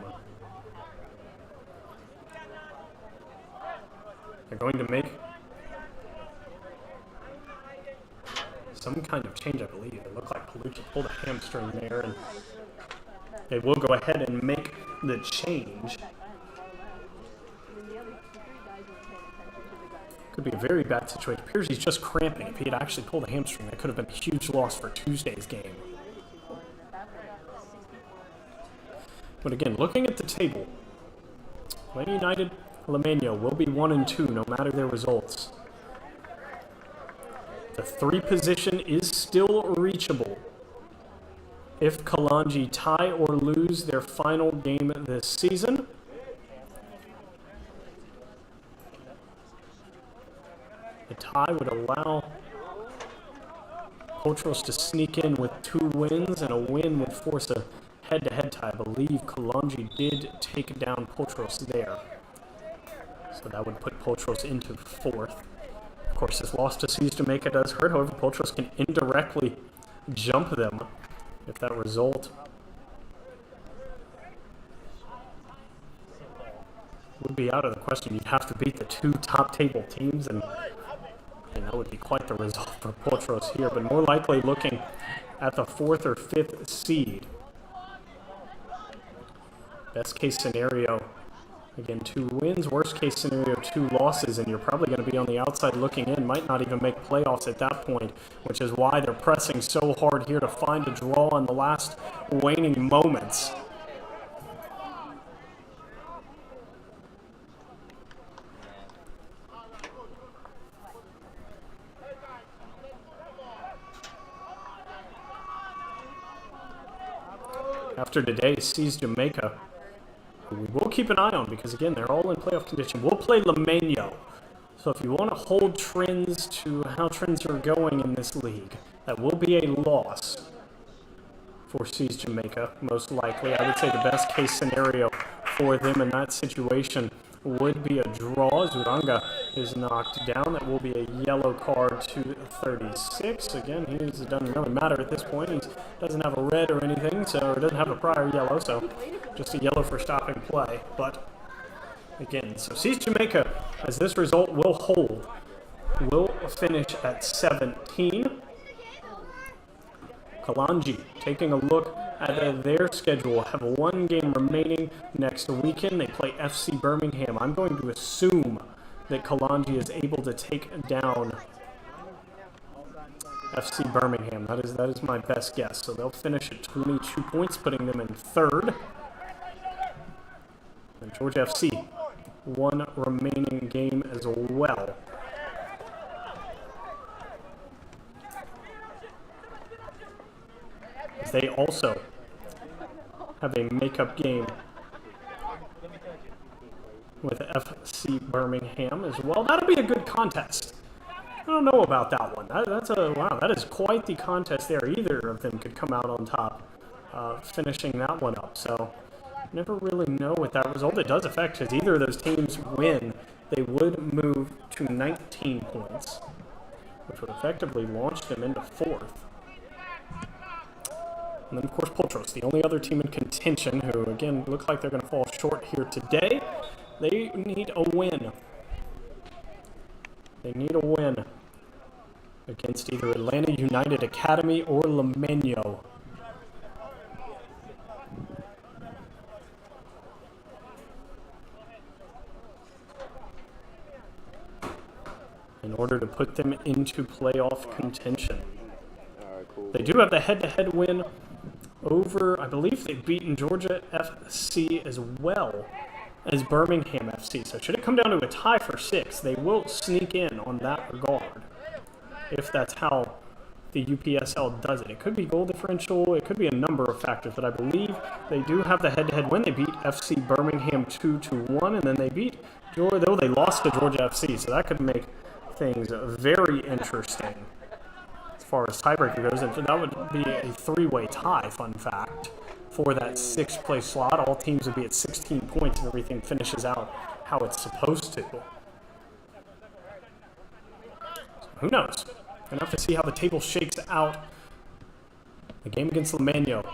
They're going to make some kind of change, I believe. It looked like Palucci pulled a hamstring there, and they will go ahead and make the change. Could be a very bad situation. It appears he's just cramping. If he had actually pulled a hamstring, that could have been a huge loss for Tuesday's game. But again, looking at the table, Atlanta United, Limeño will be 1-2 no matter their results. The 3 position is still reachable if Kalanji tie or lose their final game this season. The tie would allow Potros to sneak in with 2 wins, and a win would force a head-to-head tie. I believe Kalanji did take down Potros there. So that would put Potros into 4th. Of course, this loss to Seas Jamaica does hurt. However, Potros can indirectly jump them if that result would be out of the question. You'd have to beat the 2 top table teams, and that would be quite the result for Potros here. But more likely looking at the 4th or 5th seed. Best case scenario, again, 2 wins. Worst case scenario, 2 losses, and you're probably going to be on the outside looking in. Might not even make playoffs at that point, which is why they're pressing so hard here to find a draw in the last waning moments. After today, Seas Jamaica, who we will keep an eye on because, again, they're all in playoff condition. We'll play Limeño. So if you want to hold trends to how trends are going in this league, that will be a loss for Seas Jamaica, most likely. I would say the best case scenario for them in that situation would be a draw. Zuranga is knocked down. That will be a yellow card to 36. Again, it doesn't really matter at this point. He doesn't have a red or anything, so it doesn't have a prior yellow, so just a yellow for stopping play. But again, so Seas Jamaica, as this result will hold, will finish at 17. Kalanji, taking a look at their schedule, have 1 game remaining next weekend. They play FC Birmingham. I'm going to assume that Kalanji is able to take down FC Birmingham. That is my best guess. So they'll finish at 22 points, putting them in 3rd. And Georgia FC, 1 remaining game as well. They also have a makeup game with FC Birmingham as well. That'll be a good contest. I don't know about that one. Wow, that is quite the contest there. Either of them could come out on top, finishing that one up. So never really know what that result it does affect, because either of those teams win, they would move to 19 points, which would effectively launch them into 4th. And then, of course, Potros, the only other team in contention, who, again, look like they're going to fall short here today. They need a win. They need a win against either Atlanta United Academy or Limeño. In order to put them into playoff contention. They do have the head-to-head win over, I believe they've beaten Georgia FC as well as Birmingham FC. So should it come down to a tie for 6, they will sneak in on that regard, if that's how the UPSL does it. It could be goal differential, it could be a number of factors, but I believe they do have the head-to-head win. They beat FC Birmingham 2-1, and then they beat Georgia, though they lost to Georgia FC, so that could make things very interesting as far as tiebreaker goes. And that would be a 3-way tie, fun fact, for that 6th place slot. All teams would be at 16 points and everything finishes out how it's supposed to. So who knows? We're going to have to see how the table shakes out. The game against Limeño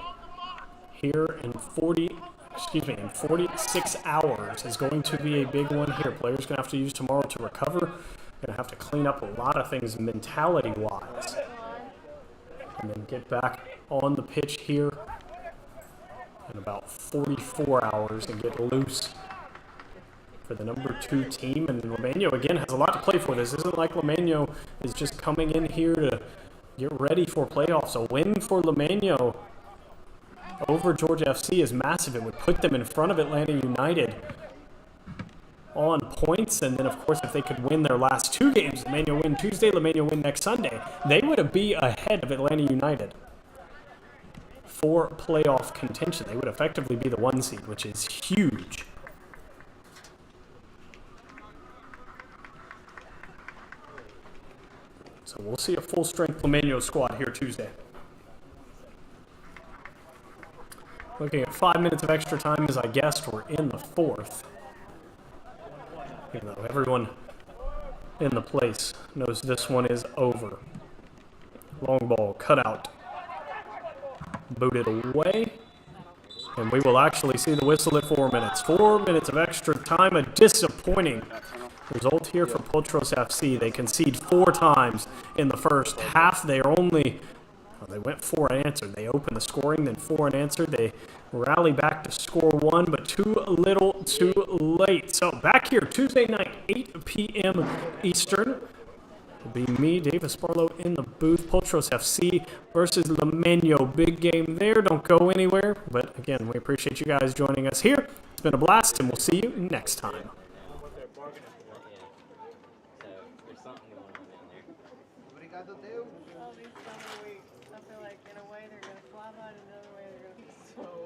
here in 46 hours is going to be a big one here. Players going to have to use tomorrow to recover. Going to have to clean up a lot of things mentality-wise. And then get back on the pitch here in about 44 hours and get loose for the number 2 team. And Lemanio, again, has a lot to play for. This isn't like Lemanio is just coming in here to get ready for playoffs. A win for Lemanio over Georgia FC is massive. It would put them in front of Atlanta United on points, and then of course if they could win their last 2 games, Lemanio win Tuesday, Lemanio win next Sunday, they would be ahead of Atlanta United for playoff contention. They would effectively be the 1 seed, which is huge. So we'll see a full-strength Lemanio squad here Tuesday. Looking at 5 minutes of extra time, as I guessed, we're in the 4th. Even though everyone in the place knows this one is over. Long ball cut out. Booted away. And we will actually see the whistle at 4 minutes. 4 minutes of extra time. A disappointing result here for Potros FC. They concede 4 times in the first half. They are only... Well, they went 4 unanswered. They opened the scoring, then 4 unanswered. They rally back to score 1, but too little, too late. So back here Tuesday night, 8 p.m. Eastern. It'll be me, Davis Barlow, in the booth. Potros FC versus Lemanio. Big game there. Don't go anywhere. But again, we appreciate you guys joining us here. It's been a blast, and we'll see you next time.